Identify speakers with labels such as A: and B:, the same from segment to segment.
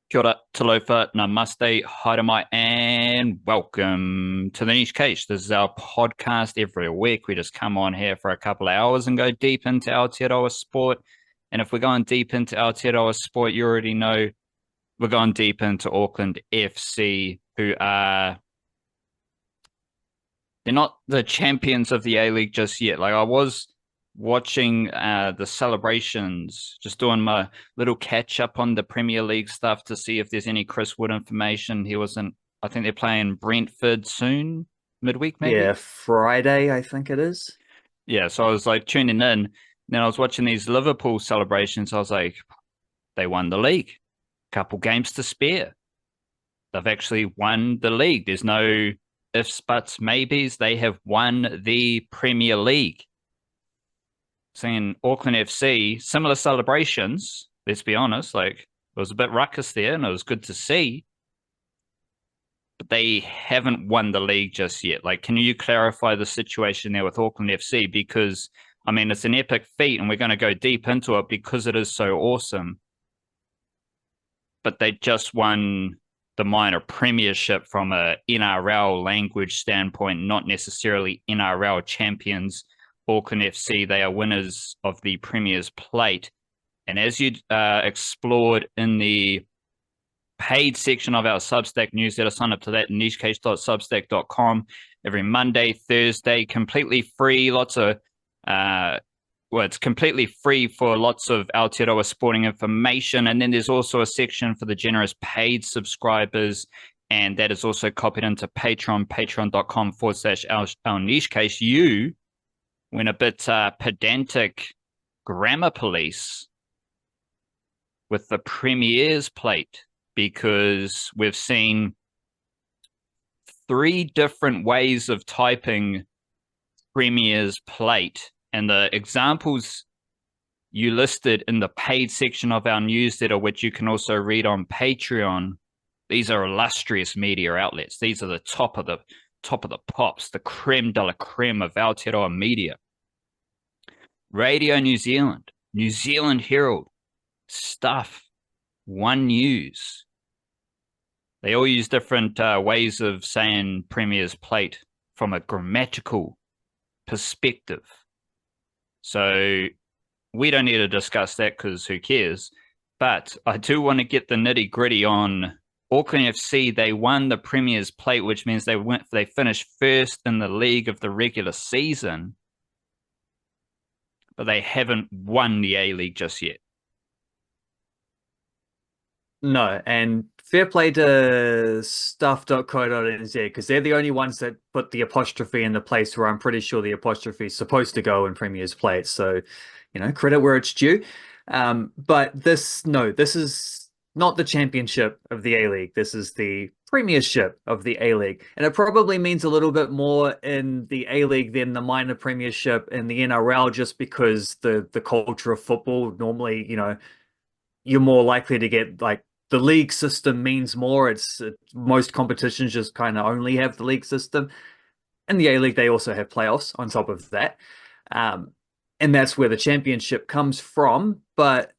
A: Kia ora, talofa, namaste, haere and welcome to the Niche Case. This is our podcast every week. We just come on here for a couple of hours and go deep into Aotearoa sport. And if we're going deep into Aotearoa sport, you already know we're going deep into Auckland FC, who are they're not the champions of the A-League just yet. Like I was watching the celebrations, just doing my little catch up on the Premier League stuff to see if there's any Chris Wood information. He wasn't. I think they're playing Brentford soon, midweek
B: Yeah,
A: maybe.
B: Friday, I think it is.
A: Yeah, so I was like tuning in. Then I was watching these Liverpool celebrations. I was like, they won the league. Couple games to spare. They've actually won the league. There's no ifs, buts, maybes. They have won the Premier League. Seeing Auckland FC, similar celebrations, let's be honest, like it was a bit ruckus there and it was good to see, but they haven't won the league just yet. Like, can you clarify the situation there with Auckland FC? Because, I mean, it's an epic feat and we're going to go deep into it because it is so awesome. But they just won the minor premiership from a NRL language standpoint, not necessarily NRL champions. Auckland FC, they are winners of the Premier's Plate. And as you explored in the paid section of our Substack newsletter, sign up to that, nichecase.substack.com every Monday, Thursday, completely free. It's completely free for lots of Aotearoa sporting information. And then there's also a section for the generous paid subscribers. And that is also copied into Patreon, patreon.com/our niche case. You, when a bit pedantic grammar police with the Premier's Plate, because we've seen three different ways of typing Premier's Plate. And the examples you listed in the paid section of our newsletter, which you can also read on Patreon, these are illustrious media outlets. These are the top of the pops, the creme de la creme of Aotearoa media. Radio New Zealand, New Zealand Herald, Stuff, One News. They all use different ways of saying Premier's Plate from a grammatical perspective. So we don't need to discuss that because who cares? But I do want to get the nitty gritty on Auckland FC. They won the Premier's Plate, which means they finished first in the league of the regular season, but they haven't won the A-League just yet.
B: No, and fair play to stuff.co.nz because they're the only ones that put the apostrophe in the place where I'm pretty sure the apostrophe is supposed to go in Premier's Plate. So, credit where it's due. But this is not the championship of the A-League. This is the premiership of the A-League. And it probably means a little bit more in the A-League than the minor premiership in the NRL just because the culture of football normally, you're more likely to get like the league system means more. It's most competitions just kind of only have the league system. In the A-League, they also have playoffs on top of that. Um, and that's where the championship comes from. But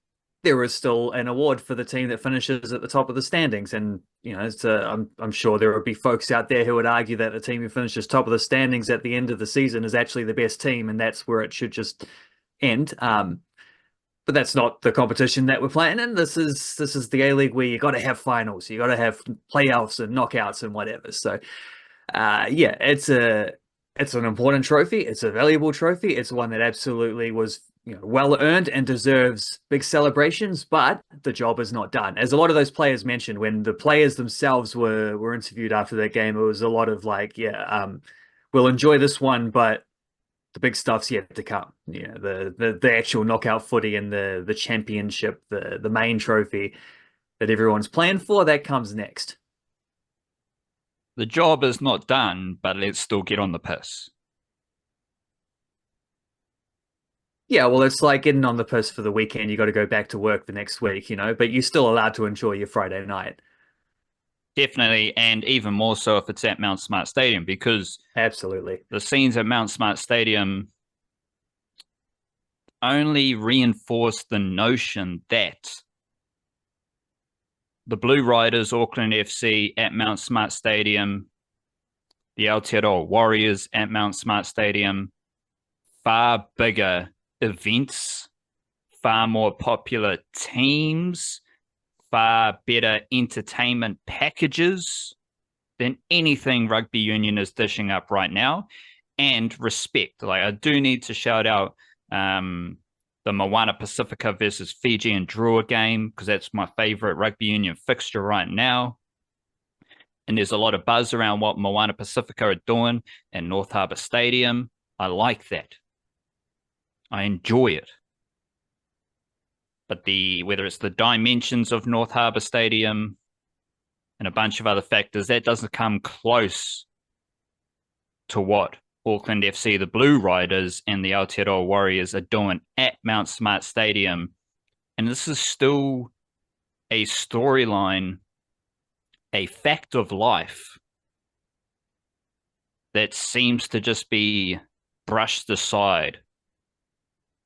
B: there is still an award for the team that finishes at the top of the standings. And, I'm sure there would be folks out there who would argue that the team who finishes top of the standings at the end of the season is actually the best team. And that's where it should just end. But that's not the competition that we're playing in. This is the A-League where you got to have finals, you got to have playoffs and knockouts and whatever. So, yeah, it's an important trophy. It's a valuable trophy. It's one that absolutely was well earned and deserves big celebrations. But the job is not done. As a lot of those players mentioned, when the players themselves were interviewed after that game, it was a lot of like, yeah, we'll enjoy this one, but the big stuff's yet to come. The actual knockout footy and the championship, the main trophy that everyone's playing for, that comes next.
A: The job is not done, but let's still get on the piss.
B: Yeah, well, it's like getting on the piss for the weekend. You got to go back to work the next week, but you're still allowed to enjoy your Friday night.
A: Definitely, and even more so if it's at Mount Smart Stadium, because
B: Absolutely.
A: the scenes at Mount Smart Stadium only reinforce the notion that the Blue Riders, Auckland FC at Mount Smart Stadium, the Aotearoa Warriors at Mount Smart Stadium, far bigger events, far more popular teams, far better entertainment packages than anything rugby union is dishing up right now. And respect. Like, I do need to shout out the Moana Pacifica versus Fiji and Drua game, because that's my favorite rugby union fixture right now. And there's a lot of buzz around what Moana Pacifica are doing at North Harbour Stadium. I like that. I enjoy it. But whether it's the dimensions of North Harbour Stadium and a bunch of other factors, that doesn't come close to what Auckland FC, the Blue Riders, and the Aotearoa Warriors are doing at Mount Smart Stadium. And this is still a storyline, a fact of life that seems to just be brushed aside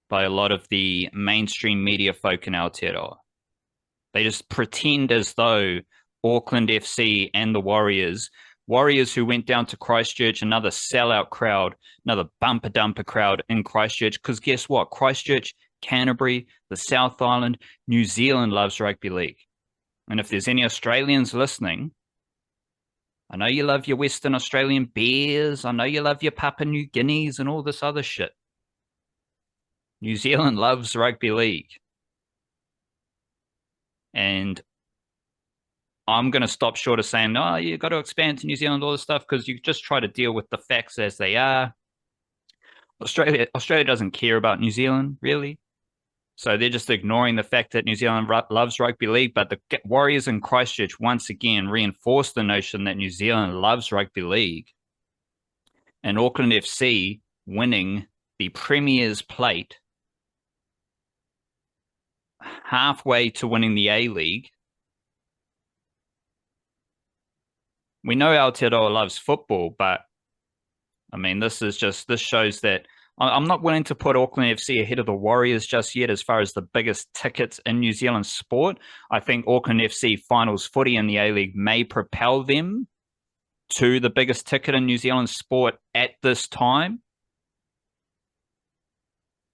A: by a lot of the mainstream media folk in Aotearoa. They just pretend as though Auckland FC and the Warriors who went down to Christchurch, another sellout crowd, another bumper-dumper crowd in Christchurch, because guess what? Christchurch, Canterbury, the South Island, New Zealand loves rugby league. And if there's any Australians listening, I know you love your Western Australian bears, I know you love your Papua New Guineas and all this other shit. New Zealand loves rugby league. And I'm going to stop short of saying, no, you got to expand to New Zealand, all this stuff, because you just try to deal with the facts as they are. Australia doesn't care about New Zealand, really. So they're just ignoring the fact that New Zealand loves rugby league. But the Warriors in Christchurch once again reinforced the notion that New Zealand loves rugby league. And Auckland FC winning the Premier's Plate halfway to winning the A-League. We know Aotearoa loves football, but I mean, this shows that I'm not willing to put Auckland FC ahead of the Warriors just yet as far as the biggest tickets in New Zealand sport. I think Auckland FC finals footy in the A-League may propel them to the biggest ticket in New Zealand sport at this time.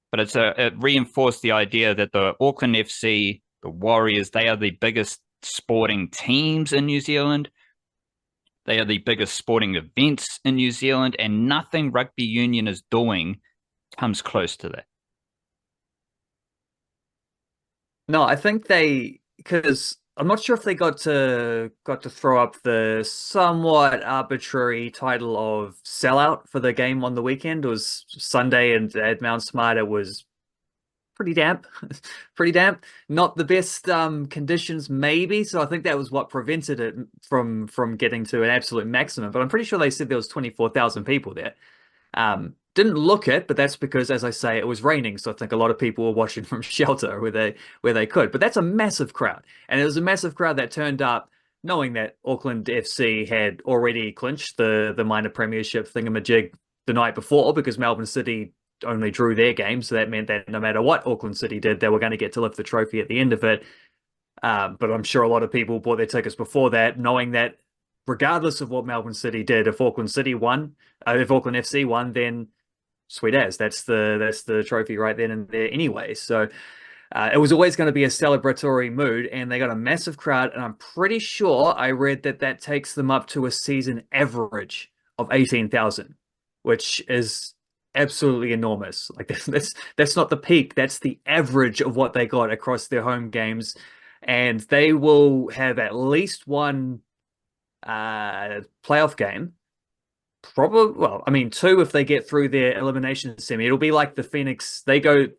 A: But it reinforced the idea that the Auckland FC, the Warriors, they are the biggest sporting teams in New Zealand. They are the biggest sporting events in New Zealand, and nothing rugby union is doing comes close to that.
B: No, I think because I'm not sure if they got to throw up the somewhat arbitrary title of sellout for the game on the weekend. It was Sunday, and at Mount Smart it was pretty damp. Not the best conditions, maybe. So I think that was what prevented it from getting to an absolute maximum. But I'm pretty sure they said there was 24,000 people there. Didn't look it, but that's because, as I say, it was raining. So I think a lot of people were watching from shelter where they could. But that's a massive crowd. And it was a massive crowd that turned up knowing that Auckland FC had already clinched the minor premiership thingamajig the night before, because Melbourne City only drew their game. So that meant that no matter what Auckland City did, they were going to get to lift the trophy at the end of it. But I'm sure a lot of people bought their tickets before that, knowing that regardless of what Melbourne City did, if Auckland FC won, then sweet as, that's the trophy right then and there anyway. So it was always going to be a celebratory mood, and they got a massive crowd, and I'm pretty sure I read that takes them up to a season average of 18,000, which is absolutely enormous. Like that's not the peak, that's the average of what they got across their home games. And they will have at least one playoff game, probably, well, I mean, two if they get through their elimination semi. It'll be like the Phoenix, this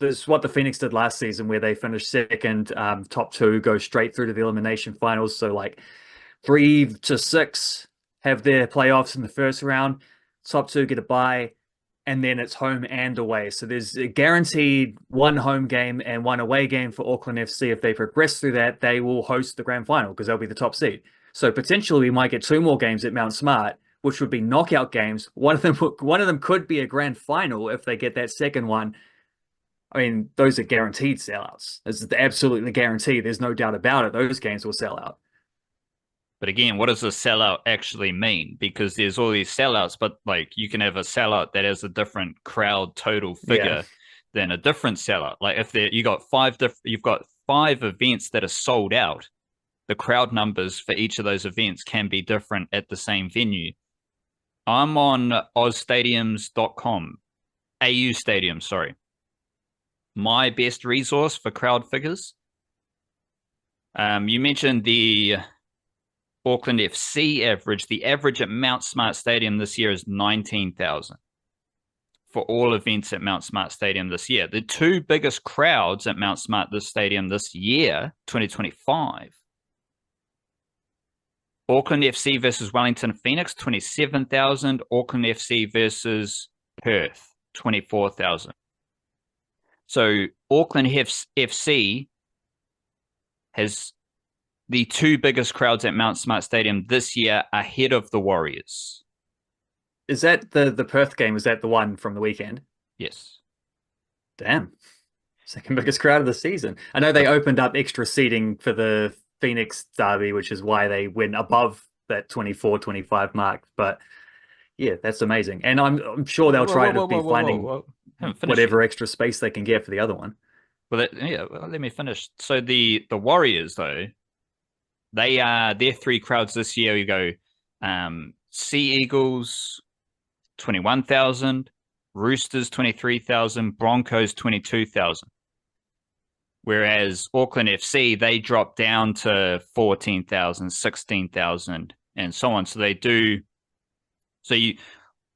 B: is what the Phoenix did last season, where they finished second, top two go straight through to the elimination finals. So like 3 to 6 have their playoffs in the first round, top two get a bye, and then it's home and away. So there's a guaranteed one home game and one away game for Auckland FC. If they progress through that, they will host the grand final because they'll be the top seed. So potentially we might get 2 more games at Mount Smart, which would be knockout games. One of them could be a grand final if they get that second one. I mean, those are guaranteed sellouts. It's absolutely guaranteed. There's no doubt about it. Those games will sell out.
A: But again, what does a sellout actually mean? Because there's all these sellouts, but like you can have a sellout that has a different crowd total figure than a different sellout. Like if you've got five events that are sold out, the crowd numbers for each of those events can be different at the same venue. I'm on ozstadiums.com, AU Stadium, sorry. My best resource for crowd figures. You mentioned the Auckland FC average. The average at Mount Smart Stadium this year is 19,000 for all events at Mount Smart Stadium this year. The two biggest crowds at Mount Smart this stadium this year, 2025, Auckland FC versus Wellington Phoenix, 27,000. Auckland FC versus Perth, 24,000. So Auckland FC has the two biggest crowds at Mount Smart Stadium this year ahead of the Warriors.
B: Is that the Perth game? Was that the one from the weekend?
A: Yes.
B: Damn. Second biggest crowd of the season. I know they opened up extra seating for the Phoenix derby, which is why they went above that 24, 25 mark. But yeah, that's amazing. And I'm sure they'll try to be finding whatever extra space they can get for the other one.
A: Well, let me finish. So the Warriors, though, their three crowds this year, you go Sea Eagles, 21,000, Roosters, 23,000, Broncos, 22,000. Whereas Auckland FC, they drop down to 14,000, 16,000, and so on. So they do. So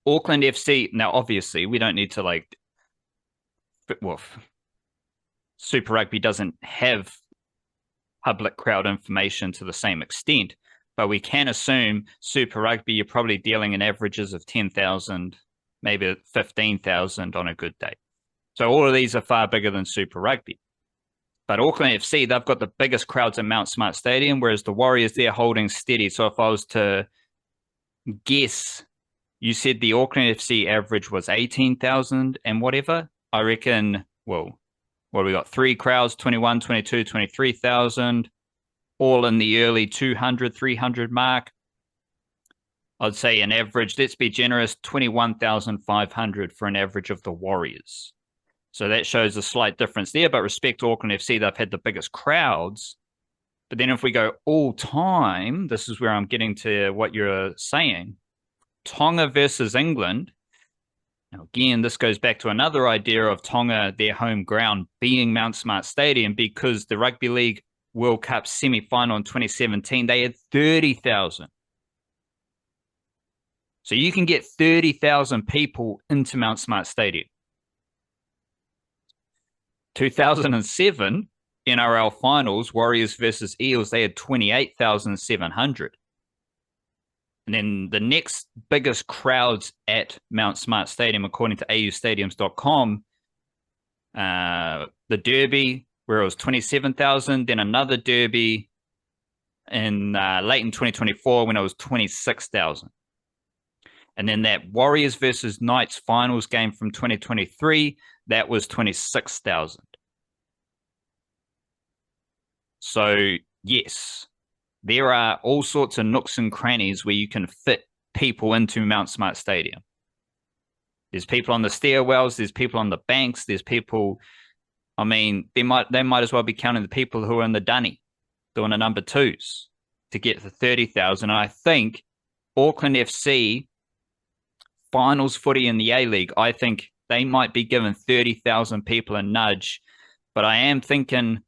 A: Auckland FC, now obviously we don't need to Super Rugby doesn't have public crowd information to the same extent, but we can assume Super Rugby, you're probably dealing in averages of 10,000, maybe 15,000 on a good day. So all of these are far bigger than Super Rugby. But Auckland FC, they've got the biggest crowds at Mount Smart Stadium, whereas the Warriors, they're holding steady. So if I was to guess, you said the Auckland FC average was 18,000 and whatever. I reckon, well, what do we got? Three crowds, 21, 22, 23,000, all in the early 200, 300 mark. I'd say an average, let's be generous, 21,500 for an average of the Warriors. So that shows a slight difference there, but respect to Auckland FC, they've had the biggest crowds. But then if we go all time, this is where I'm getting to what you're saying. Tonga versus England. Now, again, this goes back to another idea of Tonga, their home ground, being Mount Smart Stadium, because the Rugby League World Cup semi-final in 2017, they had 30,000. So you can get 30,000 people into Mount Smart Stadium. 2007 NRL finals, Warriors versus Eels, they had 28,700. And then the next biggest crowds at Mount Smart Stadium, according to austadiums.com, the Derby, where it was 27,000, then another Derby in late in 2024 when it was 26,000. And then that Warriors versus Knights finals game from 2023, that was 26,000. So, yes, there are all sorts of nooks and crannies where you can fit people into Mount Smart Stadium. There's people on the stairwells, there's people on the banks, there's people, I mean, they might as well be counting the people who are in the dunny, doing the number twos to get to 30,000. And I think Auckland FC finals footy in the A-League, I think they might be giving 30,000 people a nudge. But I am thinking,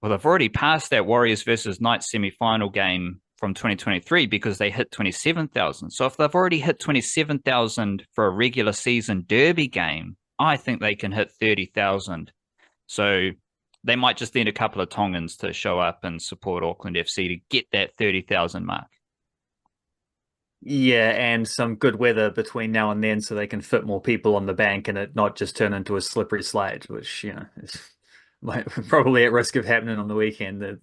A: well, they've already passed that Warriors versus Knights semi-final game from 2023 because they hit 27,000. So if they've already hit 27,000 for a regular season derby game, I think they can hit 30,000. So they might just need a couple of Tongans to show up and support Auckland FC to get that 30,000 mark.
B: Yeah, and some good weather between now and then so they can fit more people on the bank and it not just turn into a slippery slide, which, you know, is probably at risk of happening on the weekend.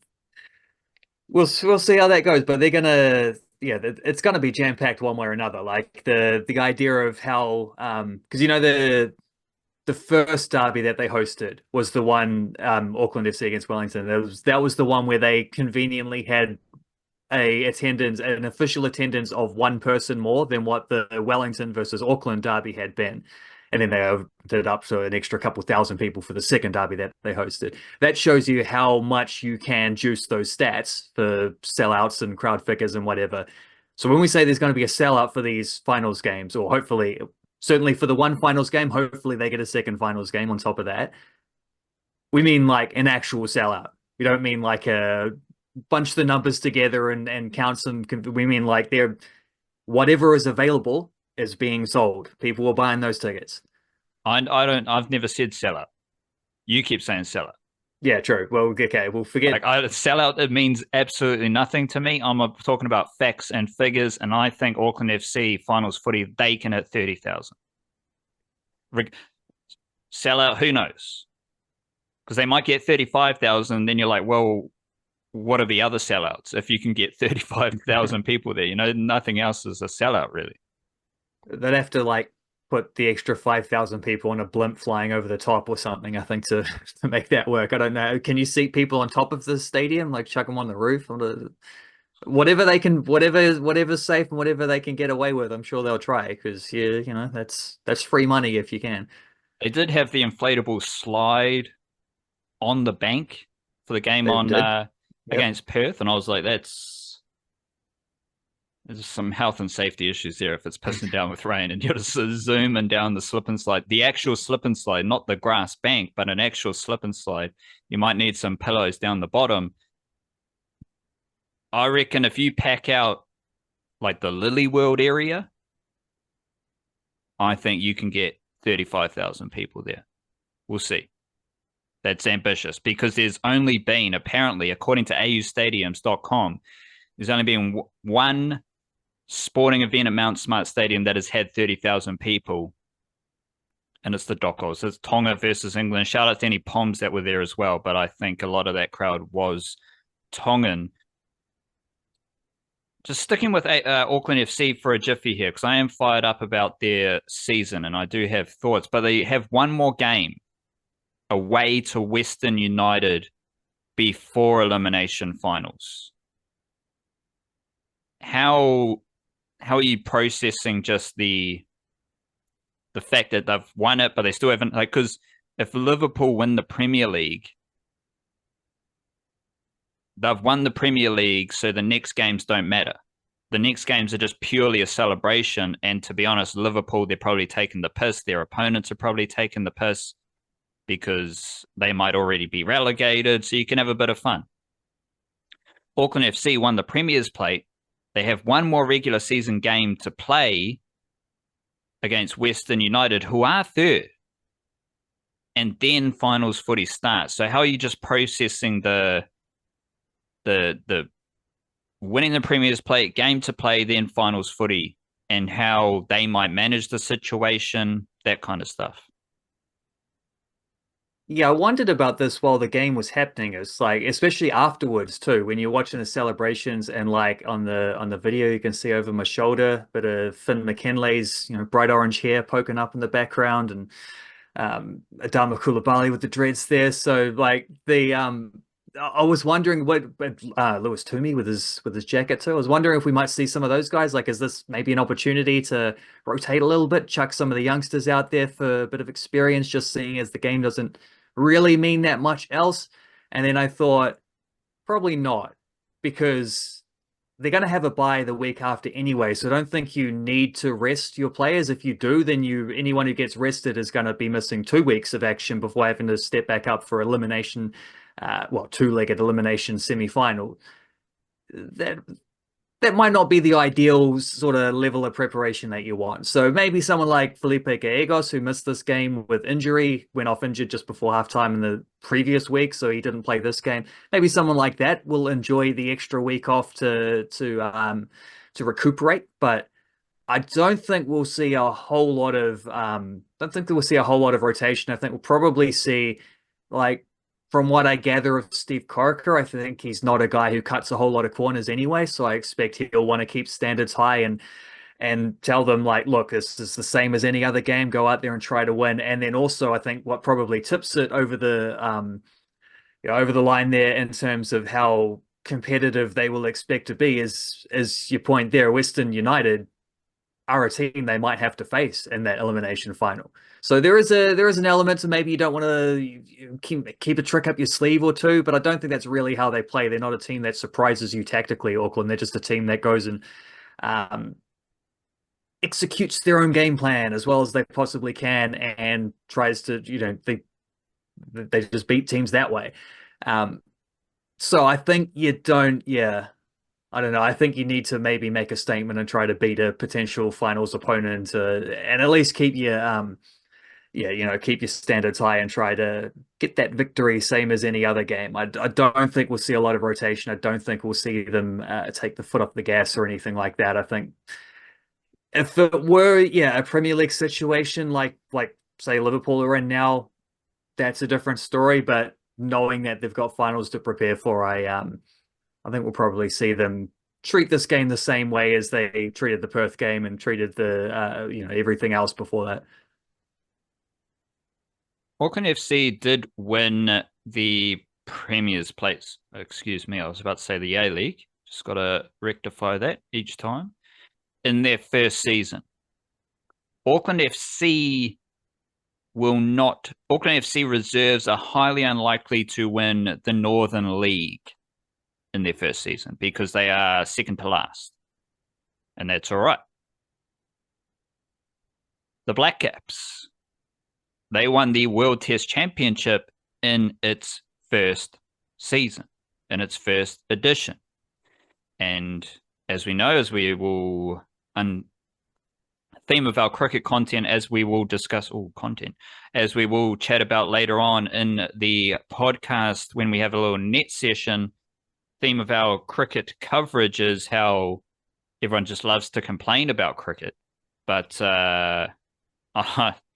B: We'll see how that goes, but they're gonna, yeah, it's gonna be jam packed one way or another. Like the idea of how, because you know the first derby that they hosted was the one Auckland FC against Wellington. That was the one where they conveniently had an official attendance of one person more than what the Wellington versus Auckland derby had been. And then they opened it up to an extra couple thousand people for the second derby that they hosted. That shows you how much you can juice those stats for sellouts and crowd figures and whatever. So when we say there's going to be a sellout for these finals games, or hopefully, certainly for the one finals game, hopefully they get a second finals game on top of that, we mean like an actual sellout. We don't mean like a bunch the numbers together and count some. We mean like they're whatever is available is being sold. People are buying those tickets.
A: I've never said sellout. You keep saying sellout.
B: Yeah, true. Well, okay, we'll forget.
A: Like sellout, it means absolutely nothing to me. I'm talking about facts and figures, and I think Auckland FC finals footy, they can hit 30,000. Sellout, who knows? Because they might get 35,000, then you're like, well, what are the other sellouts? If you can get 35,000 people there, nothing else is a sellout, really.
B: They'd have to like put the extra 5,000 people on a blimp flying over the top or something, I think, to make that work. I don't know. Can you seat people on top of the stadium, like chuck them on the roof? Whatever they can, whatever's safe and whatever they can get away with, I'm sure they'll try, because that's free money if you can.
A: They did have the inflatable slide on the bank for the game against Perth, and I was like, there's some health and safety issues there if it's pissing down with rain, and you're just zooming down the slip and slide, the actual slip and slide, not the grass bank, but an actual slip and slide. You might need some pillows down the bottom. I reckon if you pack out like the Lily World area, I think you can get 35,000 people there. We'll see. That's ambitious, because there's only been, apparently, according to austadiums.com, there's only been one sporting event at Mount Smart Stadium that has had 30,000 people, and it's the Dockers. It's Tonga versus England. Shout out to any Poms that were there as well, but I think a lot of that crowd was Tongan. Just sticking with Auckland FC for a jiffy here, because I am fired up about their season, and I do have thoughts, but they have one more game away to Western United before elimination finals. How are you processing just the fact that they've won it, but they still haven't, like, because if Liverpool win the Premier League, they've won the Premier League, so the next games don't matter. The next games are just purely a celebration, and to be honest, Liverpool, they're probably taking the piss. Their opponents are probably taking the piss, because they might already be relegated, so you can have a bit of fun. Auckland FC won the Premier's Plate. They have one more regular season game to play against Western United, who are third. And then finals footy starts. So how are you just processing the winning the Premier's Plate, game to play, then finals footy, and how they might manage the situation, that kind of stuff?
B: Yeah, I wondered about this while the game was happening. It's like, especially afterwards too, when you're watching the celebrations, and like on the video, you can see over my shoulder, but Finn McKinley's bright orange hair poking up in the background, and Adama Koulibaly with the dreads there. So like I was wondering what Lewis Toomey with his jacket too. I was wondering if we might see some of those guys. Like, is this maybe an opportunity to rotate a little bit, chuck some of the youngsters out there for a bit of experience, just seeing as the game doesn't really mean that much else? And then I thought, probably not, because they're going to have a bye the week after anyway. So I don't think you need to rest your players. If you do, then anyone who gets rested is going to be missing 2 weeks of action before having to step back up for elimination. Two-legged elimination semi-final. That might not be the ideal sort of level of preparation that you want. So maybe someone like Felipe Gallegos, who missed this game with injury, went off injured just before halftime in the previous week, so he didn't play this game. Maybe someone like that will enjoy the extra week off to recuperate. But I don't think we'll see a whole lot of rotation. I think we'll probably see, like, from what I gather of Steve Corica, I think he's not a guy who cuts a whole lot of corners anyway, so I expect he'll want to keep standards high and and tell them like, look, this is the same as any other game. Go out there and try to win. And then also, I think what probably tips it over the over the line there in terms of how competitive they will expect to be is your point there. Western United are a team they might have to face in that elimination final. So there is an element to maybe you don't want to keep a trick up your sleeve or two, but I don't think that's really how they play. They're not a team that surprises you tactically, Auckland. They're just a team that goes and um, executes their own game plan as well as they possibly can and tries to, they just beat teams that way. So I think you don't, yeah, I don't know. I think you need to maybe make a statement and try to beat a potential finals opponent, and at least keep your keep your standards high and try to get that victory, same as any other game. I don't think we'll see a lot of rotation. I don't think we'll see them take the foot off the gas or anything like that. I think if it were, a Premier League situation like say Liverpool are in now, that's a different story. But knowing that they've got finals to prepare for, I think we'll probably see them treat this game the same way as they treated the Perth game and treated the everything else before that.
A: Auckland FC did win the Premier's place. Excuse me, I was about to say the A-League. Just got to rectify that each time. In their first season. Auckland FC reserves are highly unlikely to win the Northern League in their first season because they are second to last. And that's all right. The Blackcaps, they won the World Test Championship in its first season, in its first edition. And as we know, as we will theme of our cricket content, as we will discuss as we will chat about later on in the podcast when we have a little net session. Theme of our cricket coverage is how everyone just loves to complain about cricket, but the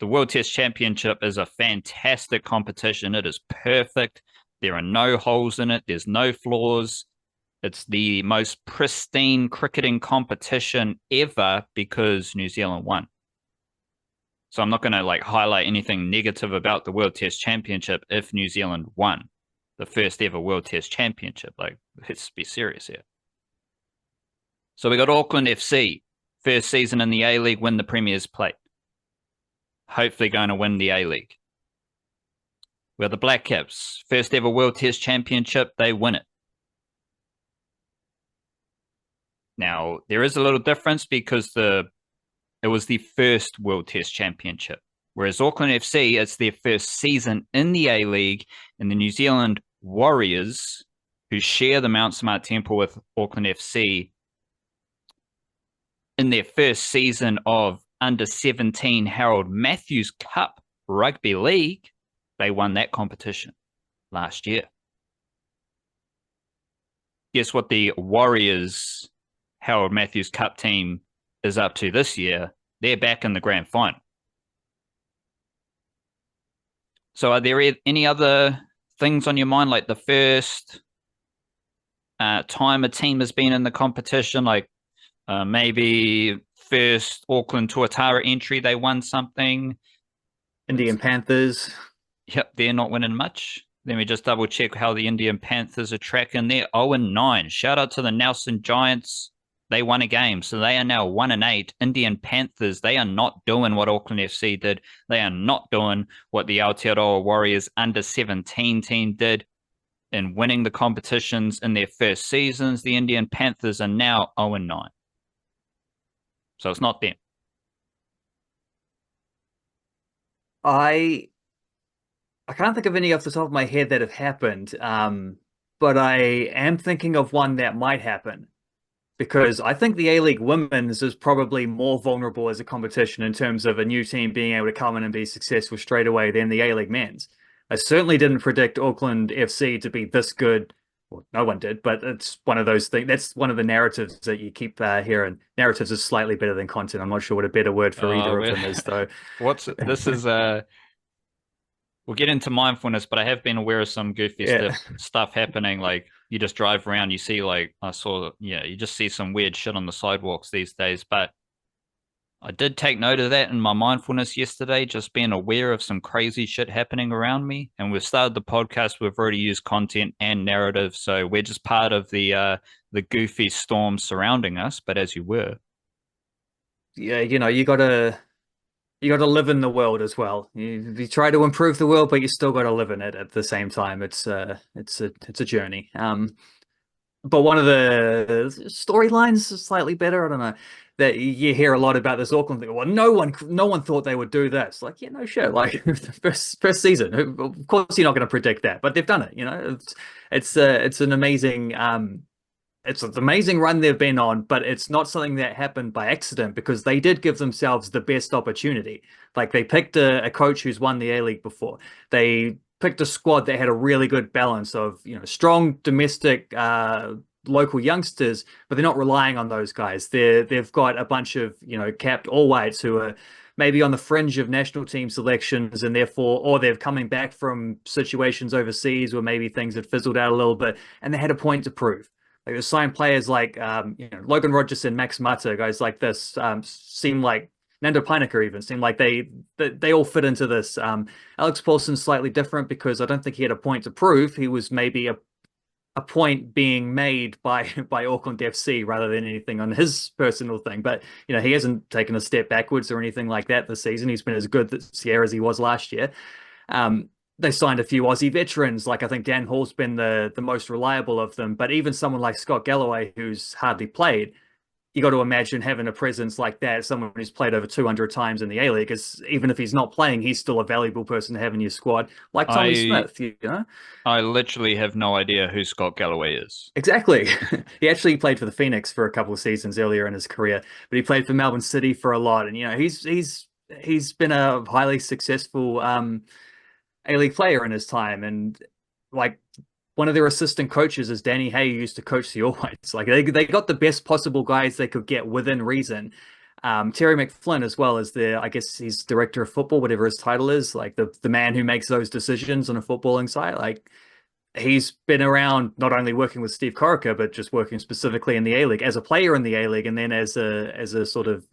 A: World Test Championship is a fantastic competition. It is perfect. There are no holes in it. There's no flaws. It's the most pristine cricketing competition ever because New Zealand won. So I'm not going to highlight anything negative about the World Test Championship if New Zealand won the first ever World Test Championship. Let's be serious here. So we got Auckland FC, first season in the A-League, win the Premier's Plate. Hopefully going to win the A-League. We got the Blackcaps, first ever World Test Championship, they win it. Now, there is a little difference because it was the first World Test Championship, whereas Auckland FC, it's their first season in the A-League, and the New Zealand Warriors, who share the Mount Smart Temple with Auckland FC, in their first season of under-17 Harold Matthews Cup Rugby League, they won that competition last year. Guess what the Warriors Harold Matthews Cup team is up to this year? They're back in the grand final. So are there any other things on your mind, like the first time a team has been in the competition, maybe first Auckland Tuatara entry, they won something?
B: Indian Panthers.
A: Yep, they're not winning much. Let me just double check how the Indian Panthers are tracking. They're 0-9. Shout out to the Nelson Giants. They won a game, so they are now 1-8. Indian Panthers, they are not doing what Auckland FC did. They are not doing what the Aotearoa Warriors under-17 team did in winning the competitions in their first seasons. The Indian Panthers are now 0-9. So it's not them.
B: I can't think of any off the top of my head that have happened, but I am thinking of one that might happen. Because I think the A-League Women's is probably more vulnerable as a competition in terms of a new team being able to come in and be successful straight away than the A-League Men's. I certainly didn't predict Auckland FC to be this good. Well, no one did, but it's one of those things. That's one of the narratives that you keep hearing. Narratives is slightly better than content. I'm not sure what a better word for either of them is, though.
A: We'll get into mindfulness, but I have been aware of some goofy stuff happening. You just drive around, you see you just see some weird shit on the sidewalks these days. But I did take note of that in my mindfulness yesterday, just being aware of some crazy shit happening around me. And we've started the podcast. We've already used content and narrative, so we're just part of the goofy storm surrounding us. But as you were,
B: Yeah, you gotta live in the world as well. You try to improve the world, but you still gotta live in it at the same time. It's a journey. But one of the storylines is slightly better. I don't know that you hear a lot about this Auckland thing. Well, no one thought they would do this. Like, yeah, no shit. Like first season, of course you're not going to predict that, but they've done it. It's an amazing it's an amazing run they've been on, but it's not something that happened by accident because they did give themselves the best opportunity. Like they picked a coach who's won the A-League before. They picked a squad that had a really good balance of, strong domestic local youngsters, but they're not relying on those guys. They've got a bunch of, capped all whites who are maybe on the fringe of national team selections and therefore, or they're coming back from situations overseas where maybe things had fizzled out a little bit and they had a point to prove. Like they signed players like Logan Rogerson, Max Mata, guys like this seem like Nando Pinecker even seemed like they all fit into this. Alex Paulson's slightly different because I don't think he had a point to prove. He was maybe a point being made by Auckland FC rather than anything on his personal thing. But he hasn't taken a step backwards or anything like that this season. He's been as good this year as he was last year. They signed a few Aussie veterans, like I think Dan Hall's been the most reliable of them. But even someone like Scott Galloway, who's hardly played, you got to imagine having a presence like that, someone who's played over 200 times in the A-League, is even if he's not playing, he's still a valuable person to have in your squad, like Tommy Smith,
A: I literally have no idea who Scott Galloway is.
B: Exactly. He actually played for the Phoenix for a couple of seasons earlier in his career, but he played for Melbourne City for a lot. And, he's been a highly successful A-League player in his time. And like, one of their assistant coaches is Danny Hay, who used to coach the All Whites. Like they got the best possible guys they could get within reason. Terry McFlynn as well as I guess he's director of football, whatever his title is, like the man who makes those decisions on a footballing side. Like he's been around not only working with Steve Corica, but just working specifically in the A-League as a player in the A-League, and then as a sort of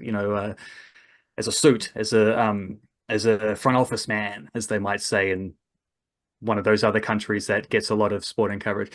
B: as a suit, as a front office man, as they might say, and one of those other countries that gets a lot of sporting coverage.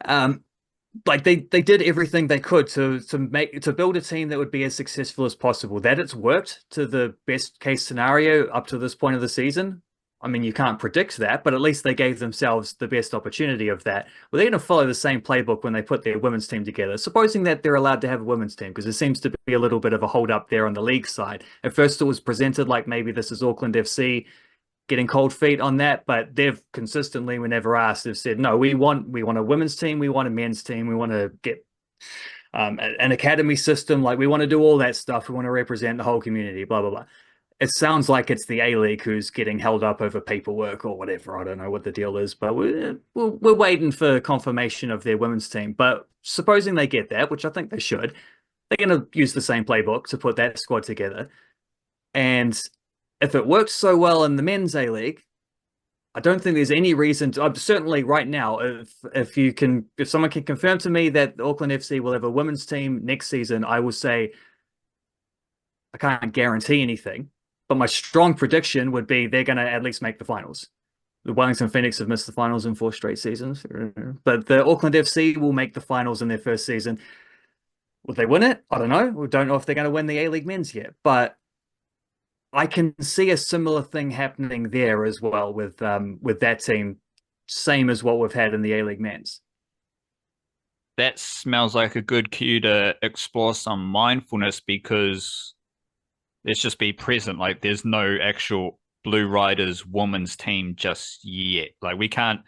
B: Like they did everything they could to build a team that would be as successful as possible. That it's worked to the best case scenario up to this point of the season. I mean, you can't predict that, but at least they gave themselves the best opportunity of that. Well, they're going to follow the same playbook when they put their women's team together, supposing that they're allowed to have a women's team, because there seems to be a little bit of a hold up there on the league side. At first, it was presented like maybe this is Auckland FC getting cold feet on that, but they've consistently, whenever asked, have said, no, we want a women's team, we want a men's team, we want to get an academy system, like we want to do all that stuff, we want to represent the whole community, blah, blah, blah. It sounds like it's the A-League who's getting held up over paperwork or whatever. I don't know what the deal is, but we're waiting for confirmation of their women's team. But supposing they get that, which I think they should, they're going to use the same playbook to put that squad together. And if it works so well in the men's A-League, I don't think there's any reason to. Certainly right now, if someone can confirm to me that Auckland FC will have a women's team next season, I will say I can't guarantee anything. But my strong prediction would be they're going to at least make the finals. The Wellington Phoenix have missed the finals in 4 straight seasons. But the Auckland FC will make the finals in their first season. Will they win it? I don't know. We don't know if they're going to win the A-League men's yet. But I can see a similar thing happening there as well with that team, same as what we've had in the A-League men's.
A: That smells like a good cue to explore some mindfulness, because let's just be present. Like there's no actual Blue Riders women's team just yet. Like we can't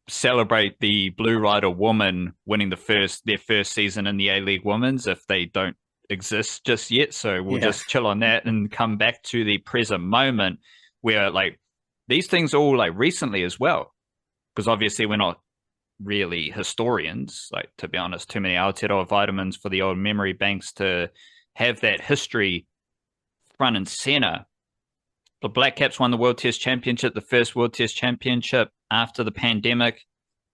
A: celebrate the Blue Rider woman winning their first season in the A-League women's if they don't exist just yet. So we'll just chill on that and come back to the present moment where like these things all like recently as well, because obviously we're not really historians, like to be honest, too many Aotearoa vitamins for the old memory banks to have that history front and center. The Blackcaps won the World Test Championship, the first World Test Championship after the pandemic.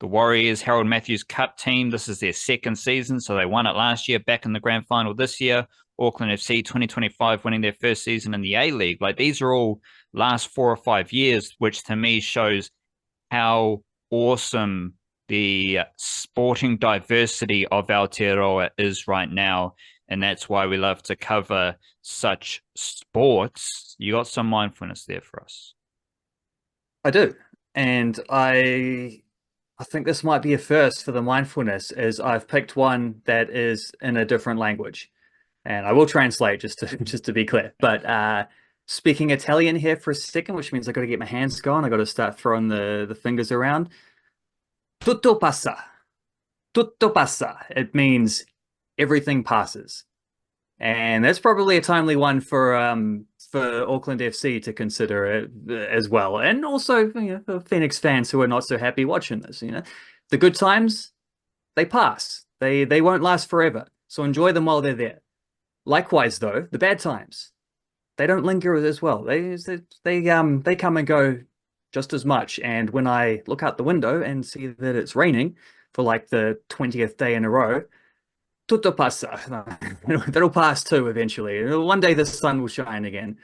A: The Warriors, Harold Matthews Cup team, this is their second season, so they won it last year, back in the grand final this year. Auckland FC 2025 winning their first season in the A-League. Like, these are all last 4 or 5 years, which to me shows how awesome the sporting diversity of Aotearoa is right now. And that's why we love to cover such sports. You got some mindfulness there for us.
B: I do. And I think this might be a first for the mindfulness, is I've picked one that is in a different language. And I will translate just to be clear. But speaking Italian here for a second, which means I got to get my hands going. I got to start throwing the fingers around. Tutto passa. Tutto passa. It means everything passes. And that's probably a timely one for Auckland FC to consider it as well. And also, for Phoenix fans who are not so happy watching this, the good times, they pass. They won't last forever. So enjoy them while they're there. Likewise, though, the bad times, they don't linger as well. They come and go just as much. And when I look out the window and see that it's raining for like the 20th day in a row, tutto passa. That'll pass too eventually. One day the sun will shine again.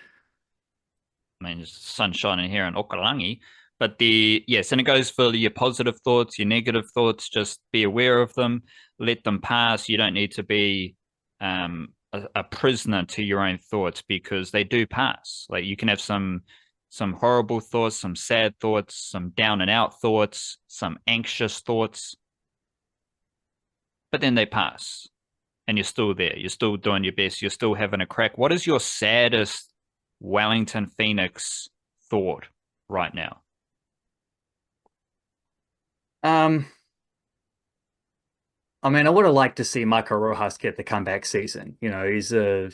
A: I mean, there's sun shining here in Okarangi. But and it goes for your positive thoughts, your negative thoughts. Just be aware of them. Let them pass. You don't need to be a prisoner to your own thoughts, because they do pass. Like, you can have some horrible thoughts, some sad thoughts, some down and out thoughts, some anxious thoughts, but then they pass and you're still there. You're still doing your best. You're still having a crack. What is your saddest Wellington Phoenix thought right now?
B: I mean, I would have liked to see Marco Rojas get the comeback season. He's a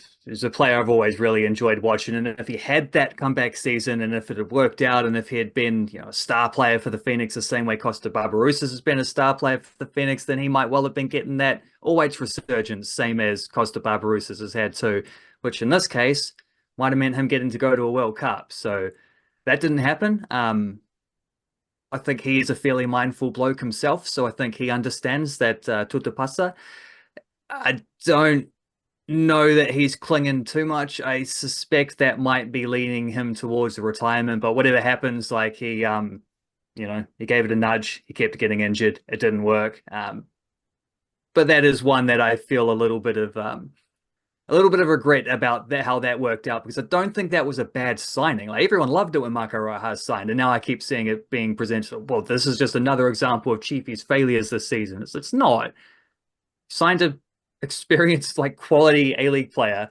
B: player I've always really enjoyed watching. And if he had that comeback season, and if it had worked out, and if he had been, a star player for the Phoenix the same way Costa Barbarouses has been a star player for the Phoenix, then he might well have been getting that all-age resurgence, same as Costa Barbarouses has had too, which in this case might have meant him getting to go to a World Cup. So that didn't happen. I think he is a fairly mindful bloke himself, so I think he understands that tutto passa. I don't know that he's clinging too much. I suspect that might be leaning him towards the retirement, but whatever happens, like he gave it a nudge. He kept getting injured. It didn't work. But that is one that I feel a little bit of regret about how that worked out, because I don't think that was a bad signing. Like, everyone loved it when Marco Rojas signed, and now I keep seeing it being presented. Well, this is just another example of Chiefy's failures this season. It's not. Signed a experienced, like, quality A-League player,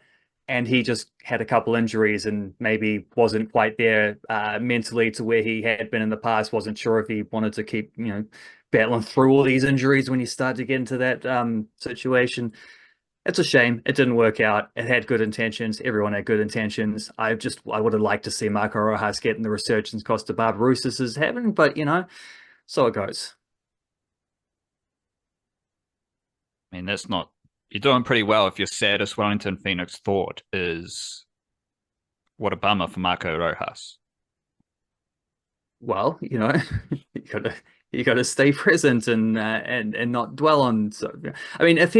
B: and he just had a couple injuries and maybe wasn't quite there mentally to where he had been in the past. Wasn't sure if he wanted to keep, battling through all these injuries when you start to get into that situation. It's a shame. It didn't work out. It had good intentions. Everyone had good intentions. I would have liked to see Marco Rojas getting the resurgence Costa Barbarouses is having, but, so it goes.
A: I mean, you're doing pretty well if your saddest Wellington Phoenix thought is, what a bummer for Marco Rojas.
B: Well, you gotta stay present and not dwell on. So, I mean, if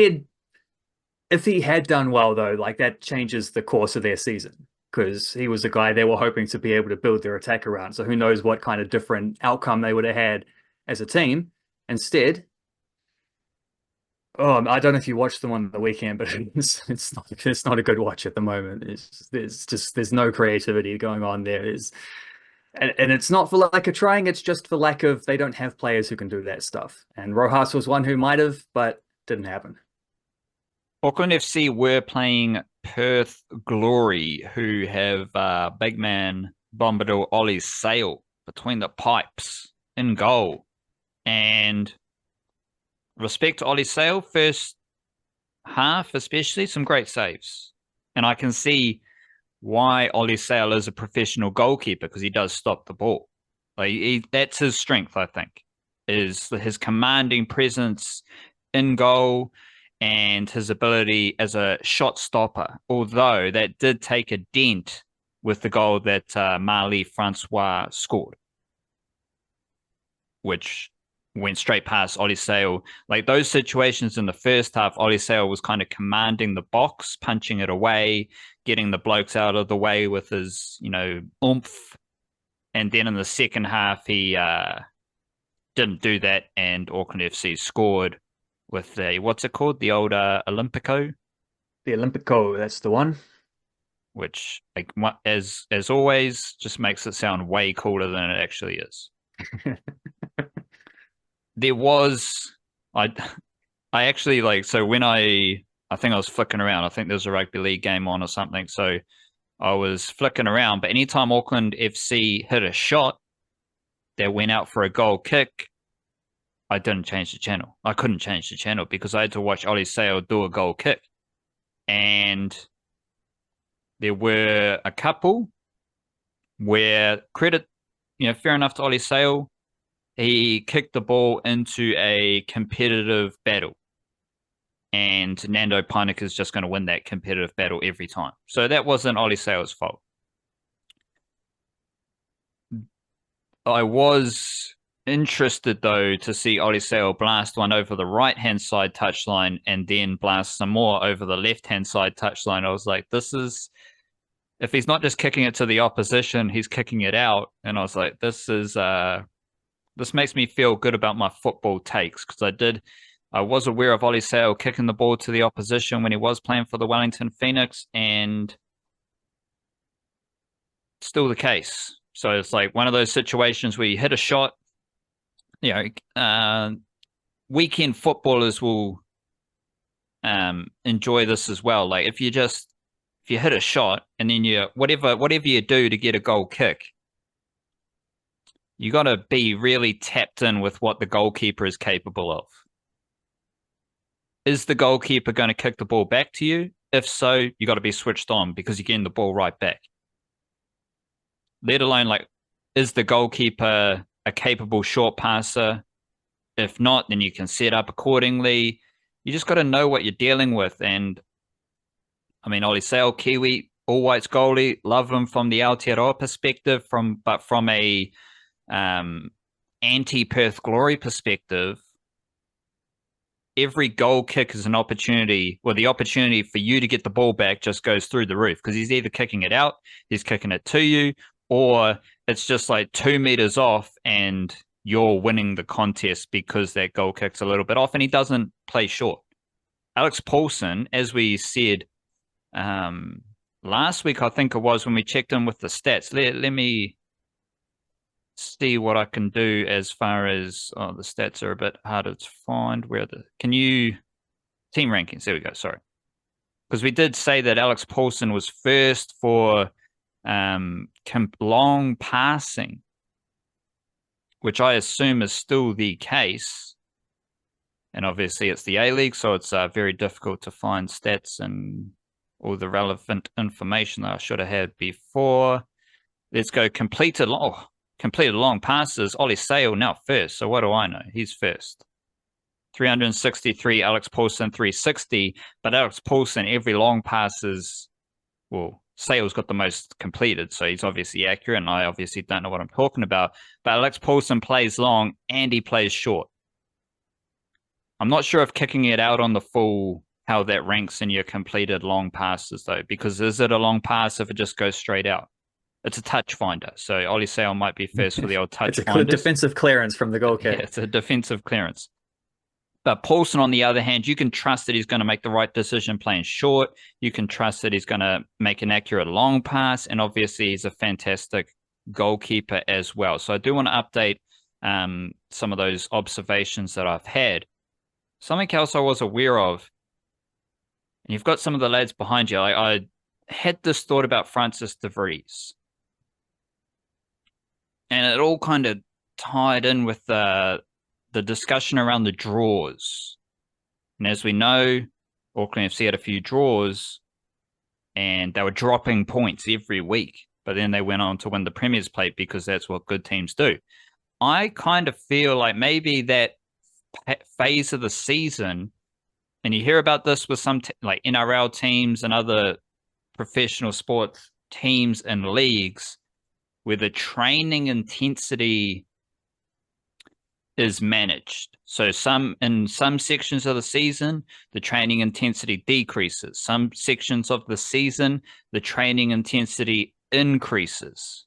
B: he had done well, though, like, that changes the course of their season, because he was the guy they were hoping to be able to build their attack around. So who knows what kind of different outcome they would have had as a team. Instead, I don't know if you watched them on the weekend, but it's not a good watch at the moment. There's no creativity going on there. And it's not for lack of trying. It's just for lack of, they don't have players who can do that stuff. And Rojas was one who might have, but didn't happen.
A: Auckland FC were playing Perth Glory, who have big man Bombadil Ollie Sale between the pipes in goal. And respect to Ollie Sale, first half especially, some great saves. And I can see why Ollie Sale is a professional goalkeeper, because he does stop the ball. Like, that's his strength, I think, is his commanding presence in goal and his ability as a shot stopper, although that did take a dent with the goal that Marley Francois scored, which went straight past Ollie Sale. Like those situations in the first half, Ollie Sale was kind of commanding the box, punching it away, getting the blokes out of the way with his, oomph. And then in the second half, he didn't do that, and Auckland FC scored with what's it called? The old Olympico?
B: The Olympico, that's the one.
A: Which, like, as always, just makes it sound way cooler than it actually is. There was, I actually so when I think I was flicking around, I think there was a rugby league game on or something. So I was flicking around, but anytime Auckland FC hit a shot that went out for a goal kick, I didn't change the channel. I couldn't change the channel because I had to watch Ollie Sale do a goal kick. And there were a couple where credit, fair enough to Ollie Sale, he kicked the ball into a competitive battle. And Nando Panic is just going to win that competitive battle every time. So that wasn't Ollie Sale's fault. I was interested, though, to see Ollie Sale blast one over the right-hand side touchline and then blast some more over the left-hand side touchline. I was like, if he's not just kicking it to the opposition, he's kicking it out. And I was like, this makes me feel good about my football takes, because I was aware of Ollie Sale kicking the ball to the opposition when he was playing for the Wellington Phoenix, and still the case. So it's like one of those situations where you hit a shot, weekend footballers will enjoy this as well. Like if you hit a shot and then whatever you do to get a goal kick, you got to be really tapped in with what the goalkeeper is capable of. Is the goalkeeper going to kick the ball back to you? If so, you got to be switched on because you're getting the ball right back. Let alone, is the goalkeeper a capable short passer? If not, then you can set up accordingly. You just got to know what you're dealing with. And I mean, Ollie Sale, Kiwi, all whites goalie, love him from the Aotearoa perspective, but from a anti-Perth Glory perspective, every goal kick is an opportunity. Well, the opportunity for you to get the ball back just goes through the roof, because he's either kicking it out, he's kicking it to you, or it's just 2 meters off and you're winning the contest because that goal kick's a little bit off and he doesn't play short. Alex Paulson, as we said last week, I think it was, when we checked in with the stats, let me see what I can do as far as the stats are a bit harder to find. Team rankings? There we go. Sorry, because we did say that Alex Paulson was first for long passing, which I assume is still the case. And obviously it's the A-League, so it's very difficult to find stats and all the relevant information that I should have had before. Let's go completed long passes. Ollie Sale now first. So what do I know? He's first. 363, Alex Paulson 360. But Alex Paulson, every long pass Sale's got the most completed, so he's obviously accurate, and I obviously don't know what I'm talking about. But Alex Paulson plays long and he plays short. I'm not sure if kicking it out on the full, how that ranks in your completed long passes, though, because is it a long pass if it just goes straight out? It's a touch finder, so Ollie Sale might be first for the old touch finder.
B: It's a defensive clearance from the goal kick.
A: Yeah, it's a defensive clearance. But Paulson, on the other hand, you can trust that he's going to make the right decision playing short. You can trust that he's going to make an accurate long pass. And obviously, he's a fantastic goalkeeper as well. So I do want to update some of those observations that I've had. Something else I was aware of, and you've got some of the lads behind you. I had this thought about Francis de Vries. And it all kind of tied in with the discussion around the draws. And as we know, Auckland FC had a few draws and they were dropping points every week, but then they went on to win the Premier's Plate because that's what good teams do. I kind of feel like maybe that phase of the season, and you hear about this with some like NRL teams and other professional sports teams and leagues, where the training intensity is managed. So in some sections of the season, the training intensity decreases. Some sections of the season, the training intensity increases.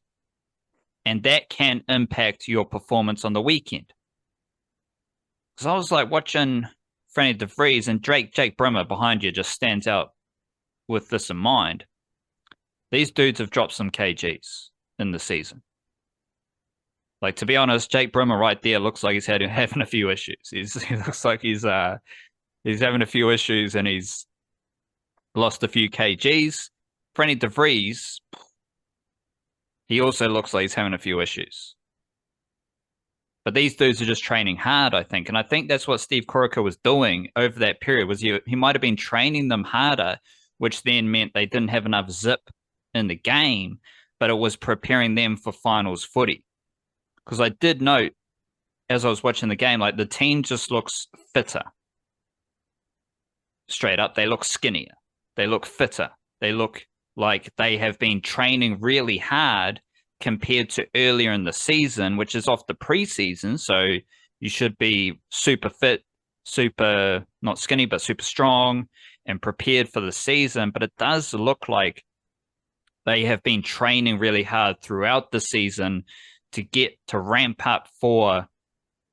A: And that can impact your performance on the weekend. Because I was like watching Franny de Vries, and Jake Brimmer behind you just stands out with this in mind. These dudes have dropped some kgs in the season. Like, to be honest, Jake Brimmer right there looks like he's having a few issues. He looks like he's having a few issues, and he's lost a few kgs. Franny de Vries, he also looks like he's having a few issues. But these dudes are just training hard, I think. And I think that's what Steve Corica was doing over that period, was he might have been training them harder, which then meant they didn't have enough zip in the game, but it was preparing them for finals footy. Because I did note, as I was watching the game, like the team just looks fitter. Straight up, they look skinnier. They look fitter. They look like they have been training really hard compared to earlier in the season, which is off the preseason. So you should be super fit, super, not skinny, but super strong and prepared for the season. But it does look like they have been training really hard throughout the season to ramp up for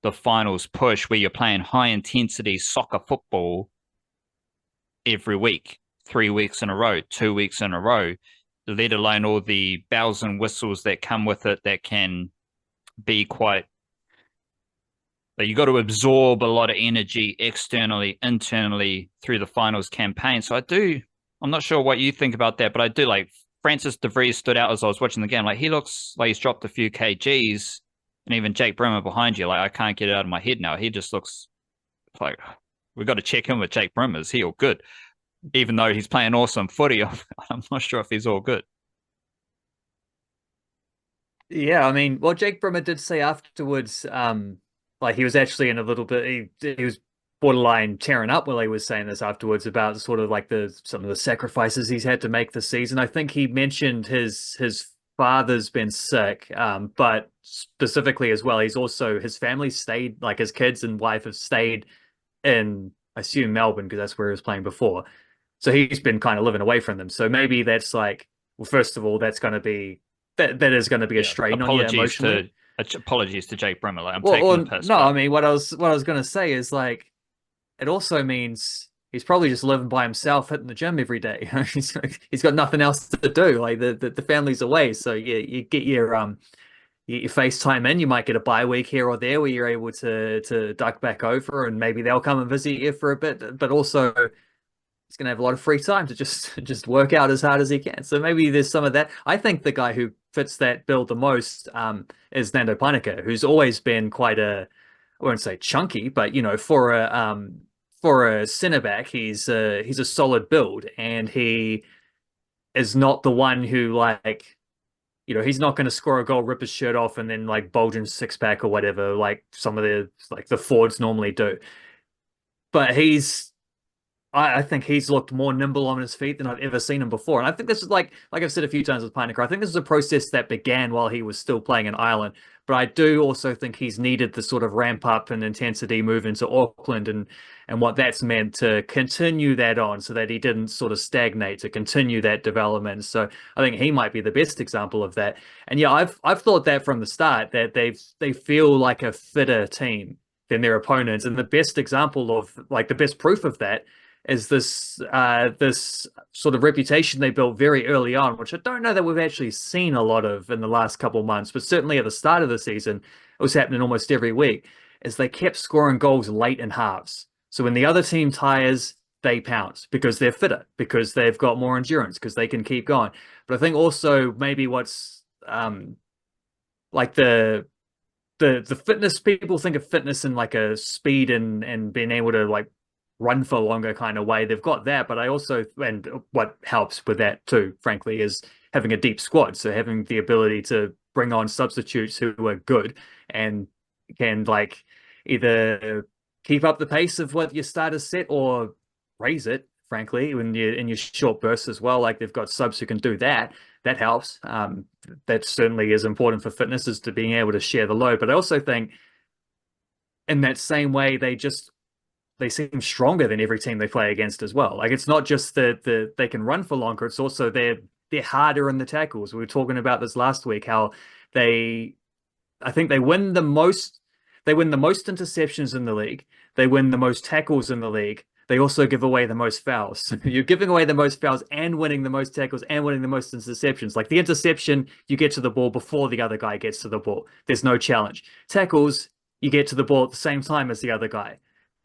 A: the finals push, where you're playing high intensity soccer football every week, 3 weeks in a row, 2 weeks in a row, let alone all the bells and whistles that come with it that can be quite... You got to absorb a lot of energy externally, internally through the finals campaign. So I'm not sure what you think about that, but I do like Francis de Vries stood out as I was watching the game. Like, he looks like he's dropped a few kgs, and even Jake Brimmer behind you, like, I can't get it out of my head now. He just looks like, we've got to check in with Jake Brimmer. Is he all good? Even though he's playing awesome footy, I'm not sure if he's all good.
B: Yeah, I mean, well, Jake Brimmer did say afterwards, like he was actually in a little bit, he was borderline tearing up while he was saying this afterwards about sort of like some of the sacrifices he's had to make this season. I think he mentioned his father's been sick, but specifically as well, his family stayed, like his kids and wife have stayed in, I assume, Melbourne, because that's where he was playing before. So he's been kind of living away from them. So maybe that's like, well, first of all, that's going to be that is going to be a strain on you emotionally.
A: Apologies to Jake Brimmer. Like, I'm taking the piss.
B: No, I mean, what I was going to say is, like, it also means he's probably just living by himself, hitting the gym every day. He's got nothing else to do. Like, the family's away, so you get your FaceTime in. You might get a bye week here or there where you're able to duck back over, and maybe they'll come and visit you for a bit. But also, he's going to have a lot of free time to just work out as hard as he can. So maybe there's some of that. I think the guy who fits that bill the most is Nando Panika, who's always been quite I won't say chunky, but for a centre back, he's a solid build, and he is not the one who, like, he's not going to score a goal, rip his shirt off, and then like bulge in six pack or whatever, like some of the forwards normally do. But I think he's looked more nimble on his feet than I've ever seen him before. And I think this is like I've said a few times with Pinecker, I think this is a process that began while he was still playing in Ireland. But I do also think he's needed the sort of ramp up and intensity move into Auckland and what that's meant to continue that on, so that he didn't sort of stagnate, to continue that development. So I think he might be the best example of that. And yeah, I've thought that from the start, that they feel like a fitter team than their opponents. And the best example of, like, the best proof of that is this sort of reputation they built very early on, which I don't know that we've actually seen a lot of in the last couple of months, but certainly at the start of the season, it was happening almost every week, is they kept scoring goals late in halves. So when the other team tires, they pounce because they're fitter, because they've got more endurance, because they can keep going. But I think also maybe what's like the fitness, people think of fitness in like a speed and being able to like run for longer kind of way. They've got that, but I also, and what helps with that too, frankly, is having a deep squad. So having the ability to bring on substitutes who are good and can, like, either keep up the pace of what your starters set or raise it, frankly, when you're in your short bursts as well. Like, they've got subs who can do that. That helps. That certainly is important for fitness, is to being able to share the load. But I also think in that same way, they seem stronger than every team they play against as well. Like, it's not just that they can run for longer, it's also they're harder in the tackles. We were talking about this last week, how I think they win the most interceptions in the league. They win the most tackles in the league. They also give away the most fouls. You're giving away the most fouls and winning the most tackles and winning the most interceptions. Like, the interception, you get to the ball before the other guy gets to the ball. There's no challenge. Tackles, you get to the ball at the same time as the other guy.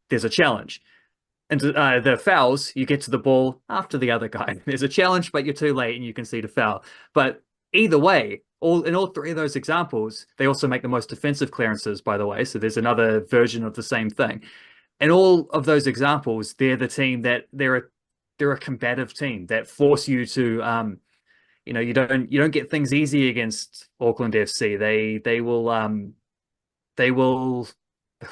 B: There's a challenge. And the fouls, you get to the ball after the other guy. There's a challenge, but you're too late and you can see the foul. But either way, in all three of those examples, they also make the most defensive clearances, by the way. So there's another version of the same thing. In all of those examples, they're the team that they're a combative team that force you to you don't get things easy against Auckland FC. They will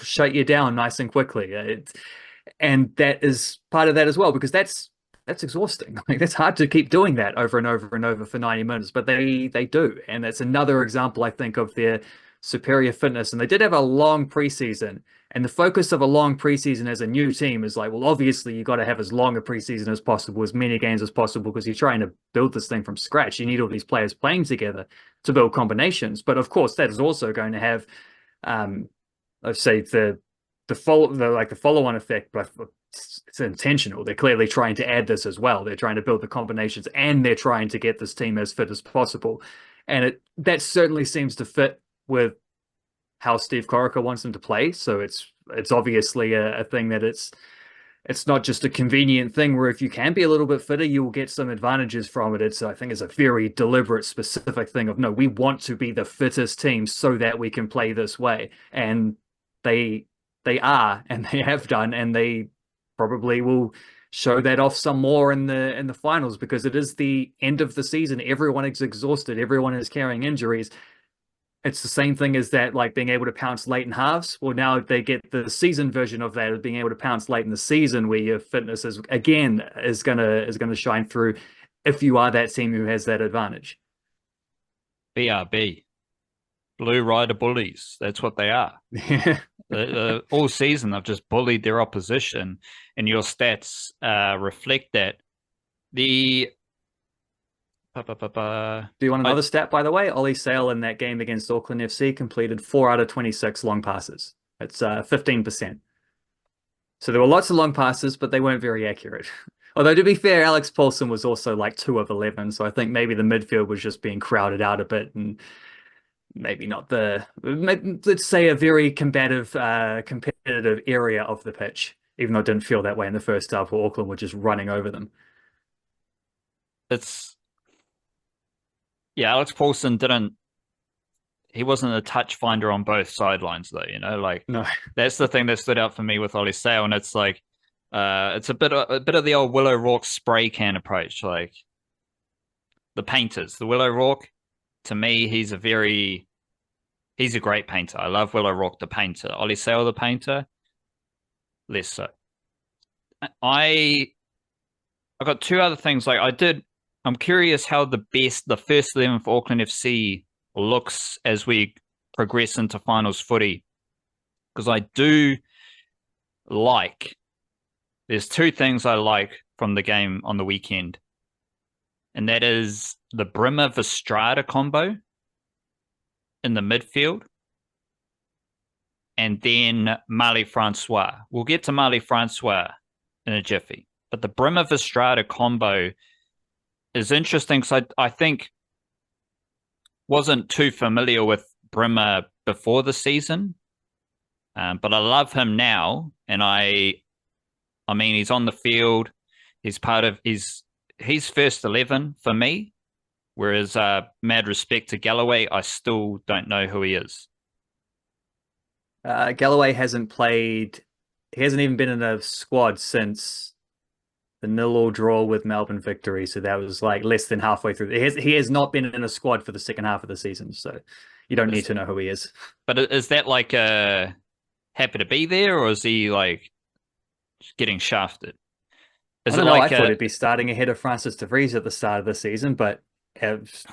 B: shut you down nice and quickly. And that is part of that as well, because that's exhausting. Like, that's hard to keep doing that over and over and over for 90 minutes, but they do. And that's another example, I think, of their superior fitness. And they did have a long preseason, and the focus of a long preseason as a new team is like, well, obviously you got to have as long a preseason as possible, as many games as possible, because you're trying to build this thing from scratch. You need all these players playing together to build combinations. But of course, that is also going to have, let's say, the follow-on effect, but it's intentional. They're clearly trying to add this as well. They're trying to build the combinations, and they're trying to get this team as fit as possible. And that certainly seems to fit with how Steve Corica wants them to play. So it's obviously a thing that it's not just a convenient thing where if you can be a little bit fitter, you will get some advantages from it. I think it's a very deliberate, specific thing of, no, we want to be the fittest team so that we can play this way. And they are, and they have done, and they probably will show that off some more in the finals, because it is the end of the season. Everyone is exhausted. Everyone is carrying injuries. It's the same thing as that, like being able to pounce late in halves. Well, now they get the season version of that, of being able to pounce late in the season, where your fitness is gonna shine through if you are that team who has that advantage.
A: BRB, Blue Rider Bullies. That's what they are. All season, they've just bullied their opposition, and your stats reflect that.
B: Do you want another stat, by the way? Ollie Sale in that game against Auckland FC completed 4 out of 26 long passes. It's 15%. So there were lots of long passes, but they weren't very accurate. Although, to be fair, Alex Paulson was also like 2 of 11. So I think maybe the midfield was just being crowded out a bit, and maybe not let's say a very competitive area of the pitch, even though it didn't feel that way in the first half, where Auckland were just running over them.
A: Alex Paulson he wasn't a touch finder on both sidelines, though, like,
B: no.
A: That's the thing that stood out for me with Ollie Sale. And it's like, it's a bit of the old Willow Rourke spray can approach, like the painters. The Willow Rourke, to me, he's a great painter. I love Willow Rourke, the painter. Ollie Sale, the painter, less so. I got 2 other things. I'm curious how the first 11 for Auckland FC looks as we progress into finals footy, because I do there's 2 things I like from the game on the weekend, and that is the Brimmer-Vestrada combo in the midfield, and then Marley Francois. We'll get to Marley Francois in a jiffy, but the Brimmer-Vestrada combo is interesting, because I think wasn't too familiar with Brimmer before the season, but I love him now. And I mean, he's on the field. He's part of he's first 11 for me. Whereas mad respect to Galloway, I still don't know who he is.
B: Galloway hasn't played. He hasn't even been in a squad since the 0-0 draw with Melbourne Victory. So that was like less than halfway through. He has not been in a squad for the second half of the season. So you don't need to know who he is.
A: But is that like happy to be there, or is he like getting shafted?
B: I thought he'd be starting ahead of Francis de Vries at the start of the season, but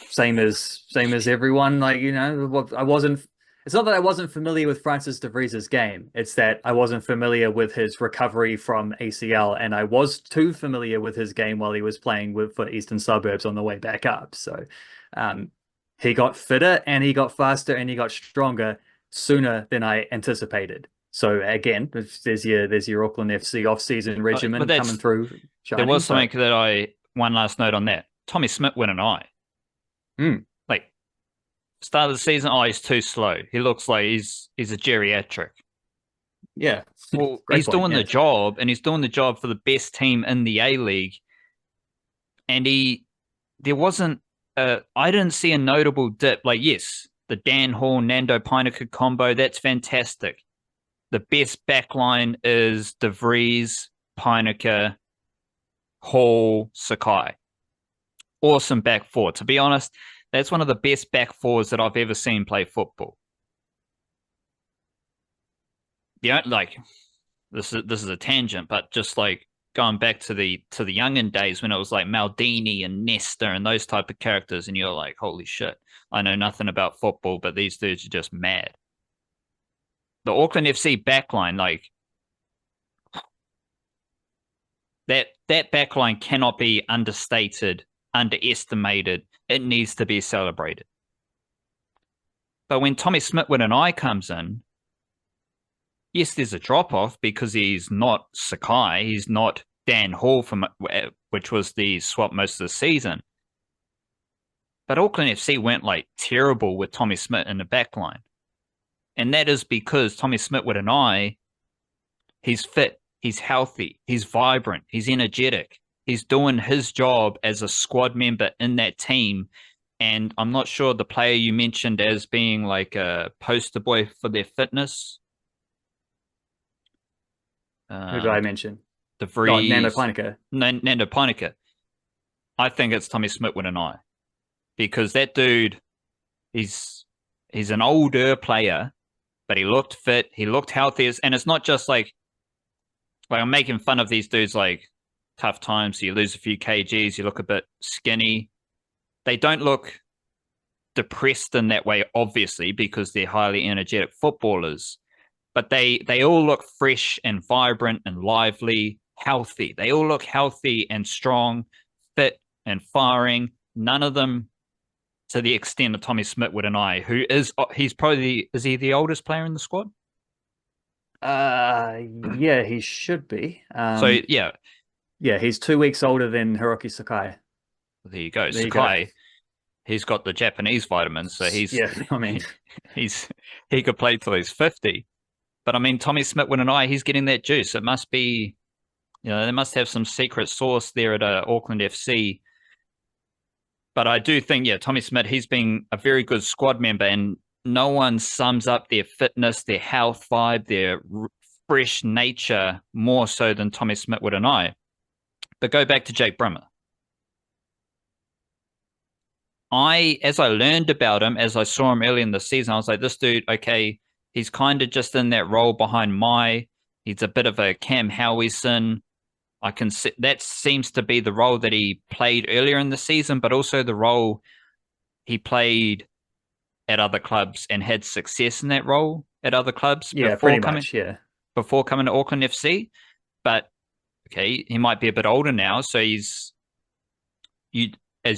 B: same as everyone. Like, I wasn't It's not that I wasn't familiar with Francis de Vries's game. It's that I wasn't familiar with his recovery from ACL, and I was too familiar with his game while he was playing for Eastern Suburbs on the way back up. So he got fitter and he got faster and he got stronger sooner than I anticipated. So again, there's your Auckland FC off-season regimen coming through.
A: There was something that one last note on that. Tommy Smith went an eye. Like, start of the season, he's too slow. He looks like he's a geriatric.
B: Yeah.
A: Well, he's doing the job, and he's doing the job for the best team in the A-League. And there wasn't I didn't see a notable dip. Like, yes, the Dan Hall, Nando Pinaka combo, that's fantastic. The best backline is De Vries, Pinaka, Hall, Sakai. Awesome back four. To be honest, that's one of the best back fours that I've ever seen play football. Yeah, like this is a tangent, but just like going back to the youngin days when it was like Maldini and Nesta and those type of characters, and you're like, holy shit, I know nothing about football, but these dudes are just mad. The Auckland FC backline, like that backline cannot be understated, underestimated. It needs to be celebrated. But when Tommy Smith with an eye comes in, yes, there's a drop-off because he's not Sakai. He's not Dan Hall, which was the swap most of the season. But Auckland FC went like terrible with Tommy Smith in the back line. And that is because Tommy Smith with an eye, he's fit, he's healthy, he's vibrant, he's energetic. He's doing his job as a squad member in that team. And I'm not sure the player you mentioned as being like a poster boy for their fitness.
B: Who did I mention?
A: De Vries.
B: Nando Pinaka.
A: Nando Pinaka. I think it's Tommy Smith with an eye. Because that dude, he's an older player, but he looked fit, he looked healthy. And it's not just like I'm making fun of these dudes like tough times, you lose a few kgs, you look a bit skinny. They don't look depressed in that way, obviously, because they're highly energetic footballers. But they all look fresh and vibrant and lively, healthy. They all look healthy and strong, fit and firing. None of them to the extent of Tommy Smith with an eye, is he the oldest player in the squad?
B: Yeah, he should be.
A: Yeah,
B: he's 2 weeks older than Hiroki Sakai.
A: There you go. Sakai, he's got the Japanese vitamins, so he could play till he's 50. But I mean, Tommy Smith with an eye, he's getting that juice. It must be, they must have some secret sauce there at Auckland FC. But I do think, Tommy Smith, he's been a very good squad member, and no one sums up their fitness, their health vibe, their fresh nature more so than Tommy Smith with an eye. But go back to Jake Brimmer. As I learned about him, as I saw him early in the season, I was like, this dude, okay, he's kind of just in that role behind he's a bit of a Cam Howison. I can see that seems to be the role that he played earlier in the season, but also the role he played at other clubs and had success in that role at other clubs. Before coming to Auckland FC. But okay, he might be a bit older now, so as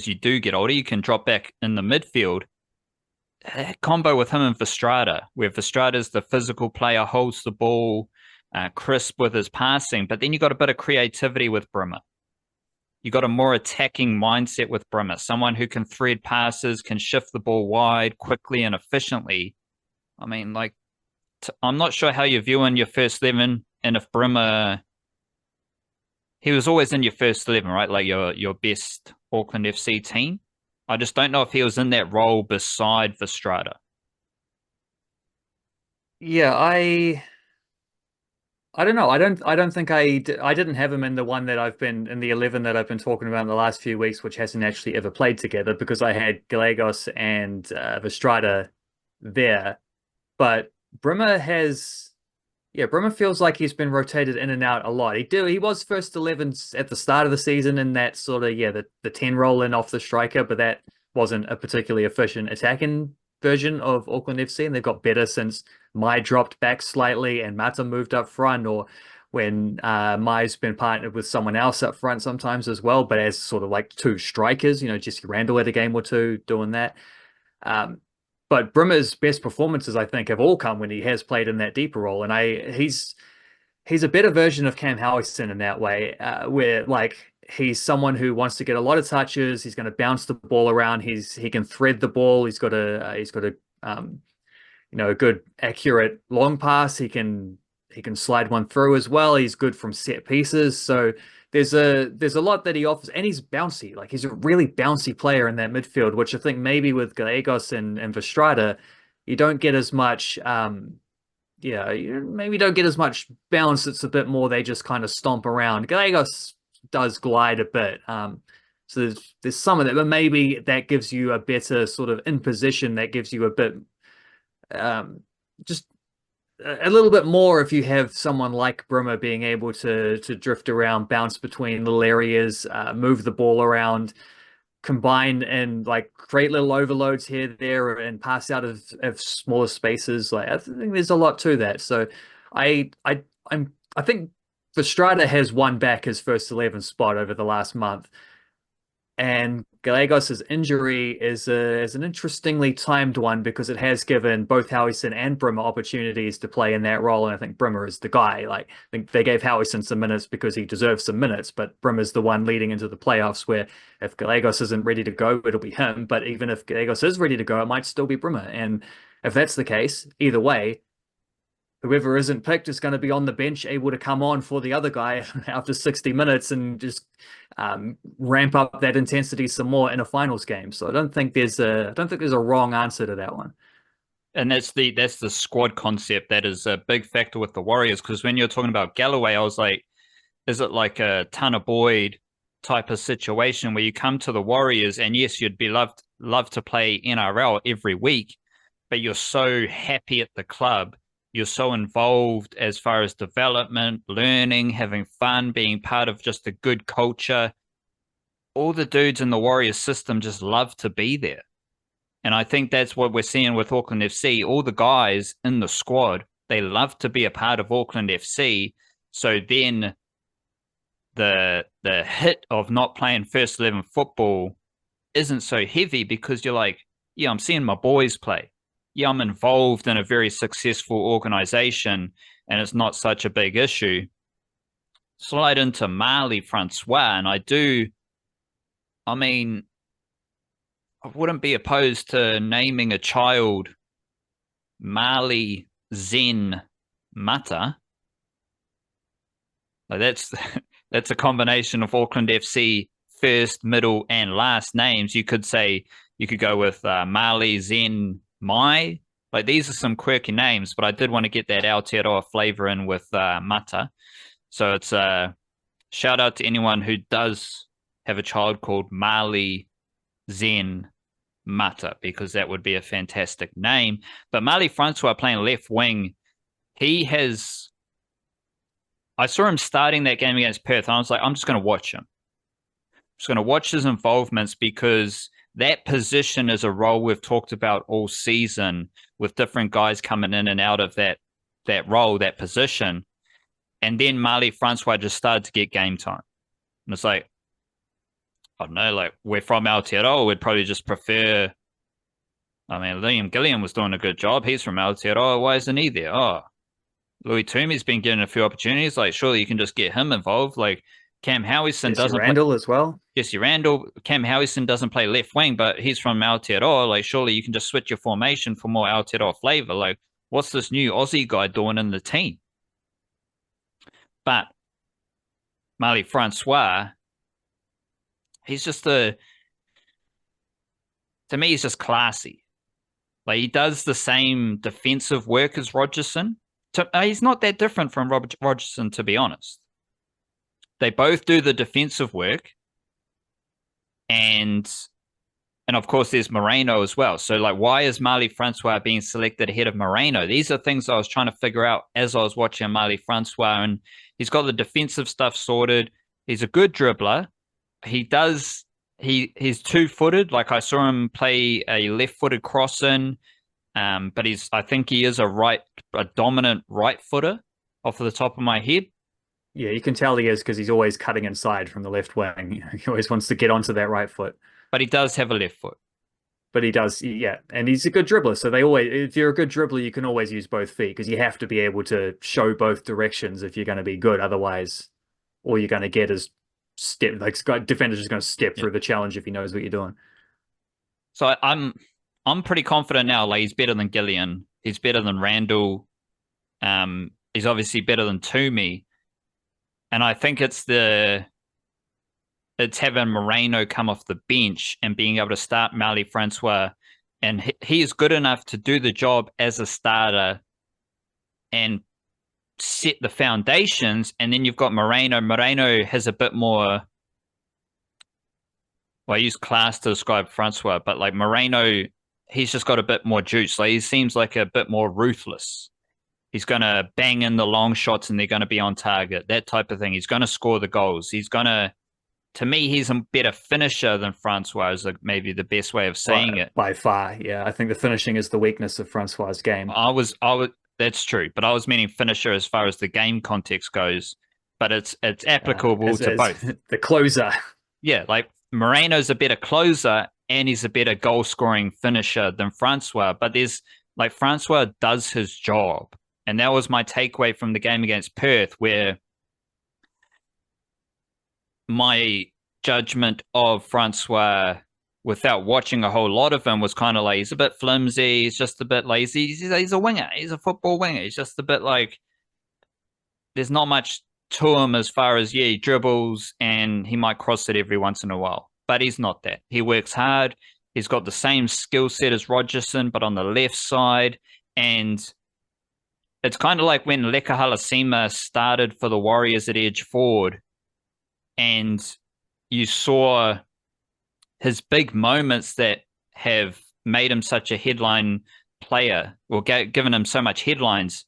A: you do get older, you can drop back in the midfield. That combo with him and Verstrada, where Verstrada's the physical player, holds the ball, crisp with his passing, but then you got a bit of creativity with Brimmer. You got a more attacking mindset with Brimmer, someone who can thread passes, can shift the ball wide quickly and efficiently. I mean, like, I'm not sure how you're viewing your first 11, and if Brimmer, he was always in your first 11, right? Like your best Auckland FC team. I just don't know if he was in that role beside Verstrada.
B: Yeah, I don't know. I don't think I didn't have him in the one that I've been in the 11 that I've been talking about in the last few weeks, which hasn't actually ever played together, because I had Gallegos and Verstrada there. But Brimmer Brimmer feels like he's been rotated in and out a lot. He was first 11 at the start of the season in that sort of the 10 roll in off the striker, but that wasn't a particularly efficient attacking version of Auckland FC, and they've got better since Mai dropped back slightly and Mata moved up front, or when Mai's been partnered with someone else up front sometimes as well, but as sort of like two strikers, Jesse Randall had a game or two doing that. But Brimmer's best performances, I think, have all come when he has played in that deeper role, and he's a better version of Cam Howison in that way, where like he's someone who wants to get a lot of touches. He's going to bounce the ball around. He can thread the ball. He's got a a good accurate long pass. He can slide one through as well. He's good from set pieces. So there's a lot that he offers, and he's bouncy. Like he's a really bouncy player in that midfield, which I think maybe with Gallegos and Verstrada, you don't get as much. You maybe don't get as much bounce. It's a bit more they just kind of stomp around. Gallegos does glide a bit. So there's some of that, but maybe that gives you a better sort of in position. That gives you a bit, just a little bit more if you have someone like Brimmer being able to drift around, bounce between little areas, move the ball around, combine and like create little overloads here, there, and pass out of smaller spaces. Like I think there's a lot to that. So I think Verstrada has won back his first 11 spot over the last month. And Gallegos' injury is an interestingly timed one because it has given both Howison and Brimmer opportunities to play in that role. And I think Brimmer is the guy. Like, I think they gave Howison some minutes because he deserves some minutes, but Brimmer's the one leading into the playoffs where if Gallegos isn't ready to go, it'll be him. But even if Gallegos is ready to go, it might still be Brimmer. And if that's the case, either way, whoever isn't picked is going to be on the bench, able to come on for the other guy after 60 minutes and just ramp up that intensity some more in a finals game. So I don't think there's a wrong answer to that one.
A: And that's the squad concept that is a big factor with the Warriors, because when you're talking about Galloway, I was like, is it like a Tanner Boyd type of situation where you come to the Warriors and yes, you'd be love to play NRL every week, but you're so happy at the club. You're so involved as far as development, learning, having fun, being part of just a good culture. All the dudes in the Warriors system just love to be there. And I think that's what we're seeing with Auckland FC. All the guys in the squad, they love to be a part of Auckland FC. So then the hit of not playing first 11 football isn't so heavy because you're like, yeah, I'm seeing my boys play. Yeah, I'm involved in a very successful organization and it's not such a big issue. Slide into Marley Francois, and I wouldn't be opposed to naming a child Marley Zen Mata. Like that's a combination of Auckland FC first, middle, and last names. You could go with Marley Zen Mai. Like these are some quirky names, but I did want to get that Aotearoa flavor in with Mata. So it's a shout out to anyone who does have a child called Marley Zen Mata, because that would be a fantastic name. But Marley Francois playing left wing, I saw him starting that game against Perth, and I was like, I'm just going to watch him. I'm just going to watch his involvements, because that position is a role we've talked about all season with different guys coming in and out of that role, that position. And then Marley Francois just started to get game time. And it's like, I don't know, like we're from Aotearoa, we'd probably just prefer, Liam Gilliam was doing a good job. He's from Aotearoa. Why isn't he there? Oh, Louis Toomey's been getting a few opportunities. Like, surely you can just get him involved. Like, Cam Howison doesn't
B: Randall as well.
A: Jesse Randall. Cam Howison doesn't play left wing, but he's from Aotearoa. Like, surely you can just switch your formation for more Aotearoa flavor. Like, what's this new Aussie guy doing in the team? But Marley Francois, he's just to me, he's just classy. Like, he does the same defensive work as Rogerson. He's not that different from Rogerson, to be honest. They both do the defensive work. And of course, there's Moreno as well. So, like, why is Marley Francois being selected ahead of Moreno? These are things I was trying to figure out as I was watching Marley Francois. And he's got the defensive stuff sorted. He's a good dribbler. He he's two-footed. Like I saw him play a left-footed cross in, but I think he is a dominant right footer off the top of my head.
B: Yeah, you can tell he is because he's always cutting inside from the left wing. He always wants to get onto that right foot.
A: But he does have a left foot.
B: But he does, yeah. And he's a good dribbler. So they always, if you're a good dribbler, you can always use both feet because you have to be able to show both directions if you're going to be good. Otherwise, all you're going to get is defender's just going to step through the challenge if he knows what you're doing.
A: So I'm pretty confident now. Like he's better than Gillian. He's better than Randall. He's obviously better than Toomey. And I think it's having Moreno come off the bench and being able to start Marley Francois. And he is good enough to do the job as a starter and set the foundations. And then you've got Moreno. Moreno has a bit more, well, I use class to describe Francois, but like Moreno, he's just got a bit more juice. Like he seems like a bit more ruthless. He's going to bang in the long shots and they're going to be on target, that type of thing. He's going to score the goals. To me, he's a better finisher than Francois, is maybe the best way of saying it.
B: By far, yeah. I think the finishing is the weakness of Francois' game.
A: That's true, but I was meaning finisher as far as the game context goes. But it's applicable to both.
B: The closer.
A: Yeah, like Moreno's a better closer and he's a better goal-scoring finisher than Francois. But Francois does his job. And that was my takeaway from the game against Perth, where my judgment of Francois without watching a whole lot of him was kind of like, he's a bit flimsy. He's just a bit lazy. He's a winger. He's a football winger. He's just a bit like, there's not much to him as far as, he dribbles and he might cross it every once in a while. But he's not that. He works hard. He's got the same skill set as Rogerson, but on the left side. And it's kind of like when Leka Halasima started for the Warriors at edge forward, and you saw his big moments that have made him such a headline player, or given him so much headlines.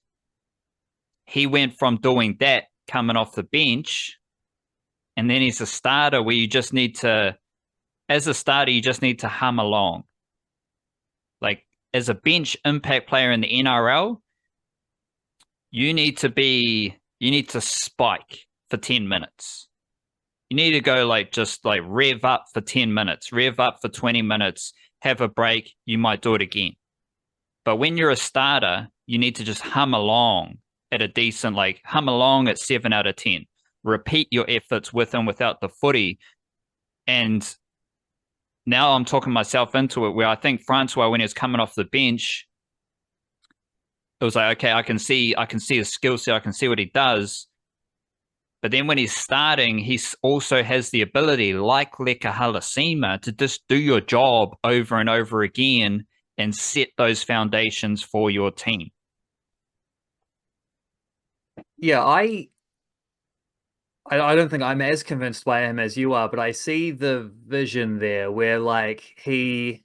A: He went from doing that, coming off the bench, and then he's a starter where you just need to, as a starter, you just need to hum along. Like, as a bench impact player in the NRL, you need to spike for 10 minutes. You need to go just rev up for 10 minutes, rev up for 20 minutes, have a break, you might do it again. But when you're a starter, you need to just hum along at a decent, hum along at 7 out of 10. Repeat your efforts with and without the footy. And now I'm talking myself into it, where I think Francois, when he was coming off the bench, it was like, okay, I can see his skill set, I can see what he does. But then when he's starting, he also has the ability, like Leka Halasima, to just do your job over and over again and set those foundations for your team.
B: Yeah, I don't think I'm as convinced by him as you are, but I see the vision there where he...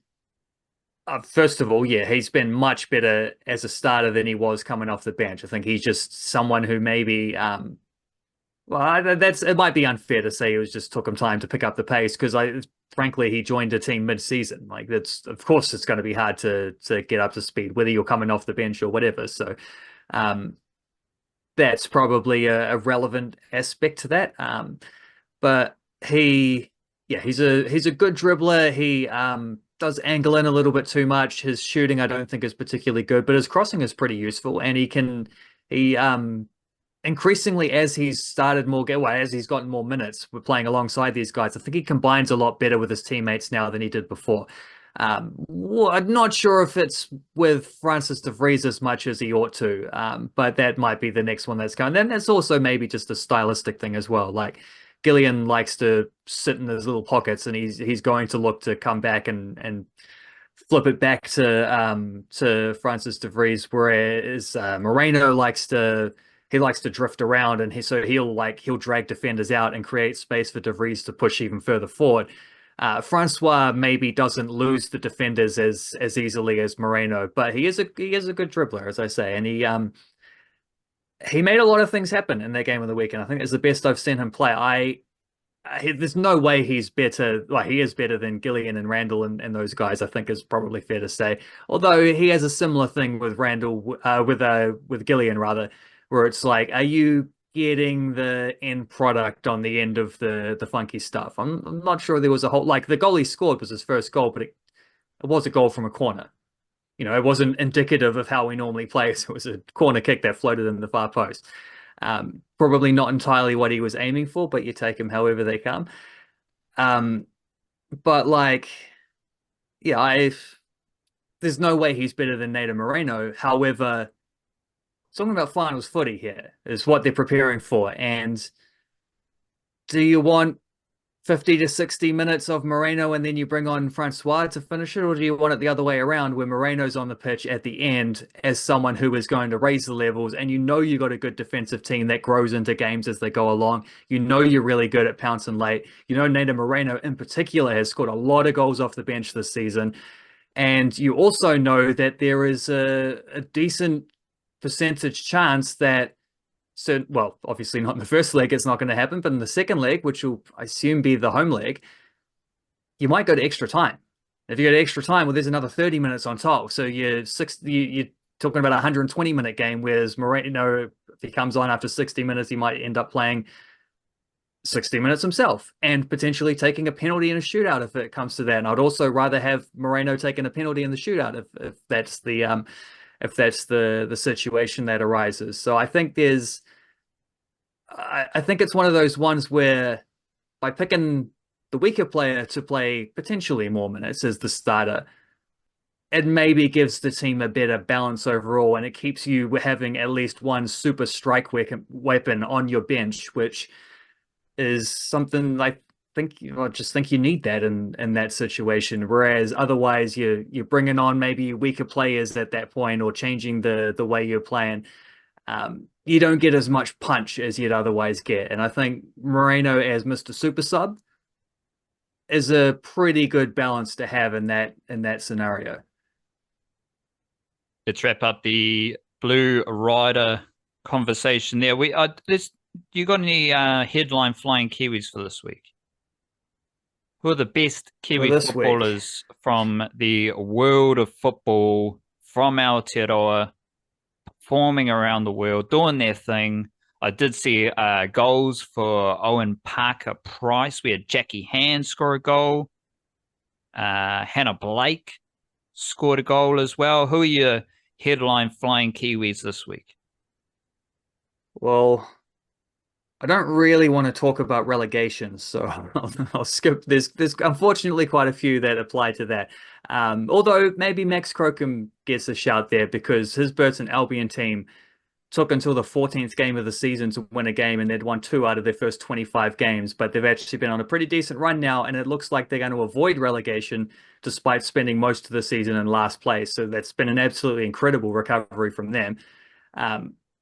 B: first of all, yeah, he's been much better as a starter than he was coming off the bench. I think he's just someone who maybe, it might be unfair to say it just took him time to pick up the pace, because frankly, he joined a team mid-season. Of course, it's going to be hard to get up to speed, whether you're coming off the bench or whatever. So, that's probably a relevant aspect to that. But he's a good dribbler. He does angle in a little bit too much. His shooting, I don't think, is particularly good, but his crossing is pretty useful. And he increasingly, as he's as he's gotten more minutes, we're playing alongside these guys, I think he combines a lot better with his teammates now than he did before. I'm not sure if it's with Francis de Vries as much as he ought to, but that might be the next one that's going. Then that's also maybe just a stylistic thing as well. Gillian likes to sit in his little pockets, and he's going to look to come back and flip it back to Francis de Vries, whereas Moreno likes to drift around, and he'll drag defenders out and create space for de Vries to push even further forward. Francois maybe doesn't lose the defenders as easily as Moreno, but he is a good dribbler, as I say, and he made a lot of things happen in that game of the weekend. I think it's the best I've seen him play. there's no way he's better. Like, he is better than Gillian and Randall and those guys, I think is probably fair to say. Although he has a similar thing with Randall, with Gillian rather, where it's like, are you getting the end product on the end of the funky stuff? I'm not sure there was a whole, like, the goal he scored was his first goal, but it was a goal from a corner. It wasn't indicative of how we normally play. So it was a corner kick that floated in the far post. Probably not entirely what he was aiming for, but you take him however they come. But like, yeah, there's no way he's better than Nato Moreno. However, talking about finals footy here is what they're preparing for. And do you want 50 to 60 minutes of Moreno and then you bring on Francois to finish it? Or do you want it the other way around where Moreno's on the pitch at the end as someone who is going to raise the levels, and you got a good defensive team that grows into games as they go along. You're really good at pouncing late. Nato Moreno in particular has scored a lot of goals off the bench this season. And you also know that there is a decent percentage chance that, so, well, obviously not in the first leg, it's not going to happen, but in the second leg, which will, I assume, be the home leg, you might go to extra time. If you go to extra time, well, there's another 30 minutes on top. So you're talking about a 120-minute game, whereas Moreno, if he comes on after 60 minutes, he might end up playing 60 minutes himself and potentially taking a penalty in a shootout if it comes to that. And I'd also rather have Moreno taking a penalty in the shootout if that's the situation that arises. So I think I think it's one of those ones where by picking the weaker player to play potentially more minutes as the starter, it maybe gives the team a better balance overall, and it keeps you having at least one super strike weapon on your bench, which is something I just think you need that in that situation. Whereas otherwise you're bringing on maybe weaker players at that point or changing the way you're playing. You don't get as much punch as you'd otherwise get. And I think Moreno as Mr. Super Sub is a pretty good balance to have in that scenario.
A: Let's wrap up the Blue Rider conversation there. You got any headline flying Kiwis for this week? Who are the best Kiwi footballers from the world of football, from Aotearoa, performing around the world, doing their thing? I did see goals for Owen Parker-Price. We had Jackie Hand score a goal. Hannah Blake scored a goal as well. Who are your headline flying Kiwis this week?
B: Well, I don't really want to talk about relegation, so I'll skip. There's unfortunately quite a few that apply to that. Although maybe Max Crocombe gets a shout there because his Burton Albion team took until the 14th game of the season to win a game, and they'd won 2 out of their first 25 games, but they've actually been on a pretty decent run now, and it looks like they're going to avoid relegation despite spending most of the season in last place. So that's been an absolutely incredible recovery from them.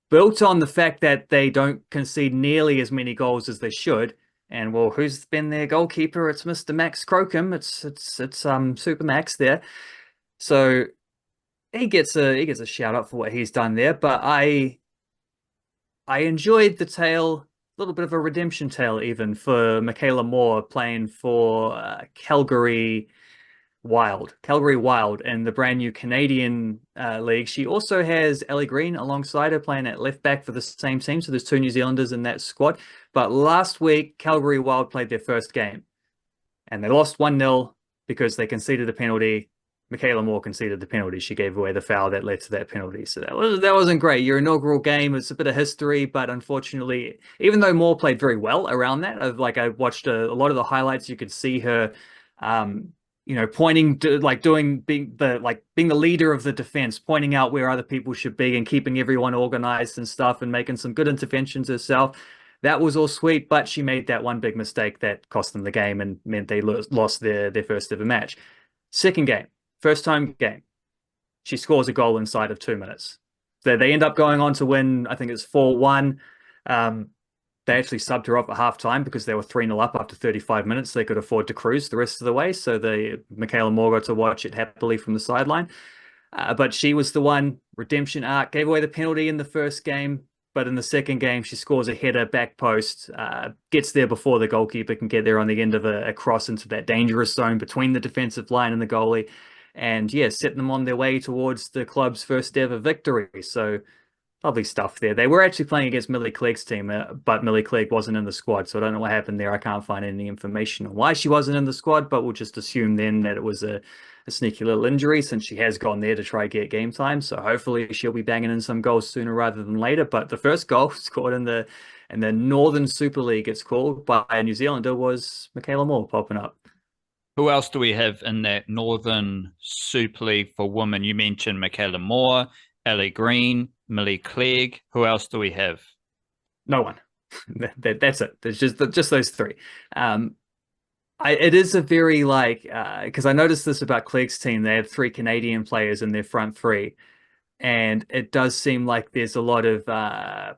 B: Built on the fact that they don't concede nearly as many goals as they should. And well, who's been their goalkeeper? It's Mr. Max Crocombe. It's Super Max there. So he gets a shout out for what he's done there. But I enjoyed the tale, a little bit of a redemption tale even for Michaela Moore playing for Calgary Wild in the brand new Canadian league. She also has Ellie Green alongside her playing at left back for the same team. So there's 2 New Zealanders in that squad. But last week, Calgary Wild played their first game and they lost 1-0 because they conceded a penalty. Michaela Moore conceded the penalty. She gave away the foul that led to that penalty. So that wasn't great. Your inaugural game, it's a bit of history, but unfortunately, even though Moore played very well around that, I watched a lot of the highlights, you could see her pointing to being the leader of the defense, pointing out where other people should be and keeping everyone organized and stuff and making some good interventions herself. That was all sweet, but she made that one big mistake that cost them the game and meant they lost their first ever match. Second game, first time game, she scores a goal inside of 2 minutes. They end up going on to win, I think it's 4-1. They actually subbed her off at halftime because they were 3-0 up after 35 minutes. They could afford to cruise the rest of the way. So Michaela Moore got to watch it happily from the sideline. But she was the one, redemption arc, gave away the penalty in the first game. but in the second game, she scores a header back post, gets there before the goalkeeper can get there on the end of a cross into that dangerous zone between the defensive line and the goalie. And yeah, setting them on their way towards the club's first ever victory. So lovely stuff there. They were actually playing against Millie Clegg's team, but Millie Clegg wasn't in the squad. So I don't know what happened there. I can't find any information on why she wasn't in the squad, but we'll just assume then that it was a sneaky little injury since she has gone there to try get game time. So hopefully she'll be banging in some goals sooner rather than later. But the first goal scored in the Northern Super League, it's called, by a New Zealander, was Michaela Moore popping up.
A: Who else do we have in that Northern Super League for women? You mentioned Michaela Moore, Ellie Green, Millie Clegg. Who else do we have?
B: No one. That's it. There's just those three. It is a very because I noticed this about Clegg's team. They have 3 Canadian players in their front three, and it does seem like there's a lot of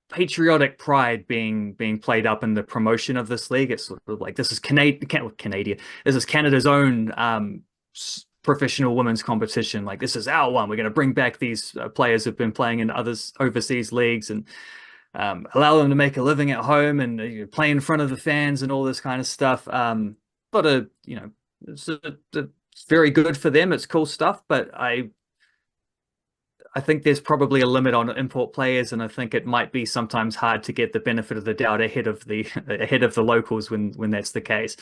B: patriotic pride being played up in the promotion of this league. It's sort of like this is Canada. This is Canada's own professional women's competition. Like, this is our one. We're going to bring back these players who've been playing in others overseas leagues and allow them to make a living at home and play in front of the fans and all this kind of stuff. But it's very good for them. It's cool stuff, but I think there's probably a limit on import players, and I think it might be sometimes hard to get the benefit of the doubt ahead of the locals when that's the case.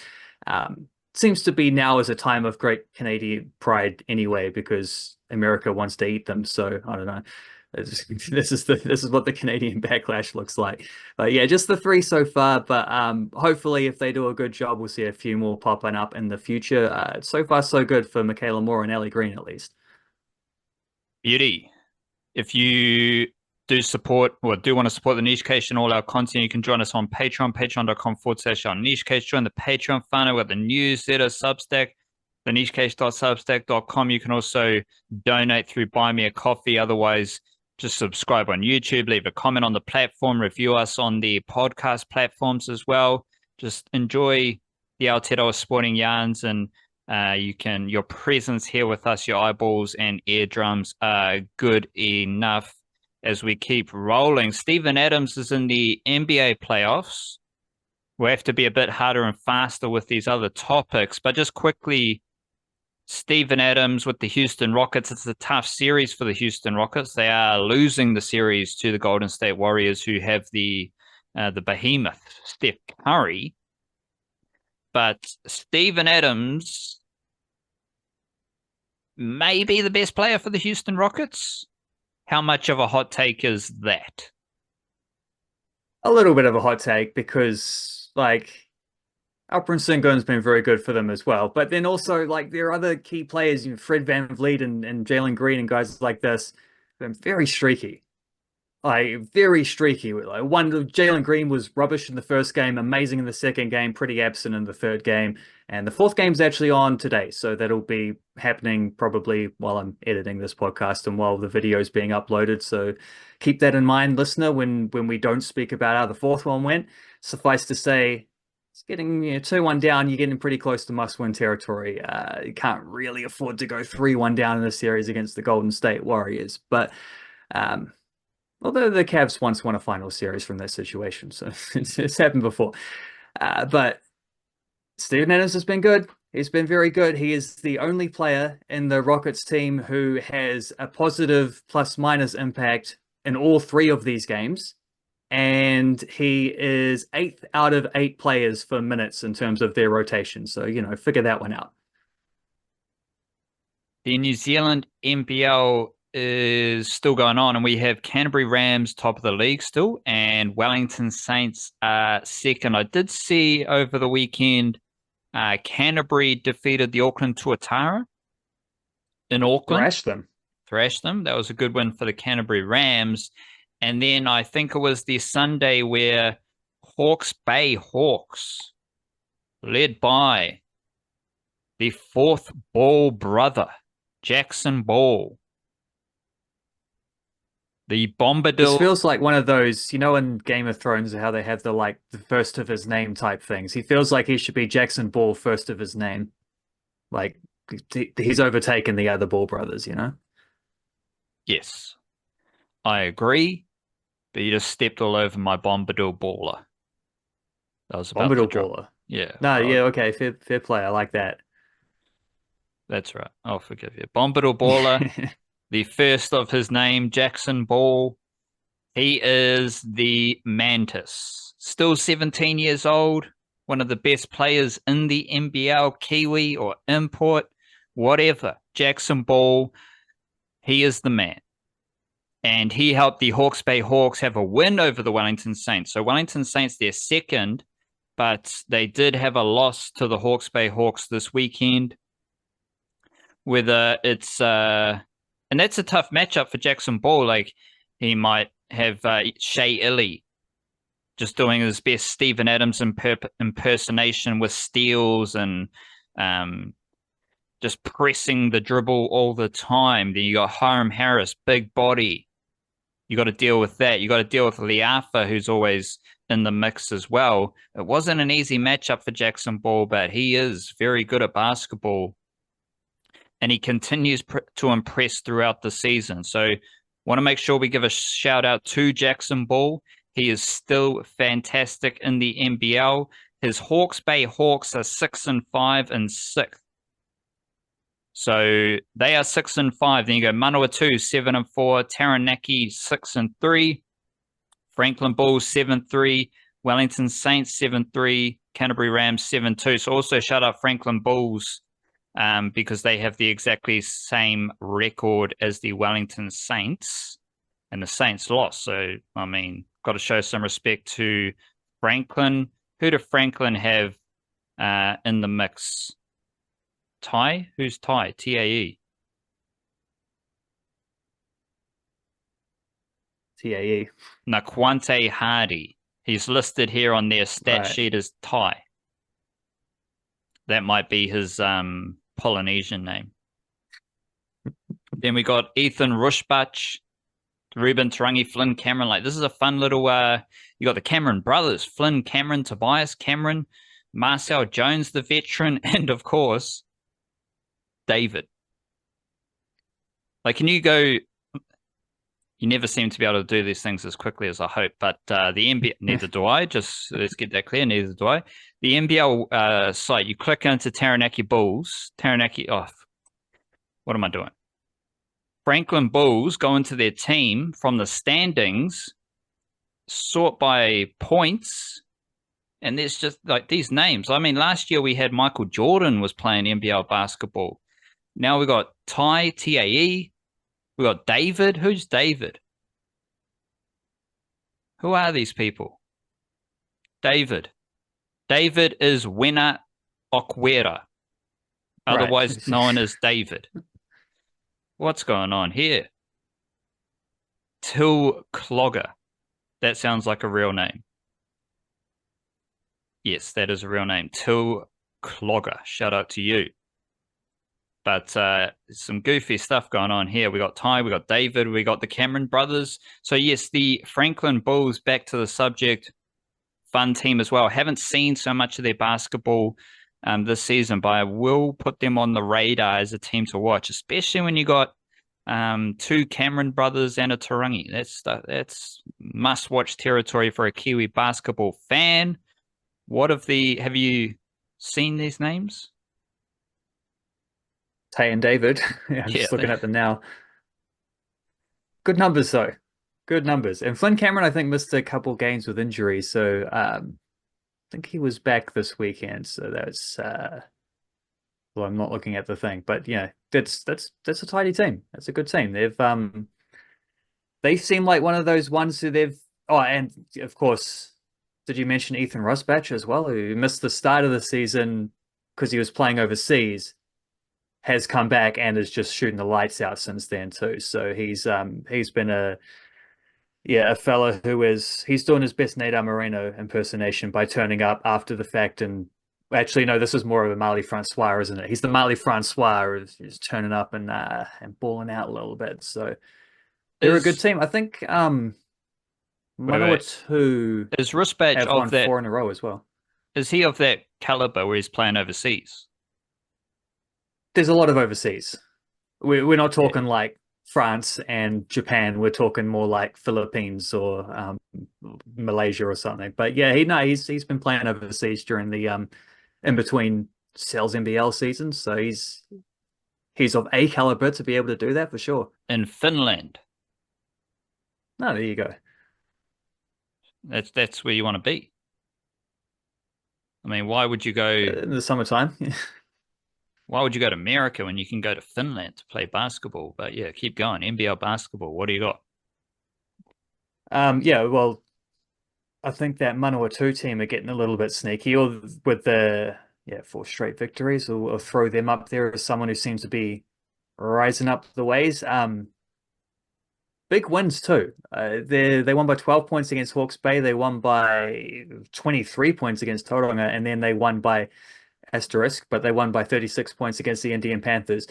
B: Seems to be now is a time of great Canadian pride anyway, because America wants to eat them. So I don't know. This is what the Canadian backlash looks like. But yeah, just the 3 so far. But hopefully, if they do a good job, we'll see a few more popping up in the future. So far, so good for Michaela Moore and Ellie Green, at least.
A: Beauty. If you do support or do want to support the Niche Case and all our content, you can join us on Patreon, patreon.com/our Niche Case. Join the Patreon fund. We've got the newsletter, Substack, the nichecase.substack.com. You can also donate through Buy Me a Coffee. Otherwise, just subscribe on YouTube, leave a comment on the platform, review us on the podcast platforms as well. Just enjoy the Aotearoa sporting yarns, and your presence here with us, your eyeballs and eardrums are good enough as we keep rolling. Steven Adams is in the NBA playoffs. We'll have to be a bit harder and faster with these other topics, but just quickly, Steven Adams with the Houston Rockets. It's a tough series for the Houston Rockets. They are losing the series to the Golden State Warriors, who have the behemoth, Steph Curry. But Steven Adams may be the best player for the Houston Rockets. How much of a hot take is that?
B: A little bit of a hot take, because Alperen Sengun's been very good for them as well. But then also, there are other key players, Fred VanVleet and Jalen Green and guys like this, been very streaky. Very streaky. Jalen Green was rubbish in the first game, amazing in the second game, pretty absent in the third game. And the fourth game's actually on today. So that'll be happening probably while I'm editing this podcast and while the video is being uploaded. So keep that in mind, listener, when we don't speak about how the fourth one went. Suffice to say, it's getting 2-1 down. You're getting pretty close to must-win territory. You can't really afford to go 3-1 down in the series against the Golden State Warriors. But although the Cavs once won a final series from that situation, so it's happened before. But Steven Adams has been good. He's been very good. He is the only player in the Rockets team who has a positive plus-minus impact in all 3 of these games. And he is 8th out of 8 players for minutes in terms of their rotation. So, figure that one out.
A: The New Zealand NBL is still going on, and we have Canterbury Rams top of the league still, and Wellington Saints are second. I did see over the weekend Canterbury defeated the Auckland Tuatara in Auckland. Thrashed them. That was a good win for the Canterbury Rams. And then I think it was the Sunday where Hawke's Bay Hawks, led by the 4th Ball brother, Jackson Ball, the Bombadil.
B: This feels like one of those, in Game of Thrones, how they have the first of his name type things. He feels like he should be Jackson Ball, first of his name. He's overtaken the other Ball brothers,
A: Yes, I agree. but you just stepped all over my Bombadil baller. That was about to
B: Bombadil
A: drop.
B: baller.
A: Yeah.
B: No, yeah, okay, fair play. I like that.
A: That's right. I'll forgive you. Bombadil baller, the first of his name, Jackson Ball. He is the Mantis. Still 17 years old. One of the best players in the NBL, Kiwi or import, whatever. Jackson Ball, he is the man. And he helped the Hawke's Bay Hawks have a win over the Wellington Saints. So Wellington Saints, they're second, but they did have a loss to the Hawke's Bay Hawks this weekend. Whether it's and that's a tough matchup for Jackson Ball. Like, he might have Shea Illy just doing his best Stephen Adams impersonation with steals and just pressing the dribble all the time. Then you got Hiram Harris, big body. You got to deal with that. You got to deal with Liafa, who's always in the mix as well. It wasn't an easy matchup for Jackson Ball, but he is very good at basketball. And he continues to impress throughout the season. So want to make sure we give a shout out to Jackson Ball. He is still fantastic in the NBL. His Hawke's Bay Hawks are 6-5 and 6th. So they are 6-5. Then you go Manawatu 7-4, Taranaki 6-3, Franklin Bulls 7-3, Wellington Saints 7-3, Canterbury Rams 7-2. So also shout out Franklin Bulls because they have the exactly same record as the Wellington Saints, and the Saints lost. So I mean, got to show some respect to Franklin. Who do Franklin have in the mix? Ty? Who's Ty? TAE.
B: TAE.
A: Naquante Hardy. He's listed here on their stat sheet as Ty. That might be his Polynesian name. Then we got Ethan Rushbach, Ruben Tarangi, Flynn Cameron. Like, this is a fun little you got the Cameron brothers, Flynn Cameron, Tobias Cameron, Marcel Jones, the veteran, and of course David. Like, can you go? You never seem to be able to do these things as quickly as I hope, but the NBL, neither do I. Just let's get that clear. Neither do I. The NBL site, you click into Taranaki Bulls. Taranaki, what am I doing? Franklin Bulls go into their team from the standings, sort by points, and there's just like these names. I mean, last year we had Michael Jordan was playing NBL basketball. Now we got Ty, TAE. We got David. Who's David? Who are these people? David. David is Wena Okwera, otherwise known as David. What's going on here? Till Clogger. That sounds like a real name. Yes, that is a real name. Till Clogger. Shout out to you. But some goofy stuff going on here. We got Ty, we got David, we got the Cameron brothers. So yes, the Franklin Bulls, back to the subject, fun team as well. Haven't seen so much of their basketball this season, but I will put them on the radar as a team to watch, especially when you got two Cameron brothers and a Tarangi. That's must-watch territory for a Kiwi basketball fan. Have you seen these names?
B: Tay and David. I'm just looking at them now. Good numbers, though. Good numbers. And Flynn Cameron, I think, missed a couple games with injury, so I think he was back this weekend. So that's well, I'm not looking at the thing, but yeah, that's a tidy team. That's a good team. They seem like one of those ones who they've. Oh, and of course, did you mention Ethan Rusbach as well, who missed the start of the season because he was playing overseas? Has come back and is just shooting the lights out since then too. So he's been a fella he's doing his best Nate Moreno impersonation by turning up after the fact. And actually, no, this is more of a Marley Francois, isn't it? He's the Marley Francois who's turning up and balling out a little bit. So they're a good team. I think Manawatu
A: is Rusbach
B: have won 4 in a row as well.
A: Is he of that caliber where he's playing overseas?
B: There's a lot of overseas. We're not talking like France and Japan. We're talking more like Philippines or Malaysia or something. But yeah, he's been playing overseas during the in between Cell's NBL seasons, so he's of a caliber to be able to do that for sure.
A: In Finland.
B: No, there you go.
A: That's where you want to be. I mean, why would you go
B: In the summertime?
A: why would you go to America when you can go to Finland to play basketball? But yeah, keep going. NBL basketball. What do you got?
B: Yeah, well, I think that Manawatu team are getting a little bit sneaky, or with the 4 straight victories, or throw them up there as someone who seems to be rising up the ways. Big wins too. They won by 12 points against Hawke's Bay. They won by 23 points against Tauranga, and then they won by asterisk, but they won by 36 points against the Indian Panthers.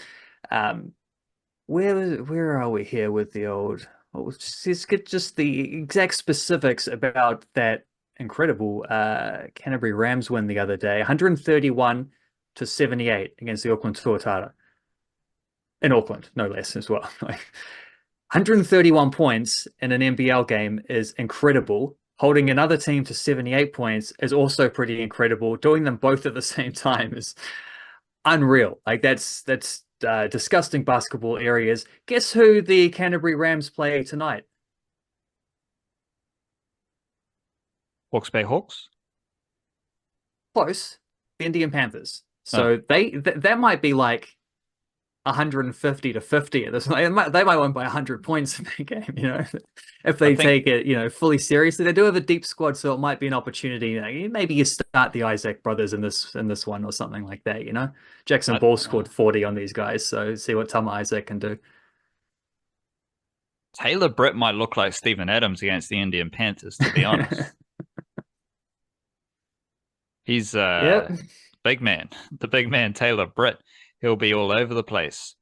B: Where are we here with the old? Well, just get just the exact specifics about that incredible Canterbury Rams win the other day, 131-78 against the Auckland Tuatara. In Auckland, no less as well. 131 points in an NBL game is incredible. Holding another team to 78 points is also pretty incredible. Doing them both at the same time is unreal. Like that's disgusting basketball areas. Guess who the Canterbury Rams play tonight?
A: Hawke's Bay Hawks?
B: Close. The Indian Panthers. So that might be like 150-50 at this. They might win by 100 points in that game, if they take it, fully seriously. They do have a deep squad, so it might be an opportunity. Maybe you start the Isaac brothers in this one or something like that. Jackson Ball scored 40 on these guys, so see what Tama Isaac can do.
A: Taylor Britt might look like Steven Adams against the Indian Panthers, to be honest. He's big man, the big man Taylor Britt. He'll be all over the place.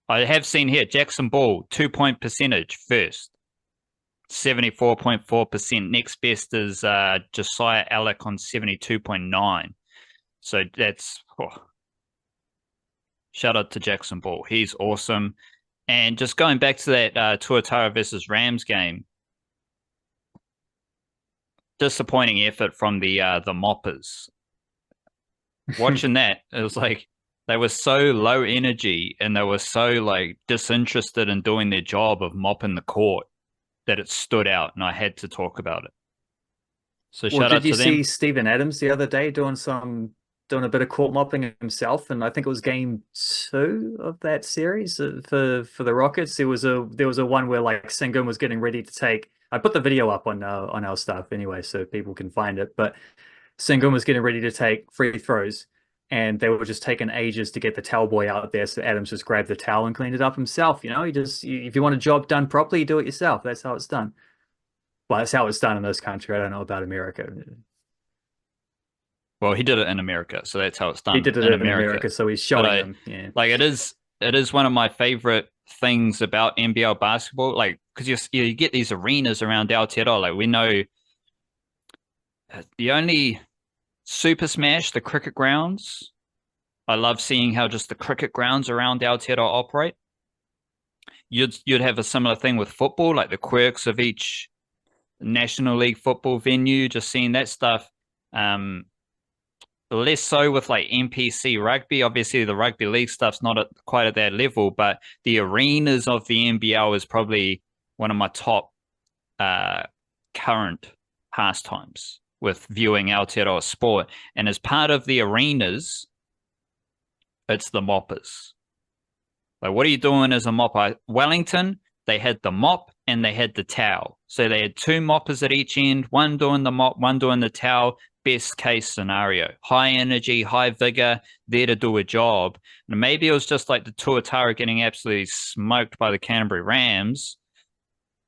A: I have seen here Jackson Ball 2-point percentage first, 74.4%. Next best is Josiah Alec on 72.9. So that's shout out to Jackson Ball. He's awesome. And just going back to that Tuatara versus Rams game, disappointing effort from the Moppers. Watching that, it was like they were so low energy and they were so disinterested in doing their job of mopping the court that it stood out, and I had to talk about it. So shout out to them. Did you
B: see Steven Adams the other day doing a bit of court mopping himself? And I think it was game 2 of that series for the Rockets. There was a one where Sengun was getting ready to take. I put the video up on our stuff anyway, so people can find it. But Sengun was getting ready to take free throws, and they were just taking ages to get the towel boy out there. So Adams just grabbed the towel and cleaned it up himself. If you want a job done properly, you do it yourself. That's how it's done. Well, that's how it's done in this country. I don't know about America.
A: Well, he did it in America, so that's how it's done.
B: He did it in America, so he's showing them. Yeah,
A: it is one of my favorite things about NBL basketball. Because you get these arenas around Aotearoa. We know the only Super Smash, the cricket grounds. I love seeing how just the cricket grounds around Aotearoa operate. You'd have a similar thing with football, like the quirks of each National League football venue, just seeing that stuff. Less so with NPC rugby. Obviously, the rugby league stuff's not quite at that level, but the arenas of the NBL is probably one of my top current pastimes with viewing Aotearoa sport. And as part of the arenas, it's the moppers. What are you doing as a mopper? Wellington, they had the mop and they had the towel. So they had 2 moppers at each end, one doing the mop, one doing the towel. Best case scenario. High energy, high vigor, there to do a job. And maybe it was just the Tuatara getting absolutely smoked by the Canterbury Rams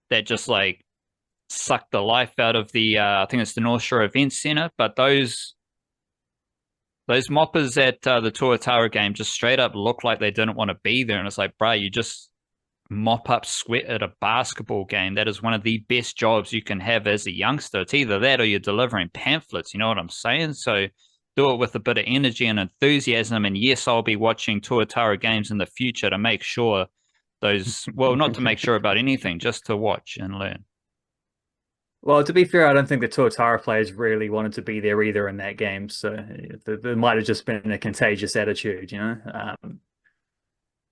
A: that just sucked the life out of the, I think it's the North Shore Event Centre. But those moppers at the Tuatara game just straight up looked like they didn't want to be there. And it's bruh, you just mop up sweat at a basketball game. That is one of the best jobs you can have as a youngster. It's either that or you're delivering pamphlets. You know what I'm saying? So do it with a bit of energy and enthusiasm. And yes, I'll be watching Tuatara games in the future to make sure Those, well, not to make sure about anything, just to watch and learn.
B: Well, to be fair, I don't think the Tuatara players really wanted to be there either in that game. So there might have just been a contagious attitude, you know.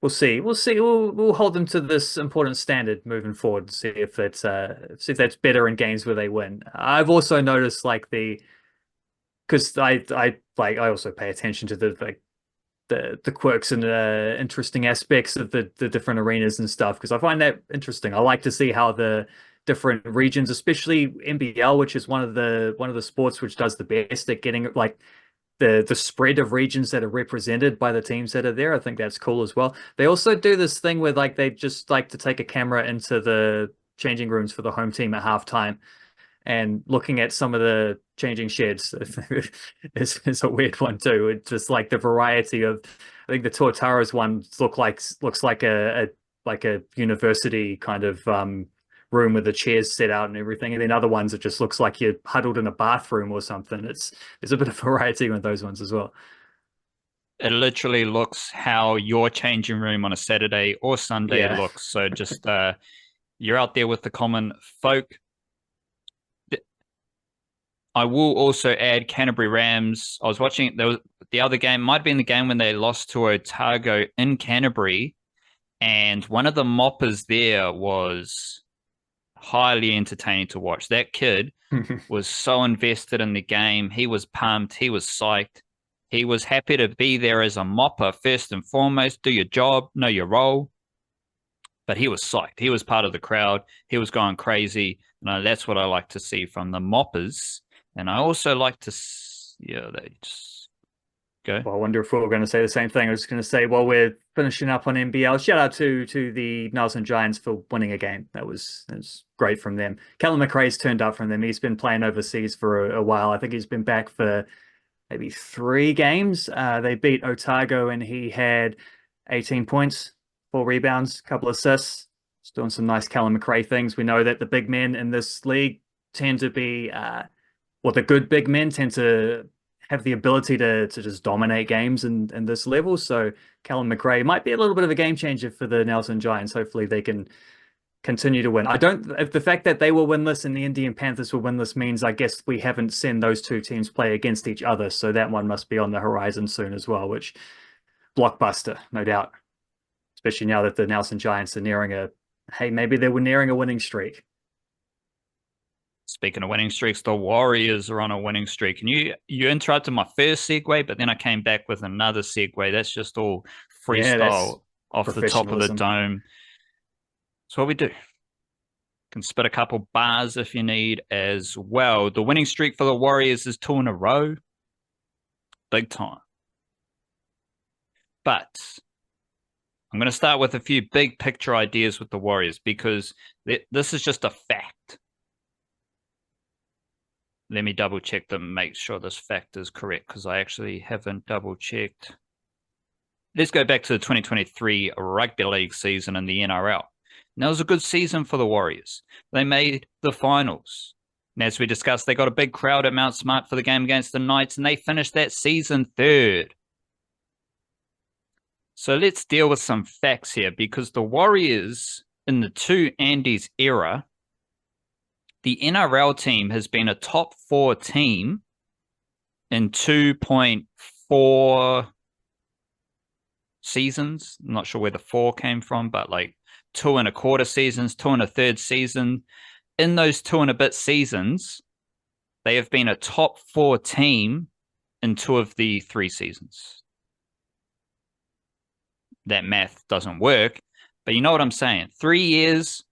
B: We'll see. We'll see. We'll hold them to this important standard moving forward. And see if that's better in games where they win. I've also noticed because I also pay attention to the quirks and interesting aspects of the different arenas and stuff because I find that interesting. I like to see how the different regions, especially NBL, which is one of the sports which does the best at getting like the spread of regions that are represented by the teams that are there. I think that's cool as well. They also do this thing where like they just like to take a camera into the changing rooms for the home team at halftime and looking at some of the changing sheds is a weird one too. It's just like the variety of, I think the Tuatara's one looks like a university kind of room with the chairs set out and everything, and then other ones it just looks like you're huddled in a bathroom or something. There's a bit of variety with those ones as well.
A: It literally looks how your changing room on a Saturday or Sunday looks. So just you're out there with the common folk. I will also add Canterbury Rams. I was watching the other game, might be in the game when they lost to Otago in Canterbury, and one of the moppers there was highly entertaining to watch. That kid was so invested in the game. He was pumped. He was psyched. He was happy to be there as a mopper, first and foremost. Do your job, know your role. But he was psyched. He was part of the crowd. He was going crazy. That's what I like to see from the moppers. And I also like to, they just go.
B: Well, I wonder if we were going to say the same thing. I was going to say, while we're finishing up on NBL, shout out to the Nelson Giants for winning a game. That was great from them. Callum McRae's turned up from them. He's been playing overseas for a while. I think he's been back for maybe 3 games. They beat Otago and he had 18 points, 4 rebounds, a couple of assists. Just doing some nice Callum McRae things. We know that the big men in this league tend to be... the good big men tend to have the ability to just dominate games in this level. So Callum McRae might be a little bit of a game changer for the Nelson Giants. Hopefully they can continue to win. If the fact that they will win this and the Indian Panthers will win this means I guess we haven't seen those two teams play against each other. So that one must be on the horizon soon as well, which blockbuster, no doubt. Especially now that the Nelson Giants are maybe they were nearing a winning streak.
A: Speaking of winning streaks, the Warriors are on a winning streak. And you interrupted my first segue, but then I came back with another segue. That's just all freestyle off the top of the dome. That's what we do. Can spit a couple bars if you need as well. The winning streak for the Warriors is 2 in a row. Big time. But I'm going to start with a few big picture ideas with the Warriors because this is just a fact. Let me double check them and make sure this fact is correct because I actually haven't double checked. Let's go back to the 2023 rugby league season in the NRL. Now, it was a good season for the Warriors. They made the finals. And as we discussed, they got a big crowd at Mount Smart for the game against the Knights, and they finished that season 3rd. So let's deal with some facts here because the Warriors in the 2 Andes era, the NRL team has been a top 4 team in 2.4 seasons. I'm not sure where the 4 came from, but like 2 1/4 seasons, 2 1/3 season. In those 2 and a bit seasons, they have been a top 4 team in 2 of the 3 seasons. That math doesn't work, but you know what I'm saying. 3 years,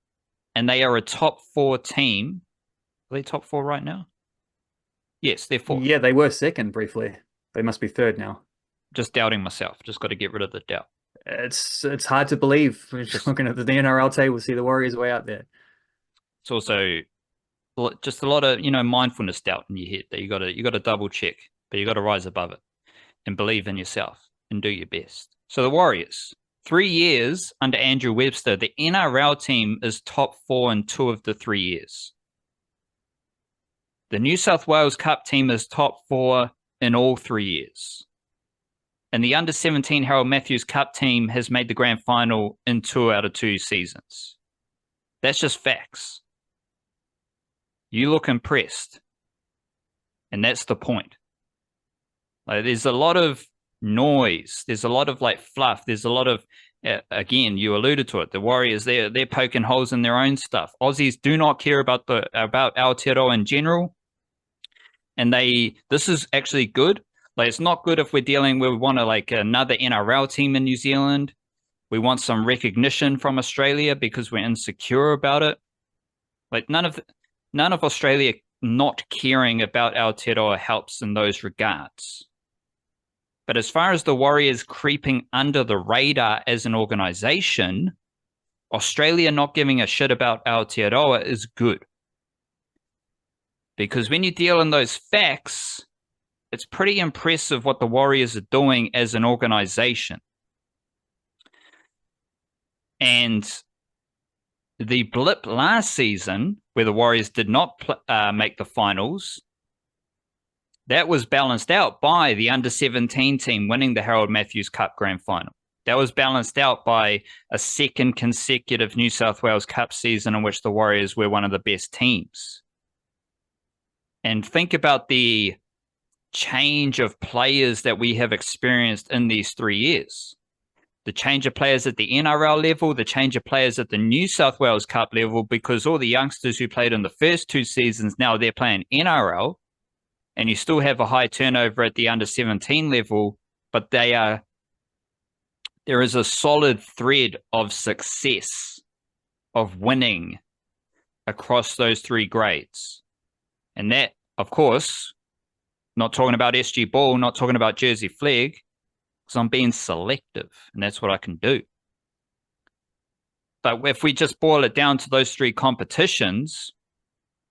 A: and they are a top 4 team. Are they top 4 right now? Yes, they're 4th.
B: Yeah, they were 2nd briefly. They must be 3rd now.
A: Just doubting myself. Just got to get rid of the doubt.
B: It's hard to believe. Just looking at the NRL table, see the Warriors way out there.
A: It's also just a lot of mindfulness doubt in your head that you got to double check, but you got to rise above it and believe in yourself and do your best. So the Warriors, 3 years under Andrew Webster, the NRL team is top 4 in 2 of the 3 years. The New South Wales Cup team is top 4 in all 3 years. And the under-17 Harold Matthews Cup team has made the grand final in 2 out of 2 seasons. That's just facts. You look impressed. And that's the point. Like, there's a lot of noise. There's a lot of like fluff. There's a lot of, again, you alluded to it. The Warriors, they're poking holes in their own stuff. Aussies do not care about Aotearoa in general. And this is actually good. Like, it's not good if we're dealing with another NRL team in New Zealand. We want some recognition from Australia because we're insecure about it. Like, none of Australia not caring about Aotearoa helps in those regards. But as far as the Warriors creeping under the radar as an organization, Australia not giving a shit about Aotearoa is good. Because when you deal in those facts, it's pretty impressive what the Warriors are doing as an organization. And the blip last season, where the Warriors did not make the finals, that was balanced out by the under-17 team winning the Harold Matthews Cup Grand Final. That was balanced out by a second consecutive New South Wales Cup season in which the Warriors were one of the best teams. And think about the change of players that we have experienced in these 3 years. The change of players at the NRL level, the change of players at the New South Wales Cup level, because all the youngsters who played in the first 2 seasons, now they're playing NRL, and you still have a high turnover at the under-17 level, but there is a solid thread of success, of winning across those 3 grades. And that, of course, not talking about SG Ball, not talking about Jersey Flegg, because I'm being selective, and that's what I can do. But if we just boil it down to those 3 competitions,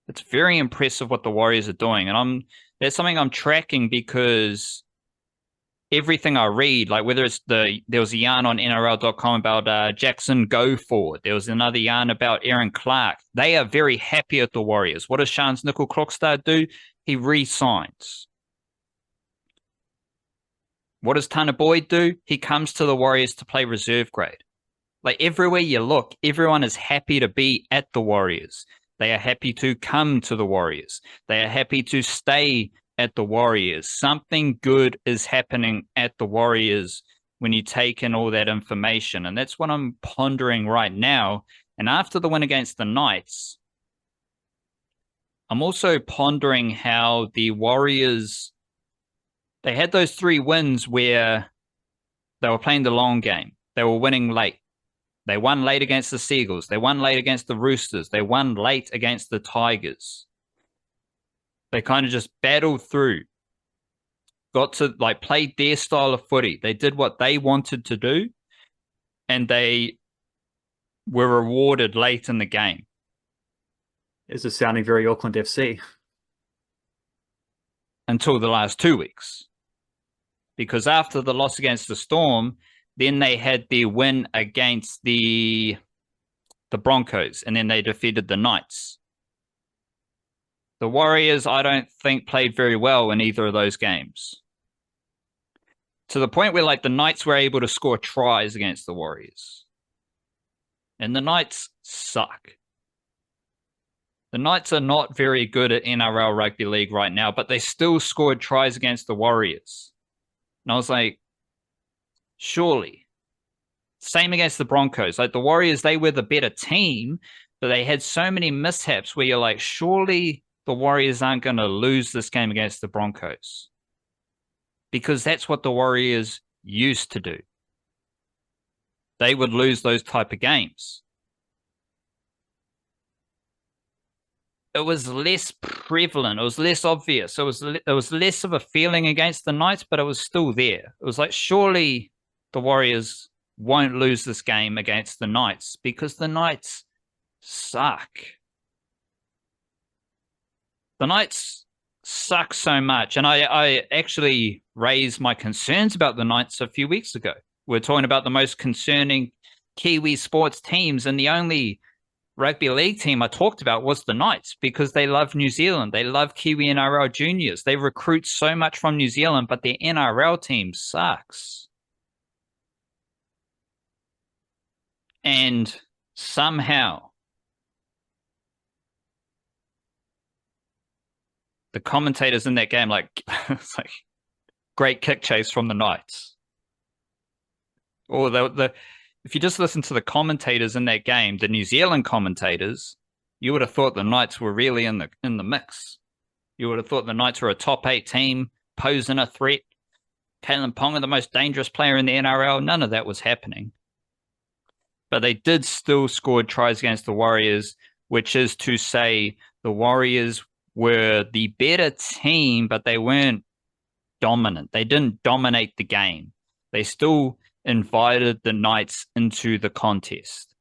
A: it's very impressive what the Warriors are doing. And that's something I'm tracking, because everything I read, like whether it's there was a yarn on NRL.com about Jackson Goforth, there was another yarn about Aaron Clark. They are very happy at the Warriors. What does Shans Nickel-Crockstar do? He re-signs. What does Tana Boyd do? He comes to the Warriors to play reserve grade. Like, everywhere you look, everyone is happy to be at the Warriors. They are happy to come to the Warriors. They are happy to stay at the Warriors. Something good is happening at the Warriors when you take in all that information. And that's what I'm pondering right now. And after the win against the Knights, I'm also pondering how the Warriors, they had those 3 wins where they were playing the long game. They were winning late. They won late against the Seagulls. They won late against the Roosters. They won late against the Tigers. They kind of just battled through, got to played their style of footy. They did what they wanted to do, and they were rewarded late in the game.
B: This is sounding very Auckland FC.
A: Until the last 2 weeks. Because after the loss against the Storm, then they had their win against the Broncos, and then they defeated the Knights. The Warriors, I don't think, played very well in either of those games. To the point where the Knights were able to score tries against the Warriors. And the Knights suck. The Knights are not very good at NRL Rugby League right now, but they still scored tries against the Warriors. And I was like, surely. Same against the Broncos. The Warriors, they were the better team, but they had so many mishaps where you're like, surely the Warriors aren't going to lose this game against the Broncos. Because that's what the Warriors used to do. They would lose those type of games. It was less prevalent. It was less obvious. It was less of a feeling against the Knights, but it was still there. It was like, surely the Warriors won't lose this game against the Knights, because the Knights suck. The Knights suck so much. And I actually raised my concerns about the Knights a few weeks ago. We're talking about the most concerning Kiwi sports teams, and the only rugby league team I talked about was the Knights, because they love New Zealand. They love Kiwi-NRL juniors. They recruit so much from New Zealand, but their NRL team sucks. And somehow the commentators in that game, it's like great kick chase from the Knights. Or if you just listen to the commentators in that game, the New Zealand commentators, you would have thought the Knights were really in the mix. You would have thought the Knights were a top 8 team, posing a threat. Kalen Ponga, the most dangerous player in the NRL. None of that was happening. But they did still score tries against the Warriors, which is to say the Warriors were the better team, but they weren't dominant. They didn't dominate the game. They still invited the Knights into the contest.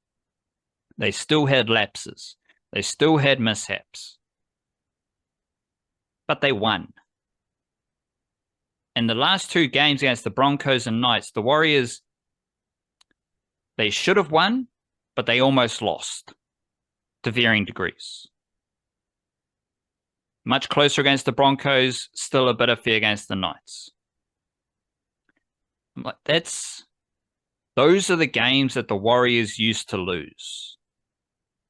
A: They still had lapses. They still had mishaps. But they won. In the last 2 games against the Broncos and Knights, the Warriors, they should have won, but they almost lost to varying degrees. Much closer against the Broncos, still a bit iffy against the Knights. Those are the games that the Warriors used to lose.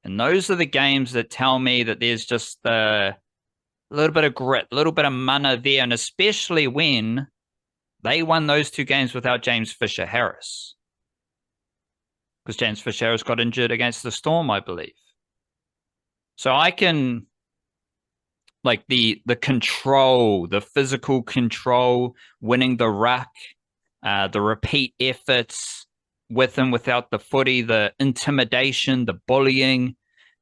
A: And those are the games that tell me that there's just a little bit of grit, a little bit of mana there, and especially when they won those 2 games without James Fisher-Harris. Because James Fisher-Harris got injured against the Storm, I believe. So I can, the control, the physical control, winning the ruck, the repeat efforts, with and without the footy, the intimidation, the bullying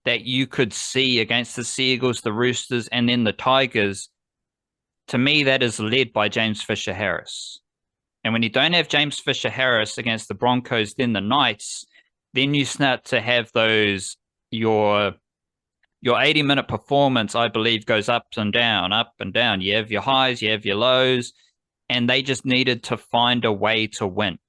A: that you could see against the Seagulls, the Roosters, and then the Tigers, to me, that is led by James Fisher-Harris. And when you don't have James Fisher-Harris against the Broncos, then the Knights, then you start to have those, your 80-minute performance, I believe, goes up and down, up and down. You have your highs, you have your lows, and they just needed to find a way to win.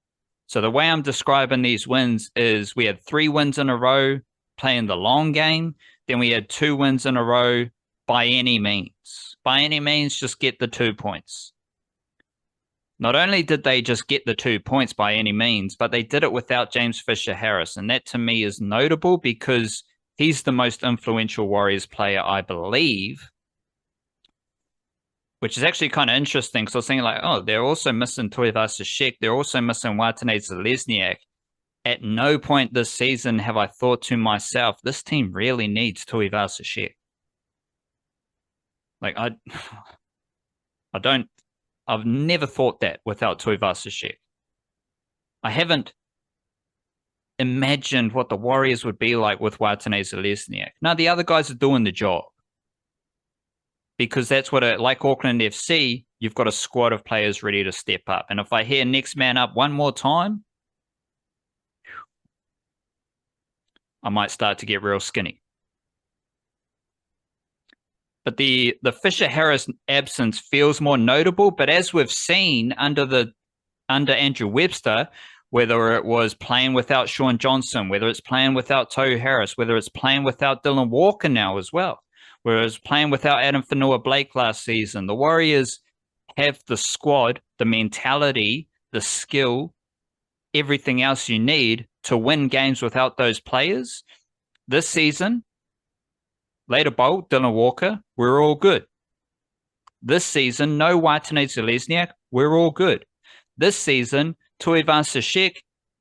A: So the way I'm describing these wins is we had 3 wins in a row playing the long game. Then we had 2 wins in a row by any means. By any means, just get the 2 points. Not only did they just get the 2 points by any means, but they did it without James Fisher-Harris. And that to me is notable because he's the most influential Warriors player, I believe. Which is actually kind of interesting because I was thinking they're also missing Tuivasa-Sheck. They're also missing Watene-Zelezniak. At no point this season have I thought to myself, this team really needs Tuivasa-Sheck. I've never thought that without Tuivasa-Sheck. I haven't imagined what the Warriors would be like with Watene-Zelezniak. Now, the other guys are doing the job. Because that's what, like Auckland FC, you've got a squad of players ready to step up. And if I hear next man up one more time, I might start to get real skinny. But the Fisher-Harris absence feels more notable. But as we've seen under Andrew Webster, whether it was playing without Sean Johnson, whether it's playing without Tohu Harris, whether it's playing without Dylan Walker now as well, whereas playing without Adam Whanua-Blake last season, the Warriors have the squad, the mentality, the skill, everything else you need to win games without those players. This season, later bolt, Dylan Walker, we're all good. This season, no Watene-Zelezniak, we're all good. This season, Tuivasa-Sheck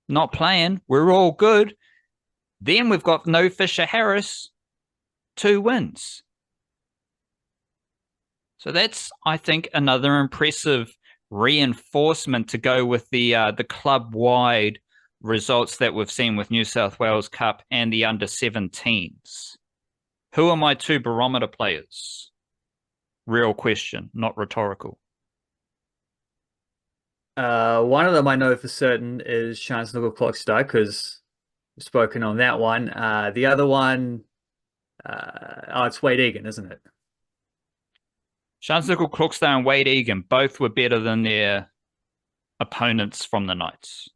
A: not playing, we're all good. Then we've got no Fisher-Harris, 2 wins. So that's, I think, another impressive reinforcement to go with the club-wide results that we've seen with New South Wales Cup and the under-17s. Who are my 2 barometer players? Real question, not rhetorical.
B: One of them I know for certain is Chance Nickel-Clockstar because we've spoken on that one. The other one, it's Wade Egan, isn't it?
A: Chance Nickel-Clockstar and Wade Egan both were better than their opponents from the Knights.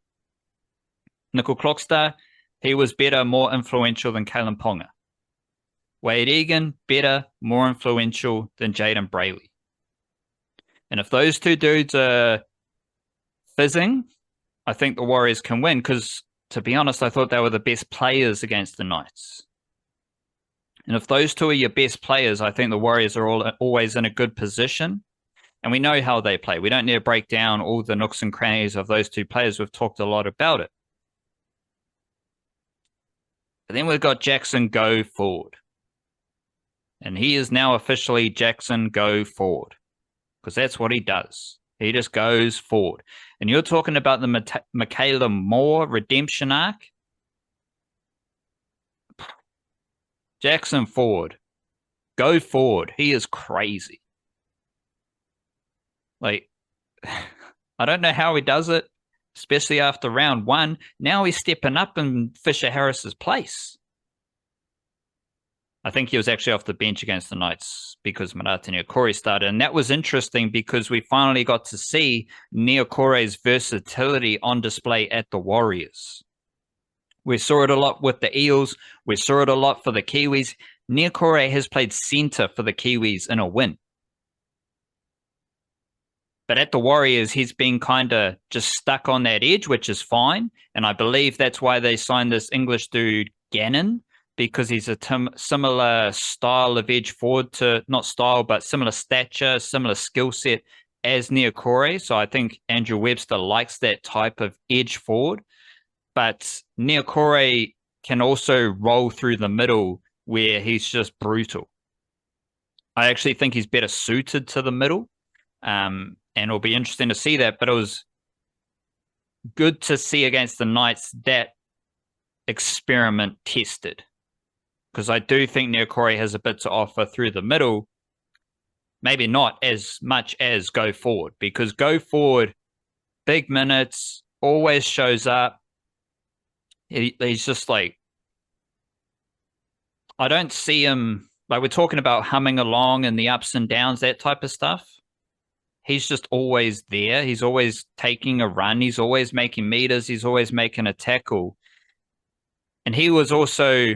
A: Nickel-Clockstar, He was better, more influential than Kalen Ponga. Wade Egan, better, more influential than Jaden Brayley. And if those two dudes are fizzing, I think the Warriors can win because, to be honest, I thought they were the best players against the Knights. And if those two are your best players, I think the Warriors are always in a good position. And we know how they play. We don't need to break down all the nooks and crannies of those two players. We've talked a lot about it. But then we've got Jackson go forward. And he is now officially Jackson go forward. Because that's what he does. He just goes forward. And you're talking about the Michaela Moore redemption arc. Jackson forward. Go forward. He is crazy. Like, I don't know how he does it, especially after round one. Now he's stepping up in Fisher Harris's place. I think he was actually off the bench against the Knights because Marata Niokore started. And that was interesting because we finally got to see Niokore's versatility on display at the Warriors. We saw it a lot with the Eels. We saw it a lot for the Kiwis. Niokore has played centre for the Kiwis in a win. But at the Warriors, he's been kind of just stuck on that edge, which is fine. And I believe that's why they signed this English dude, Gannon, because he's a similar style of edge forward to, not style, but similar stature, similar skill set as Niokore. So I think Andrew Webster likes that type of edge forward. But Niokore can also roll through the middle where he's just brutal. I actually think he's better suited to the middle. And it'll be interesting to see that. But it was good to see against the Knights that experiment tested. Because I do think Niokore has a bit to offer through the middle. Maybe not as much as go forward. Because go forward, big minutes, always shows up. He's just like, I don't see him, like we're talking about humming along and the ups and downs, that type of stuff. He's just always there. He's always taking a run. He's always making meters. He's always making a tackle. And he was also,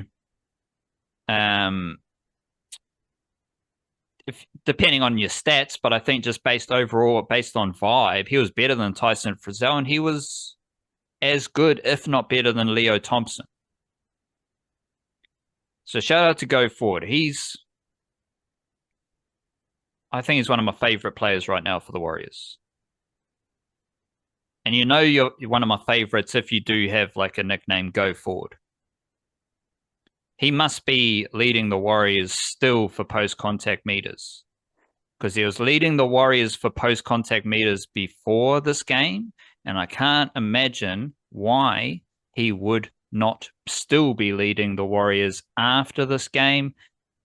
A: depending on your stats, but I think just based on vibe, he was better than Tyson Frizzell, and he was as good, if not better, than Leo Thompson. So shout out to Go Forward. I think he's one of my favorite players right now for the Warriors. And you know you're one of my favorites if you do have like a nickname, Go Forward. He must be leading the Warriors still for post-contact meters. Because he was leading the Warriors for post-contact meters before this game. And I can't imagine why he would not still be leading the Warriors after this game.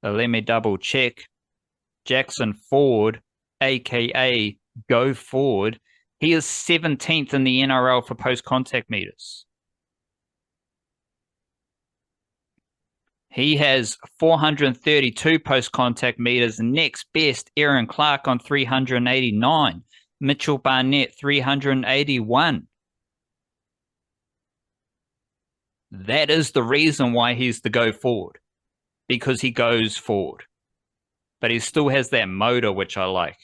A: So let me double check. Jackson Forward, a.k.a. Go Forward. He is 17th in the NRL for post-contact meters. He has 432 post-contact meters. Next best, Aaron Clark on 389. Mitchell Barnett, 381. That is the reason why he's the go forward. Because he goes forward. But he still has that motor, which I like.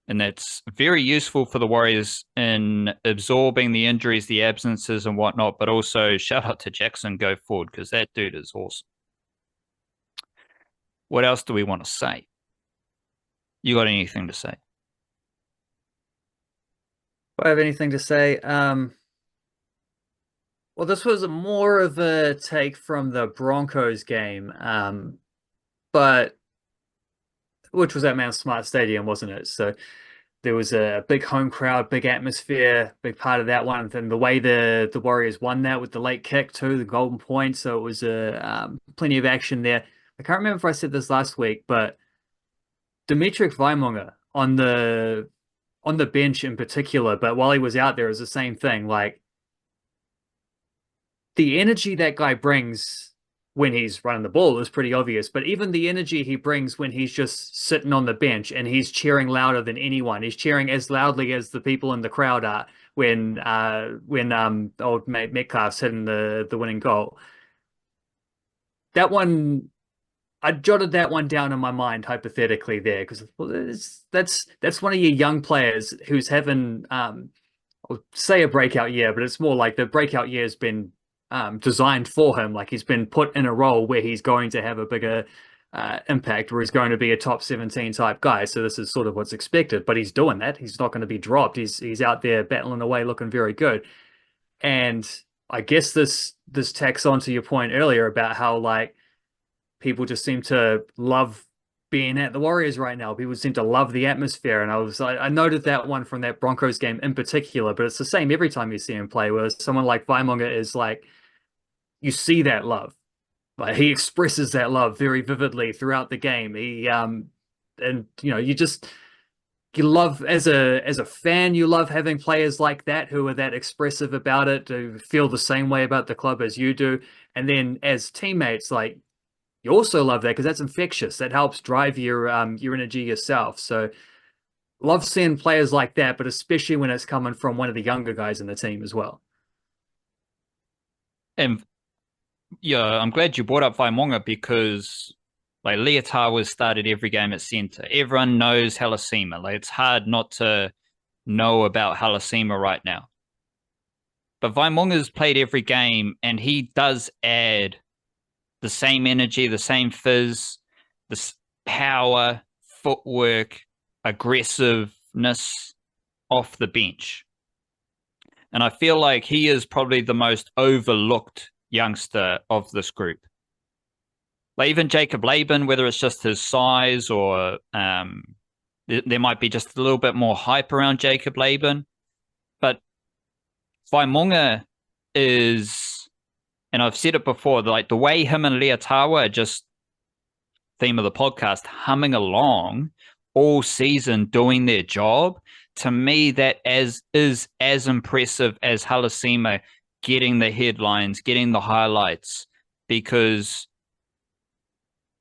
A: And that's very useful for the Warriors in absorbing the injuries, the absences and whatnot. But also, shout out to Jackson go forward, because that dude is awesome. What else do we want to say? You got anything to say?
B: Do I have anything to say? Well, this was more of a take from the Broncos game, but which was at Mount Smart Stadium, wasn't it? So there was a big home crowd, big atmosphere, big part of that one. And the way the Warriors won that with the late kick too, the golden point. So it was plenty of action there. I can't remember if I said this last week, but Dimitri Vaimunga on the bench in particular, but while he was out there, it was the same thing. Like, the energy that guy brings when he's running the ball is pretty obvious, but even the energy he brings when he's just sitting on the bench and he's cheering louder than anyone, he's cheering as loudly as the people in the crowd are, when old mate Metcalf's hitting the winning goal. That one, I jotted that one down in my mind hypothetically there because that's one of your young players who's having I'll say a breakout year, but it's more like the breakout year has been designed for him. Like he's been put in a role where he's going to have a bigger impact, where he's going to be a top 17 type guy. So this is sort of what's expected, but he's doing that. He's not going to be dropped. He's out there battling away, looking very good. And I guess this tacks on to your point earlier about how like people just seem to love being at the Warriors right now. People seem to love the atmosphere. And I noted that one from that Broncos game in particular, but it's the same every time you see him play, where someone like Vaimonga is like, you see that love. Like he expresses that love very vividly throughout the game. He and you know, you love as a fan, you love having players like that who are that expressive about it, who feel the same way about the club as you do. And then as teammates, like you also love that because that's infectious. That helps drive your energy yourself. So love seeing players like that, but especially when it's coming from one of the younger guys in the team as well.
A: And yeah, I'm glad you brought up Vaimonga because like Tuatara started every game at centre. Everyone knows Halasima. Like it's hard not to know about Halasima right now. But Vaimonga's played every game and he does add the same energy, the same fizz, the power, footwork, aggressiveness off the bench. And I feel like he is probably the most overlooked youngster of this group. Like even Jacob Laban, whether it's just his size or there might be just a little bit more hype around Jacob Laban. But Vaimonga is, and I've said it before, like the way him and Tuatara are just, theme of the podcast, humming along all season doing their job, to me that is as impressive as Halasima getting the headlines, getting the highlights, because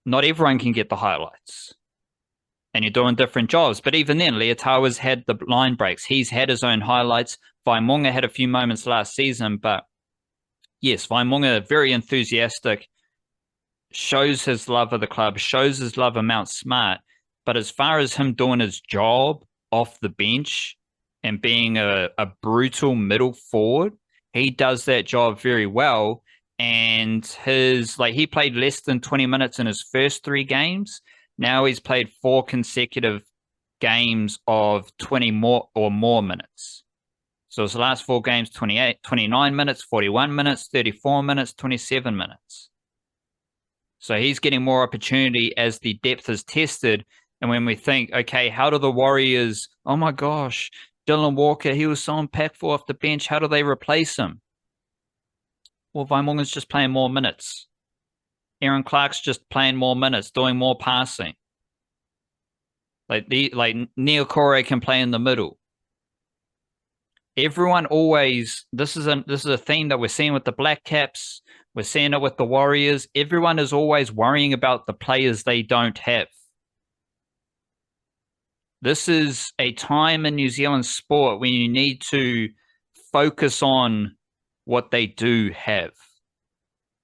A: not everyone can get the highlights. And you're doing different jobs. But even then, Tuatara's had the line breaks. He's had his own highlights. Vaimonga had a few moments last season, but yes, Vaimonga, very enthusiastic, shows his love of the club, shows his love of Mount Smart. But as far as him doing his job off the bench and being a brutal middle forward, he does that job very well. And he played less than 20 minutes in his first 3 games. Now he's played 4 consecutive games of 20 more minutes. So his last 4 games, 29 minutes, 41 minutes, 34 minutes, 27 minutes. So he's getting more opportunity as the depth is tested. And when we think, okay, how do the Warriors, oh my gosh, Dylan Walker, he was so impactful off the bench. How do they replace him? Well, Vaimonga's just playing more minutes. Aaron Clark's just playing more minutes, doing more passing. Like Neil Corey can play in the middle. Everyone always, this is a theme that we're seeing with the Blackcaps. We're seeing it with the Warriors. Everyone is always worrying about the players they don't have. This is a time in New Zealand sport when you need to focus on what they do have,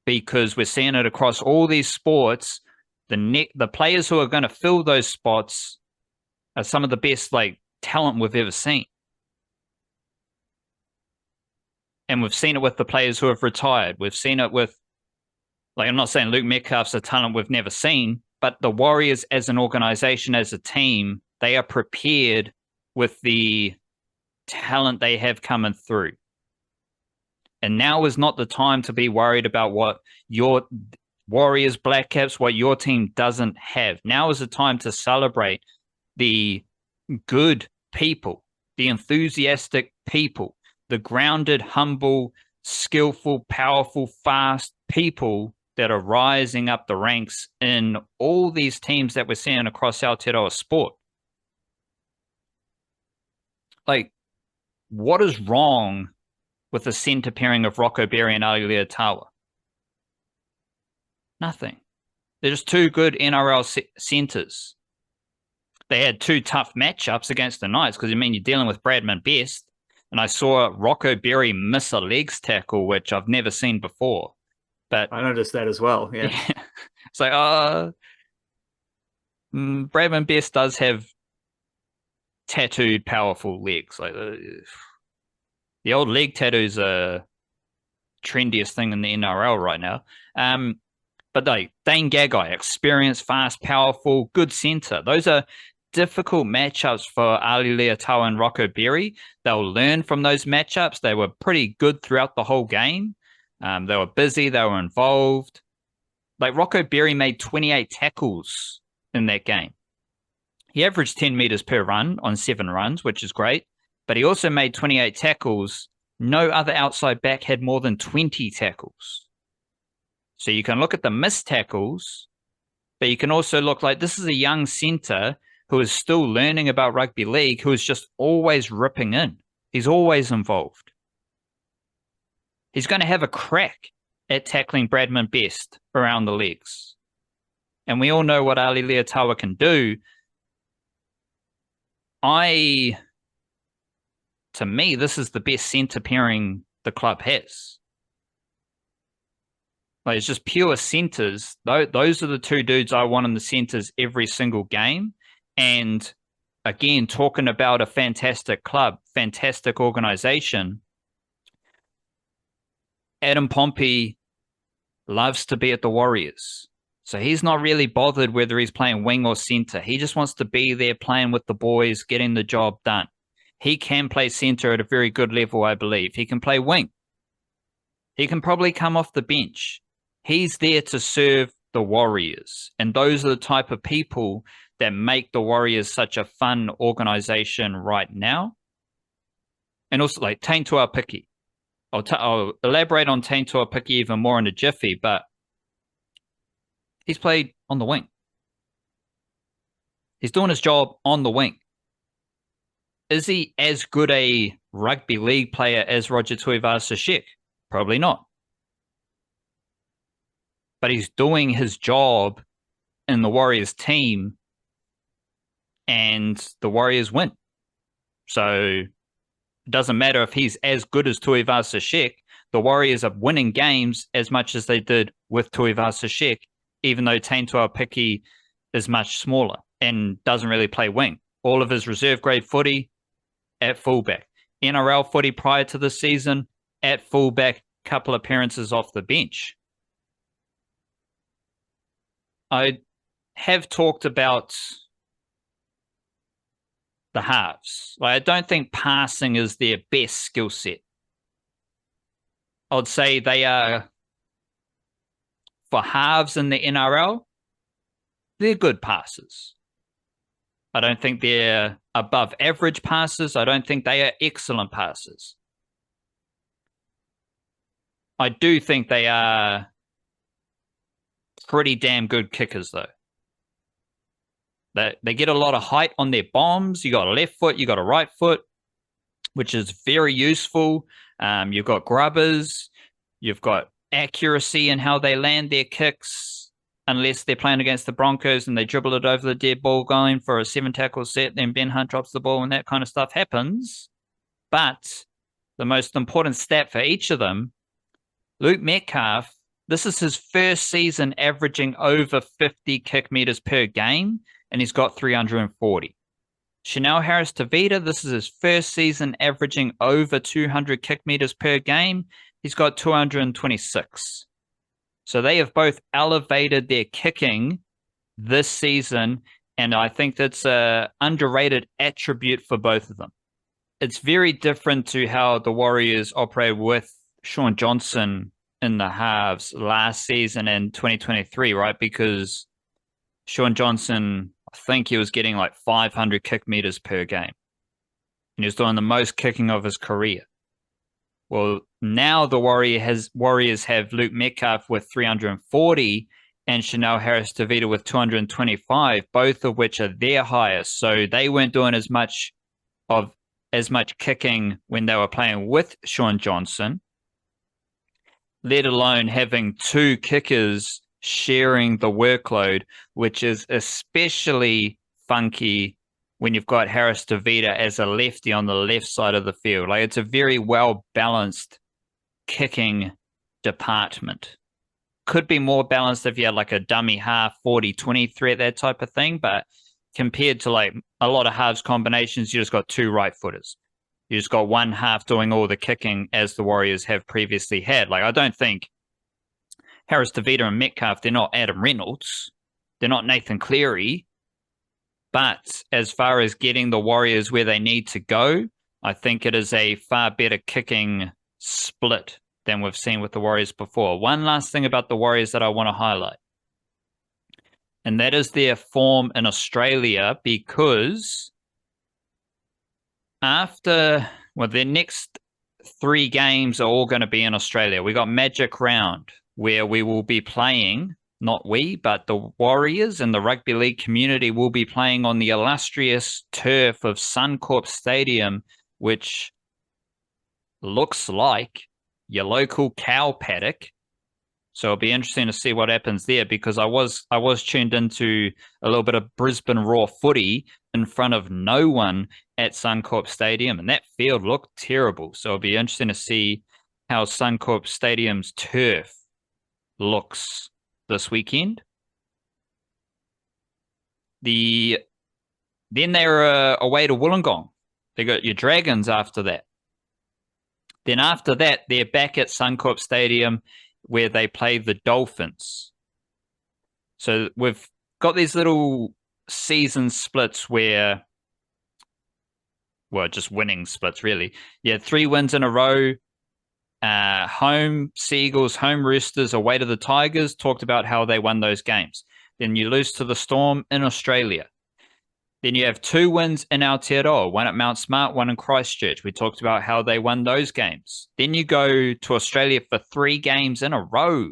A: because we're seeing it across all these sports. The players who are going to fill those spots are some of the best talent we've ever seen. And we've seen it with the players who have retired. We've seen it with, I'm not saying Luke Metcalf's a talent we've never seen, but the Warriors as an organization, as a team, they are prepared with the talent they have coming through. And now is not the time to be worried about what your Warriors, Blackcaps, what your team doesn't have. Now is the time to celebrate the good people, the enthusiastic people, the grounded, humble, skillful, powerful, fast people that are rising up the ranks in all these teams that we're seeing across Aotearoa sport. What is wrong with the centre pairing of Rocco Berry and Ali Tuatara? Nothing. They're just 2 good NRL centres. They had 2 tough matchups against the Knights because, you're dealing with Bradman Best. And I saw Rocco Berry miss a legs tackle, which I've never seen before. But
B: I noticed that as well. Yeah.
A: it's like, Bradman Best does have tattooed, powerful legs. Like the old leg tattoos are trendiest thing in the NRL right now. But like Dane Gagai, experienced, fast, powerful, good centre. Those are difficult matchups for Ali Leotawa and Rocco Berry. They'll learn from those matchups. They were pretty good throughout the whole game. They were busy. They were involved. Like Rocco Berry made 28 tackles in that game. He averaged 10 meters per run on 7 runs, which is great. But he also made 28 tackles. No other outside back had more than 20 tackles. So you can look at the missed tackles, but you can also look like this is a young centre who is still learning about rugby league, who is just always ripping in. He's always involved. He's going to have a crack at tackling Bradman Best around the legs. And we all know what Ali Leotawa can do. To me, this is the best centre pairing the club has. Like, it's just pure centres. Those are the two dudes I want in the centres every single game. And again, talking about a fantastic club, fantastic organisation, Adam Pompey loves to be at the Warriors. So he's not really bothered whether he's playing wing or centre. He just wants to be there playing with the boys, getting the job done. He can play centre at a very good level, I believe. He can play wing. He can probably come off the bench. He's there to serve the Warriors. And those are the type of people that make the Warriors such a fun organisation right now. And also like Taine Tuapiki. I'll elaborate on Taine Tuapiki even more in a jiffy, but he's played on the wing. He's doing his job on the wing. Is he as good a rugby league player as Roger Tuivasa-Sheck? Probably not. But he's doing his job in the Warriors team, and the Warriors win. So it doesn't matter if he's as good as Tuivasa-Sheck. The Warriors are winning games as much as they did with Tuivasa-Sheck, even though Taine Tuapiki is much smaller and doesn't really play wing. All of his reserve grade footy at fullback. NRL footy prior to the season at fullback, couple appearances off the bench. I have talked about the halves. I don't think passing is their best skill set. I'd say they are, for halves in the NRL, they're good passers. I don't think they're above average passers. I don't think they are excellent passers. I do think they are pretty damn good kickers, though. They get a lot of height on their bombs. You got a left foot, you got a right foot, which is very useful. You've got grubbers. You've got accuracy in how they land their kicks, unless they're playing against the Broncos and they dribble it over the dead ball going for a 7-tackle set, then Ben Hunt drops the ball and that kind of stuff happens. But the most important stat for each of them, Luke Metcalf, this is his first season averaging over 50 kick meters per game, and he's got 340. Chanel Harris-Tavita, this is his first season averaging over 200 kick meters per game. He's got 226. So they have both elevated their kicking this season, and I think that's an underrated attribute for both of them. It's very different to how the Warriors operated with Sean Johnson in the halves last season in 2023, right? Because Sean Johnson, I think he was getting like 500 kick meters per game. And he was doing the most kicking of his career. Well, now the Warriors have Luke Metcalf with 340 and Chanel Harris-Tavita with 225, both of which are their highest. So they weren't doing as much kicking when they were playing with Sean Johnson, let alone having two kickers sharing the workload, which is especially funky when you've got Harris Tavita as a lefty on the left side of the field. Like, it's a very well-balanced kicking department. Could be more balanced if you had like a dummy half, 40-20 threat, that type of thing. But compared to like a lot of halves combinations, you just got 2 right footers. You just got one half doing all the kicking as the Warriors have previously had. Like, I don't think Harris Tavita and Metcalf, they're not Adam Reynolds. They're not Nathan Cleary. But as far as getting the Warriors where they need to go, I think it is a far better kicking split than we've seen with the Warriors before. One last thing about the Warriors that I want to highlight, and that is their form in Australia, because their next 3 games are all going to be in Australia. We got Magic Round, where we will be playing, not we, but the Warriors and the rugby league community will be playing on the illustrious turf of Suncorp Stadium, which looks like your local cow paddock. So it'll be interesting to see what happens there, because I was tuned into a little bit of Brisbane Raw footy in front of no one at Suncorp Stadium, and that field looked terrible. So it'll be interesting to see how Suncorp Stadium's turf looks this weekend. Then they're away to Wollongong. They got your Dragons after that. Then after that, they're back at Suncorp Stadium, where they play the Dolphins. So we've got these little season splits where, well, just winning splits, really. Yeah, 3 wins in a row. Home Seagulls, home Roosters, away to the Tigers. Talked about how they won those games. Then you lose to the Storm in Australia. Then you have 2 wins in Aotearoa, one at Mount Smart, one in Christchurch. We talked about how they won those games. Then you go to Australia for 3 games in a row.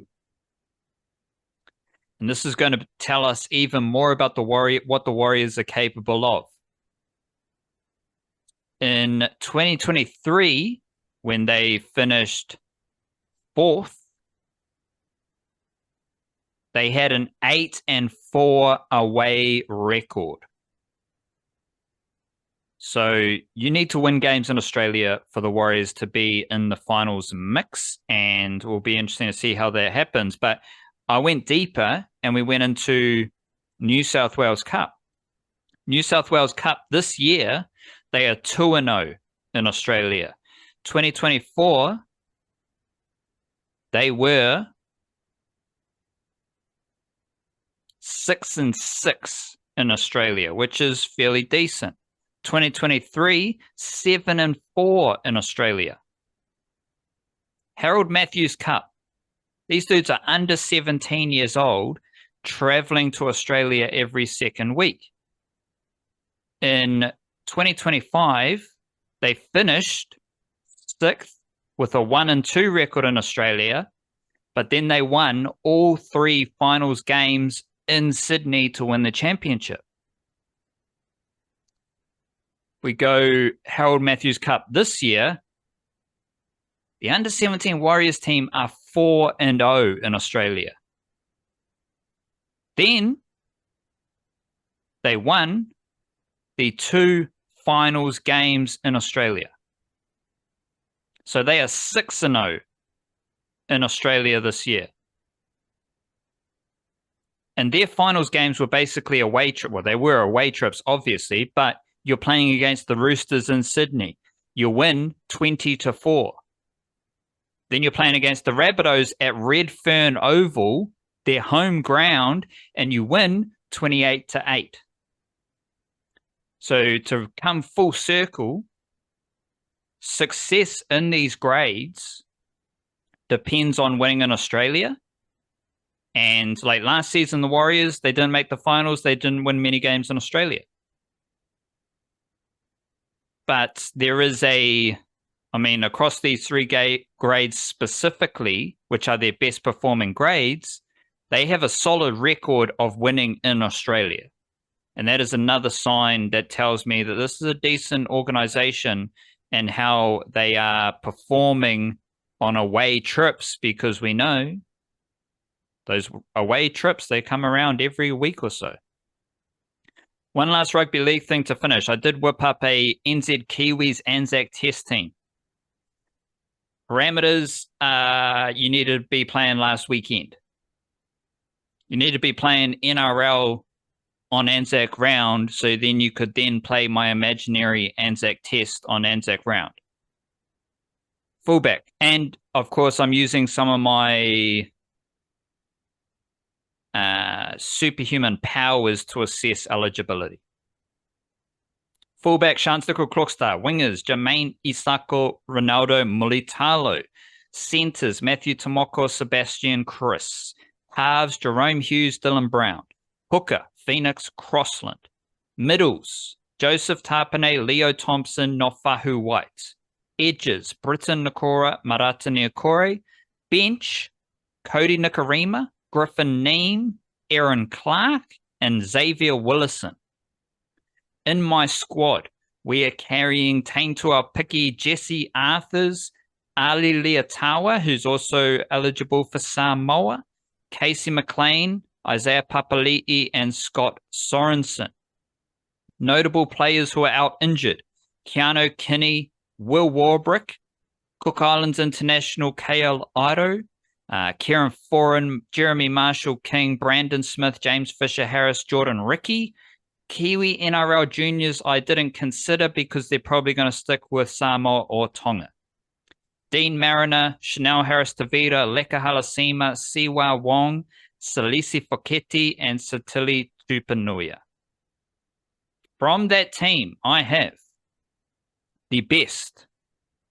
A: And this is going to tell us even more about what the Warriors are capable of. In 2023, when they finished 4th, they had an 8-4 away record. So you need to win games in Australia for the Warriors to be in the finals mix, and it will be interesting to see how that happens. But I went deeper and we went into New South Wales Cup. New South Wales Cup this year, they are 2-0 in Australia. 2024, they were 6-6 in Australia, which is fairly decent. 2023, 7-4 in Australia. Harold Matthews Cup. These dudes are under 17 years old, traveling to Australia every second week. In 2025, they finished 6th with a 1-2 record in Australia, but then they won all 3 finals games in Sydney to win the championship. We go Harold Matthews Cup this year. The under-17 Warriors team are 4-0 in Australia. Then they won the 2 finals games in Australia. So they are 6-0 in Australia this year. And their finals games were basically away trip. Well, they were away trips, obviously, but you're playing against the Roosters in Sydney. You win 20-4. Then you're playing against the Rabbitohs at Redfern Oval, their home ground, and you win 28-8. So to come full circle, success in these grades depends on winning in Australia. And like last season, the Warriors, they didn't make the finals. They didn't win many games in Australia. But there is across these 3 grades specifically, which are their best performing grades, they have a solid record of winning in Australia. And that is another sign that tells me that this is a decent organization and how they are performing on away trips, because we know those away trips, they come around every week or so. One last rugby league thing to finish. I did whip up a NZ Kiwis Anzac Test team. Parameters, you need to be playing last weekend. You need to be playing NRL on Anzac round, so then you could then play my imaginary Anzac Test on Anzac round. Fullback. And, of course, I'm using some of my superhuman powers to assess eligibility. Fullback, Shantikal Kroksta. Wingers, Jermaine Isako, Ronaldo Mulitalo. Centres, Matthew Tomoko, Sebastian Chris. Halves, Jerome Hughes, Dylan Brown. Hooker, Phoenix Crossland. Middles, Joseph Tapane, Leo Thompson, Nofahu White. Edges, Britton Nakora, Marata Niokore. Bench, Cody Nikarima, Griffin Neem, Aaron Clark, and Xavier Willison. In my squad, we are carrying Taintua Piki, Jesse Arthurs, Ali Leotawa, who's also eligible for Samoa, Casey McLean, Isaiah Papali'i, and Scott Sorensen. Notable players who are out injured: Keanu Kinney, Will Warbrick, Cook Islands International KL Iro, Kieran Foran, Jeremy Marshall King, Brandon Smith, James Fisher Harris, Jordan Ricky. Kiwi-NRL juniors I didn't consider because they're probably going to stick with Samoa or Tonga. Dean Mariner, Chanel Harris-Tavita, Leka Halasima, Siwa Wong, Salisi Foketi, and Satili Tupanuia. From that team, I have the best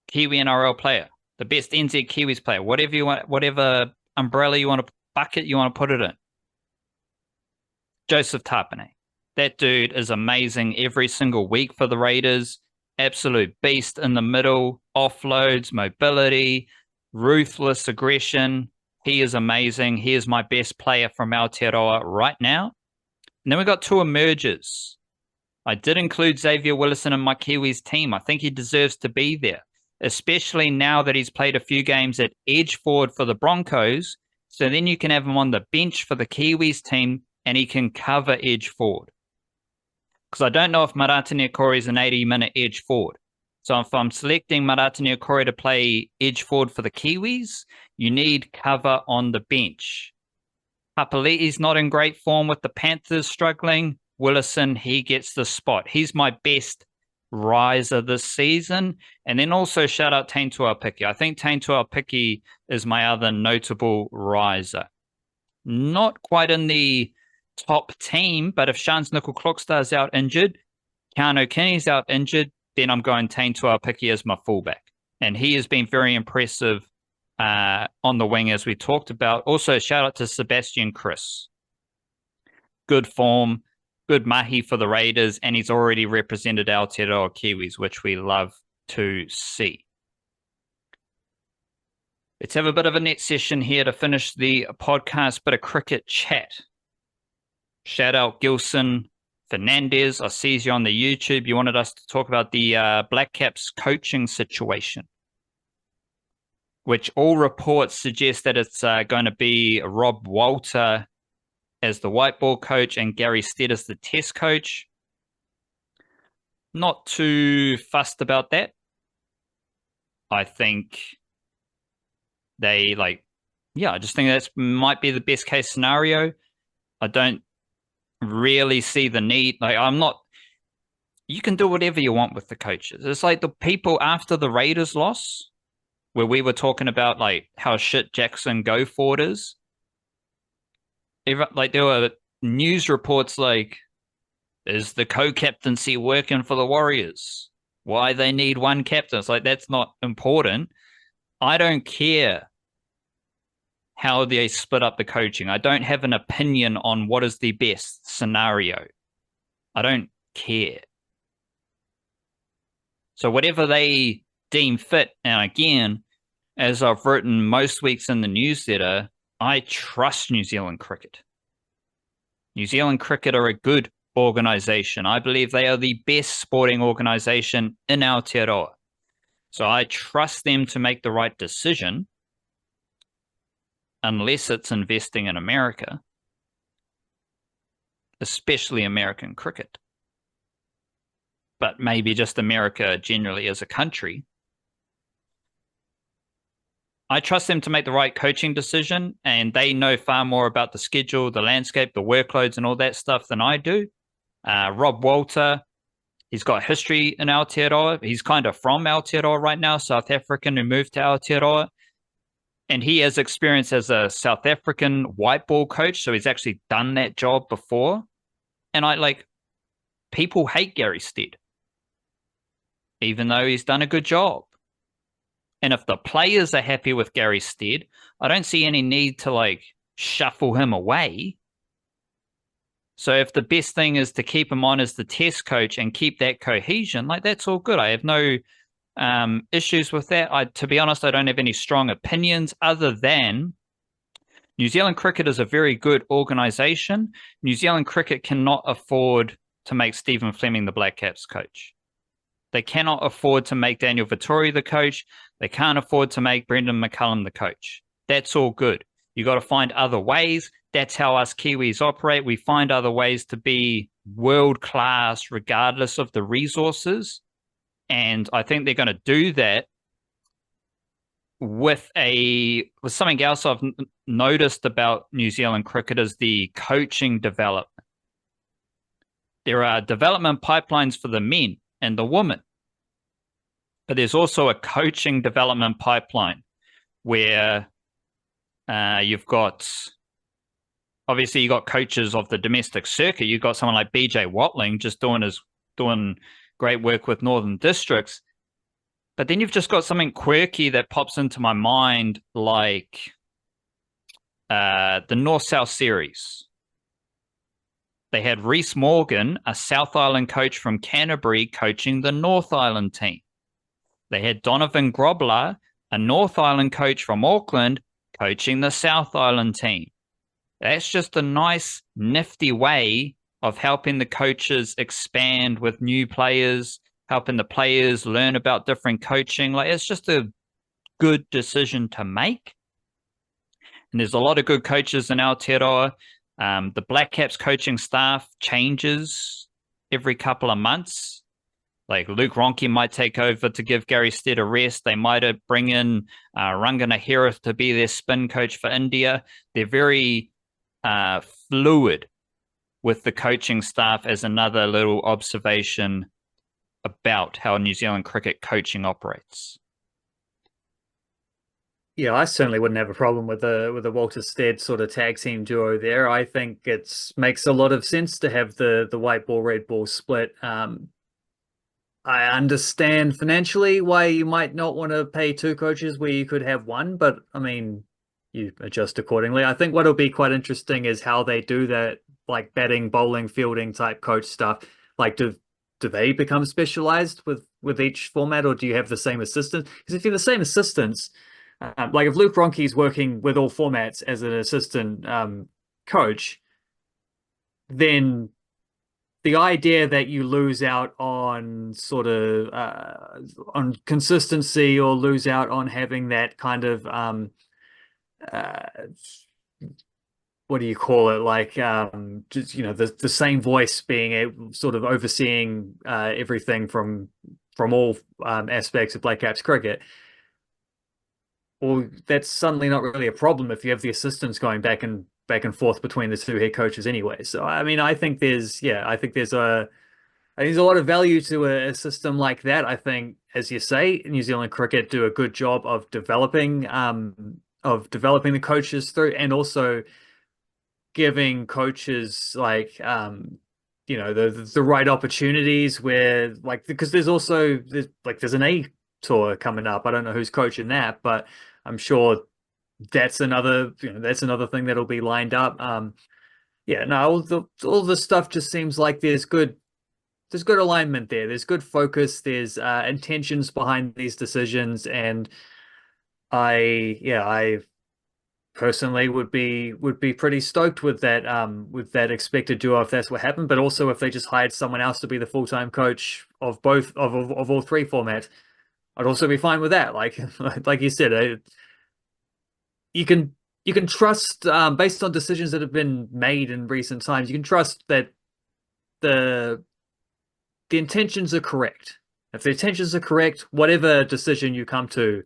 A: Kiwi-NRL player, the best NZ Kiwis player, whatever you want, whatever umbrella you want to bucket, you want to put it in. Joseph Tapane. That dude is amazing every single week for the Raiders. Absolute beast in the middle, offloads, mobility, ruthless aggression. He is amazing. He is my best player from Aotearoa right now. And then we got two emergers. I did include Xavier Willison in my Kiwis team. I think he deserves to be there, especially now that he's played a few games at edge forward for the Broncos. So then you can have him on the bench for the Kiwis team and he can cover edge forward. Because I don't know if Marata Niokore is an 80-minute edge forward. So if I'm selecting Marata Niokore to play edge forward for the Kiwis, you need cover on the bench. Papali'i's not in great form with the Panthers struggling. Willison, he gets the spot. He's my best riser this season. And then also shout out Taintua Piki. I think Taintua Piki is my other notable riser. Not quite in the top team, but if Shans Nickel Clockstar's out injured, Keanu Kinney's out injured, then I'm going Taintua Piki as my fullback. And he has been very impressive on the wing, as we talked about. Also, shout out to Sebastian Chris. Good form, good mahi for the Raiders, and he's already represented Aotearoa Kiwis, which we love to see. Let's have a bit of a net session here to finish the podcast, bit of cricket chat. Shout out Gilson Fernandez. I see you on the YouTube. You wanted us to talk about the Blackcaps coaching situation, which all reports suggest that it's going to be Rob Walter as the white ball coach and Gary Stead as the test coach. Not too fussed about that. I think I just think that might be the best case scenario. I don't really see the need. You can do whatever you want with the coaches. It's like the people after the Raiders loss, where we were talking about like how shit Jackson Go Forward is. There were news reports like, is the co-captaincy working for the Warriors? Why they need one captain? It's like, that's not important. I don't care how they split up the coaching. I don't have an opinion on what is the best scenario. I don't care. So whatever they deem fit, and again, as I've written most weeks in the newsletter, I trust New Zealand cricket. New Zealand cricket are a good organisation. I believe they are the best sporting organisation in Aotearoa. So I trust them to make the right decision, unless it's investing in America, especially American cricket. but maybe just America generally as a country. I trust them to make the right coaching decision, and they know far more about the schedule, the landscape, the workloads, and all that stuff than I do. Rob Walter, he's got history in Aotearoa. He's kind of from Aotearoa right now, South African who moved to Aotearoa. And he has experience as a South African white ball coach, so he's actually done that job before. And people hate Gary Stead, even though he's done a good job. And if the players are happy with Gary Stead, I don't see any need to shuffle him away. So if the best thing is to keep him on as the test coach and keep that cohesion, that's all good. I have no issues with that. To be honest, I don't have any strong opinions other than New Zealand cricket is a very good organisation. New Zealand cricket cannot afford to make Stephen Fleming the Blackcaps coach. They cannot afford to make Daniel Vittori the coach. They can't afford to make Brendan McCullum the coach. That's all good. You got to find other ways. That's how us Kiwis operate. We find other ways to be world class regardless of the resources. And I think they're going to do that with something else I've noticed about New Zealand cricket is the coaching development. There are development pipelines for the men and the women, but there's also a coaching development pipeline where you've got coaches of the domestic circuit. You've got someone like BJ Watling just doing great work with Northern Districts. But then you've just got something quirky that pops into my mind, like the North-South series. They had Reese Morgan, a South Island coach from Canterbury, coaching the North Island team. They had Donovan Grobler, a North Island coach from Auckland, coaching the South Island team. That's just a nice, nifty way of helping the coaches expand with new players, helping the players learn about different coaching. It's just a good decision to make. And there's a lot of good coaches in Aotearoa. The Blackcaps coaching staff changes every couple of months. Luke Ronke might take over to give Gary Stead a rest. They might bring in Rangana Herath to be their spin coach for India. They're very fluid with the coaching staff, as another little observation about how New Zealand cricket coaching operates.
B: Yeah, I certainly wouldn't have a problem with a Walter Stead sort of tag team duo there. I think it makes a lot of sense to have the white ball, red ball split. I understand financially why you might not want to pay two coaches where you could have one, but I mean, you adjust accordingly. I think what'll be quite interesting is how they do that, like batting, bowling, fielding type coach stuff. Do they become specialized with each format, or do you have the same assistants? Because if you're the same assistants, if Luke Ronke's working with all formats as an assistant coach, then the idea that you lose out on sort of on consistency, or lose out on having that kind of what do you call it? Just the same voice being sort of overseeing everything from all aspects of Blackcaps cricket. Well, that's suddenly not really a problem if you have the assistants going back and forth between the two head coaches anyway. So I mean, I think there's a lot of value to a system like that. I think, as you say, New Zealand cricket do a good job of developing the coaches through, and also giving coaches the right opportunities where, because there's an A tour coming up. I don't know who's coaching that, but I'm sure that's another thing that'll be lined up. All the stuff just seems like there's good alignment there. There's good focus. There's intentions behind these decisions, and I personally would be pretty stoked with that expected duo if that's what happened. But also, if they just hired someone else to be the full-time coach of both of all three formats, I'd also be fine with that. Like you said, you can trust, based on decisions that have been made in recent times, you can trust that the the intentions are correct. If the intentions are correct, whatever decision you come to,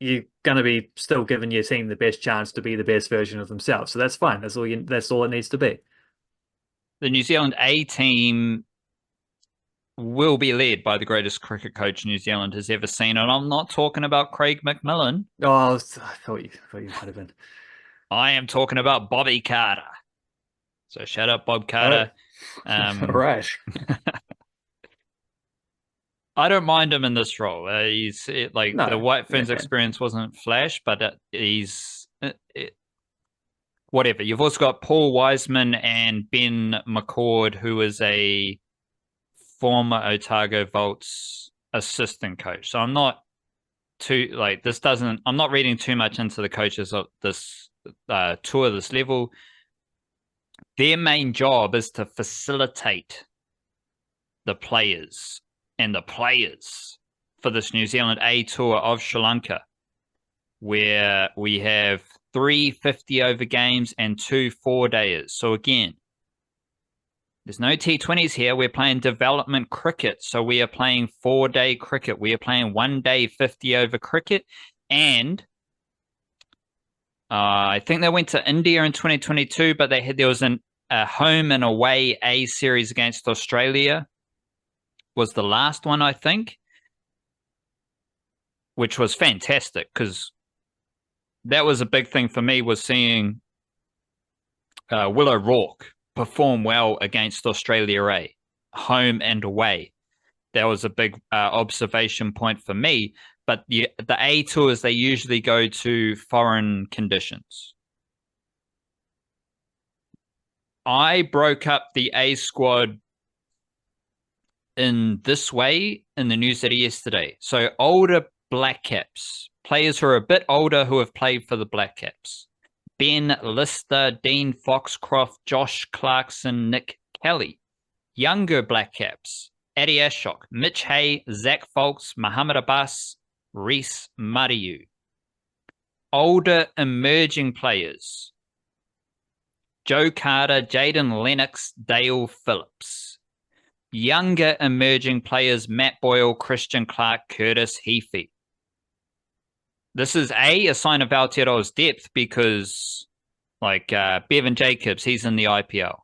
B: you're going to be still giving your team the best chance to be the best version of themselves. So that's fine. That's all it needs to be.
A: The New Zealand A team will be led by the greatest cricket coach New Zealand has ever seen. And I'm not talking about Craig McMillan.
B: Oh, I thought you might have been.
A: I am talking about Bobby Carter. So shout out Bob Carter.
B: Right.
A: I don't mind him in this role. He's like the White Ferns experience wasn't flash, but he's whatever. You've also got Paul Wiseman and Ben McCord, who is a former Otago Volts assistant coach. So I'm not too like this doesn't. I'm not reading too much into the coaches of this tour, this level. Their main job is to facilitate the players for this New Zealand A tour of Sri Lanka, where we have 3 50-over games and 2 4-dayers. So again, there's no T20s here. We're playing development cricket. So we are playing 4-day cricket. We are playing 1-day 50-over cricket. And I think they went to India in 2022, but there was a home and away A series against Australia. Was the last one, I think, which was fantastic because that was a big thing for me, was seeing Will O'Rourke perform well against Australia A, home and away. That was a big observation point for me. But the A tours, they usually go to foreign conditions. I broke up the A squad in this way in the newsletter yesterday. So older Blackcaps, players who are a bit older who have played for the Blackcaps. Ben Lister, Dean Foxcroft, Josh Clarkson, Nick Kelly. Younger Blackcaps, Adi Ashok, Mitch Hay, Zach Folks, Muhammad Abbas, Reese Mariu. Older emerging players, Joe Carter, Jaden Lennox, Dale Phillips. Younger emerging players, Matt Boyle, Christian Clark, Curtis Heafy. This is a sign of Aotearoa's depth because, like, Bevan Jacobs, he's in the IPL.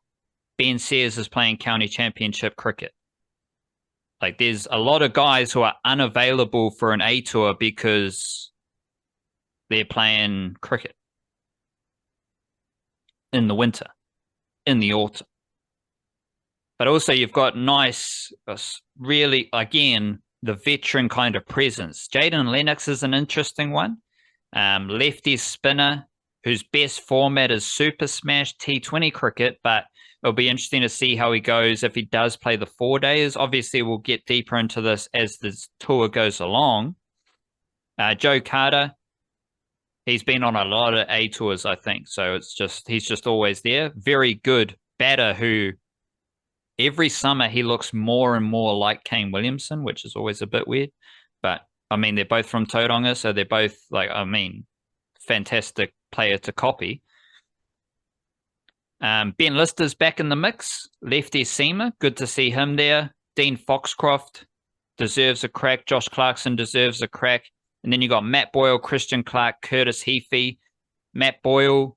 A: Ben Sears is playing county championship cricket. Like, there's a lot of guys who are unavailable for an A tour because they're playing cricket in the winter, in the autumn. But also you've got nice, really, again, the veteran kind of presence. Jaden Lennox is an interesting one. Lefty spinner, whose best format is Super Smash T20 cricket, but it'll be interesting to see how he goes if he does play the 4-days. Obviously, we'll get deeper into this as this tour goes along. Joe Carter, he's been on a lot of A tours, I think. So he's just always there. Very good batter who every summer he looks more and more like Kane Williamson, which is always a bit weird. But, I mean, they're both from Tauranga, so they're both, fantastic player to copy. Ben Lister's back in the mix. Lefty seamer, good to see him there. Dean Foxcroft deserves a crack. Josh Clarkson deserves a crack. And then you got Matt Boyle, Christian Clark, Curtis Heafy. Matt Boyle,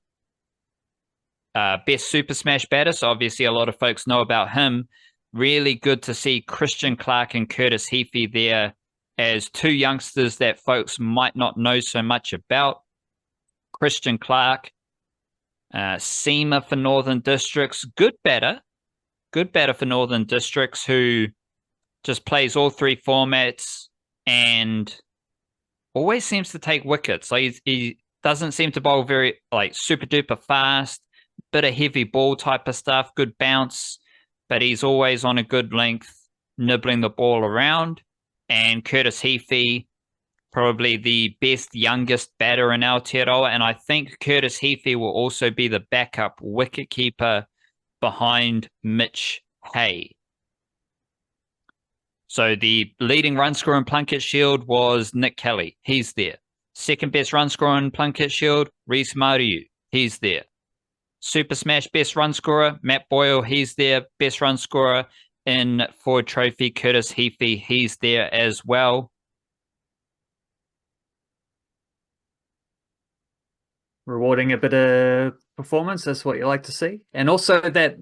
A: best Super Smash batter, so obviously a lot of folks know about him. Really good to see Christian Clark and Curtis Heafy there as two youngsters that folks might not know so much about. Christian Clark, seamer for Northern Districts, good batter for Northern Districts, who just plays all 3 formats and always seems to take wickets. Like he doesn't seem to bowl very super duper fast, bit of heavy ball type of stuff, good bounce, but he's always on a good length, nibbling the ball around. And Curtis Heafy, probably the best youngest batter in Aotearoa, and I think Curtis Heafy will also be the backup wicketkeeper behind Mitch Hay. So the leading run scorer in Plunkett Shield was Nick Kelly. He's there. Second best run scorer in Plunkett Shield, Reese Mariu. He's there. Super Smash best run scorer, Matt Boyle. He's there. Best run scorer. in Ford Trophy. Curtis Heafy, he's there as well.
B: Rewarding a bit of performance. That's what you like to see. And also that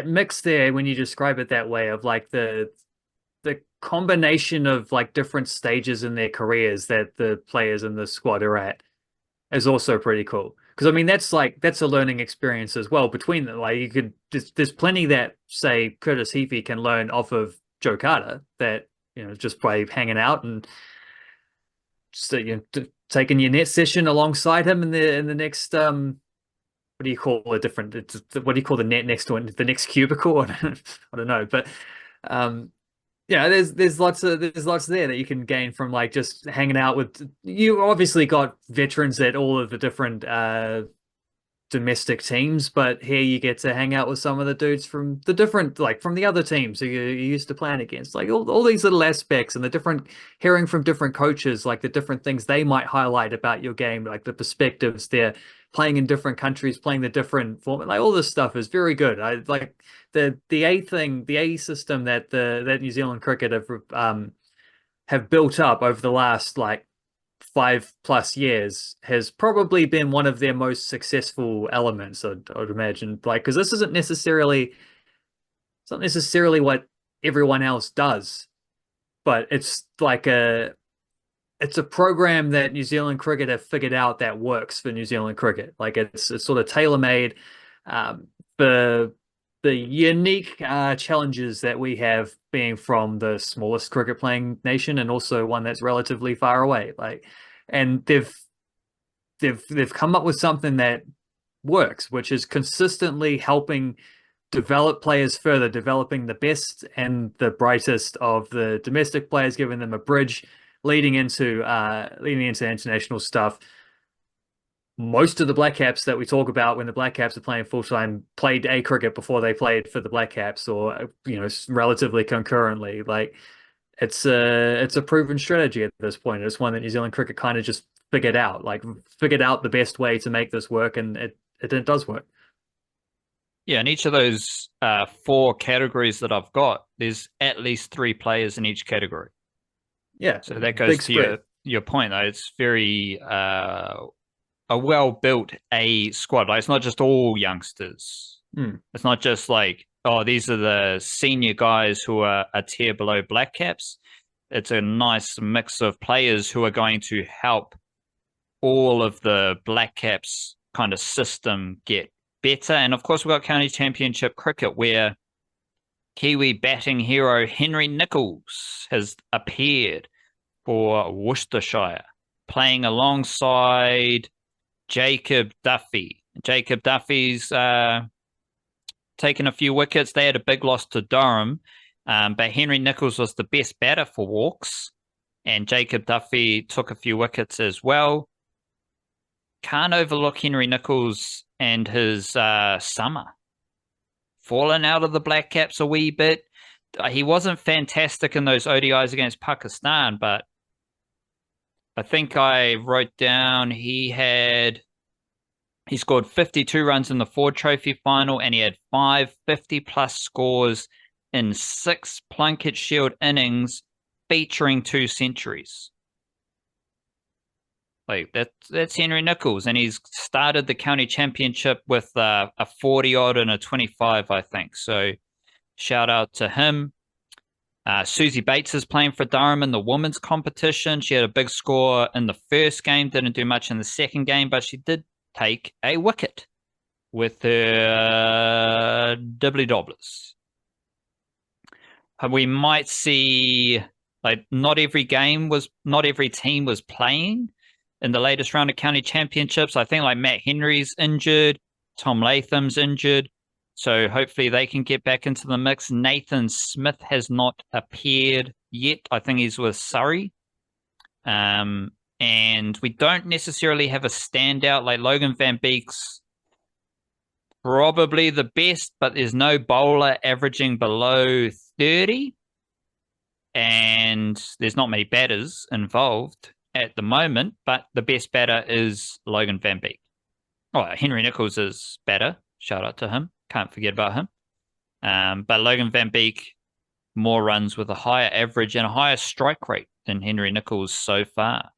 B: mix there, when you describe it that way, of like the combination of like different stages in their careers that the players in the squad are at, is also pretty cool. Because I mean, that's a learning experience as well between them. Like, you could there's plenty that say Curtis Heafy can learn off of Joe Carter, that just by hanging out and just taking your net session alongside him in the next what do you call a different what do you call the net next to it, the next cubicle? I don't know, but there's lots there that you can gain from like just hanging out with. You obviously got veterans at all of the different domestic teams, but here you get to hang out with some of the dudes from the different, like from the other teams who you're used to playing against. Like all these little aspects, and the different, hearing from different coaches, like the different things they might highlight about your game, like the perspectives they're playing in different countries, playing the different format. Like all this stuff is very good. I like the A system that New Zealand cricket have built up over the last like 5+ years has probably been one of their most successful elements, I'd imagine. Like, because this isn't necessarily, it's not necessarily what everyone else does, but it's like it's a program that New Zealand cricket have figured out that works for New Zealand cricket. Like it's sort of tailor-made for the unique challenges that we have, being from the smallest cricket playing nation and also one that's relatively far away. Like, and they've come up with something that works, which is consistently helping develop players further, developing the best and the brightest of the domestic players, giving them a bridge leading into international stuff. Most of the Blackcaps that we talk about, when the Blackcaps are playing full-time, played A cricket before they played for the Blackcaps, or relatively concurrently. Like it's a proven strategy at this point. It's one that New Zealand cricket kind of just figured out the best way to make this work, and it does work.
A: Yeah, in each of those 4 categories that I've got, there's at least 3 players in each category.
B: Yeah,
A: so that goes to your point, though. It's very a well-built A squad. Like, it's not just all youngsters. It's not just like, oh, these are the senior guys who are a tier below Blackcaps. It's a nice mix of players who are going to help all of the Blackcaps kind of system get better. And of course, we've got county championship cricket, where Kiwi batting hero Henry Nicholls has appeared for Worcestershire, playing alongside Jacob Duffy. Jacob Duffy's taken a few wickets. They had a big loss to Durham, but Henry Nicholls was the best batter for Hawks, and Jacob Duffy took a few wickets as well. Can't overlook Henry Nicholls and his summer. Fallen out of the Blackcaps a wee bit. He wasn't fantastic in those ODIs against Pakistan, but I think I wrote down he scored 52 runs in the Ford Trophy final, and he had 5 50+ scores in 6 Plunket Shield innings featuring 2 centuries. Like that's Henry Nicholls, and he's started the county championship with a 40-odd and a 25, I think. So shout out to him. Susie Bates is playing for Durham in the women's competition. She had a big score in the first game, didn't do much in the second game, but she did take a wicket with her dibbly dobblers. We might see, like, not every team was playing in the latest round of county championships. I think like Matt Henry's injured, Tom Latham's injured, so hopefully they can get back into the mix. Nathan Smith has not appeared yet. I think he's with Surrey. And we don't necessarily have a standout. Like Logan Van Beek's probably the best, but there's no bowler averaging below 30. And there's not many batters involved at the moment, but the best batter is Logan Van Beek. Oh, Henry Nicholls is better. Shout out to him. Can't forget about him. But Logan Van Beek more runs with a higher average and a higher strike rate than Henry Nicholls so far.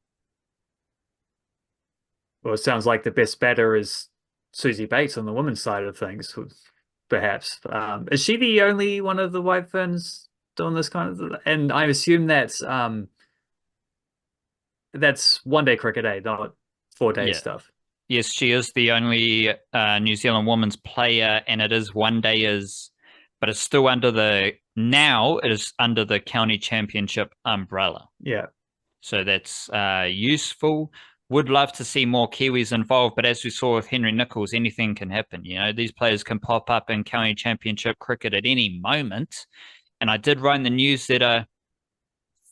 B: Well, it sounds like the best batter is Susie Bates on the women's side of things, perhaps. Is she the only one of the White Ferns doing this kind of? And I assume that's one-day cricket, not 4-day stuff.
A: Yes, she is the only New Zealand women's player, and it is one day but it's still it is under the county championship umbrella.
B: Yeah.
A: So that's useful. Would love to see more Kiwis involved, but as we saw with Henry Nicholls, anything can happen. You know, these players can pop up in county championship cricket at any moment. And I did run the news that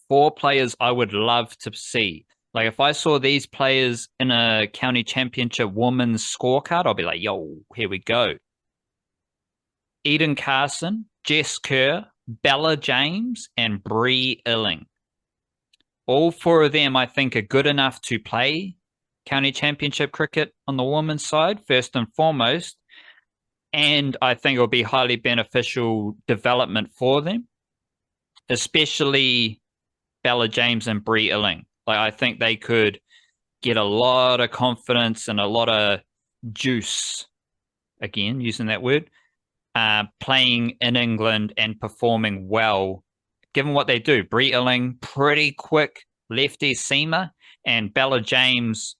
A: 4 players I would love to see. Like if I saw these players in a county championship women's scorecard, I'll be like, yo, here we go. Eden Carson, Jess Kerr, Bella James, and Bree Illing. All 4 of them, I think, are good enough to play county championship cricket on the women's side, first and foremost. And I think it will be highly beneficial development for them, especially Bella James and Bree Illing. Like I think they could get a lot of confidence and a lot of juice, again, using that word, playing in England and performing well, given what they do. Bree Illing, pretty quick lefty seamer, and Bella James,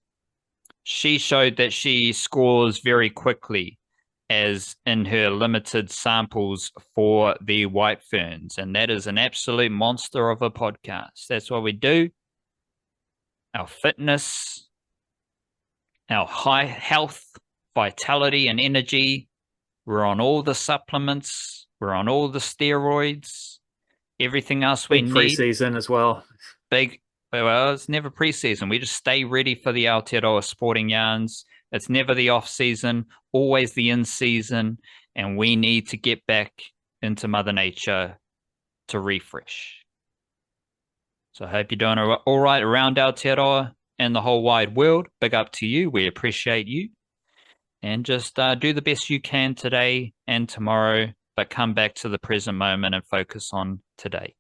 A: she showed that she scores very quickly as in her limited samples for the White Ferns. And that is an absolute monster of a podcast. That's what we do. Our fitness, our high health, vitality, and energy. We're on all the supplements. We're on all the steroids. Everything else we need.
B: Pre-season as well.
A: Well, it's never pre-season. We just stay ready for the Aotearoa Sporting Yarns. It's never the off-season, always the in-season, and we need to get back into Mother Nature to refresh. So I hope you're doing all right around Aotearoa and the whole wide world. Big up to you. We appreciate you. And just do the best you can today and tomorrow, but come back to the present moment and focus on today.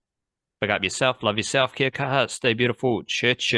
A: Big up yourself. Love yourself. Kia kaha. Stay beautiful. Church.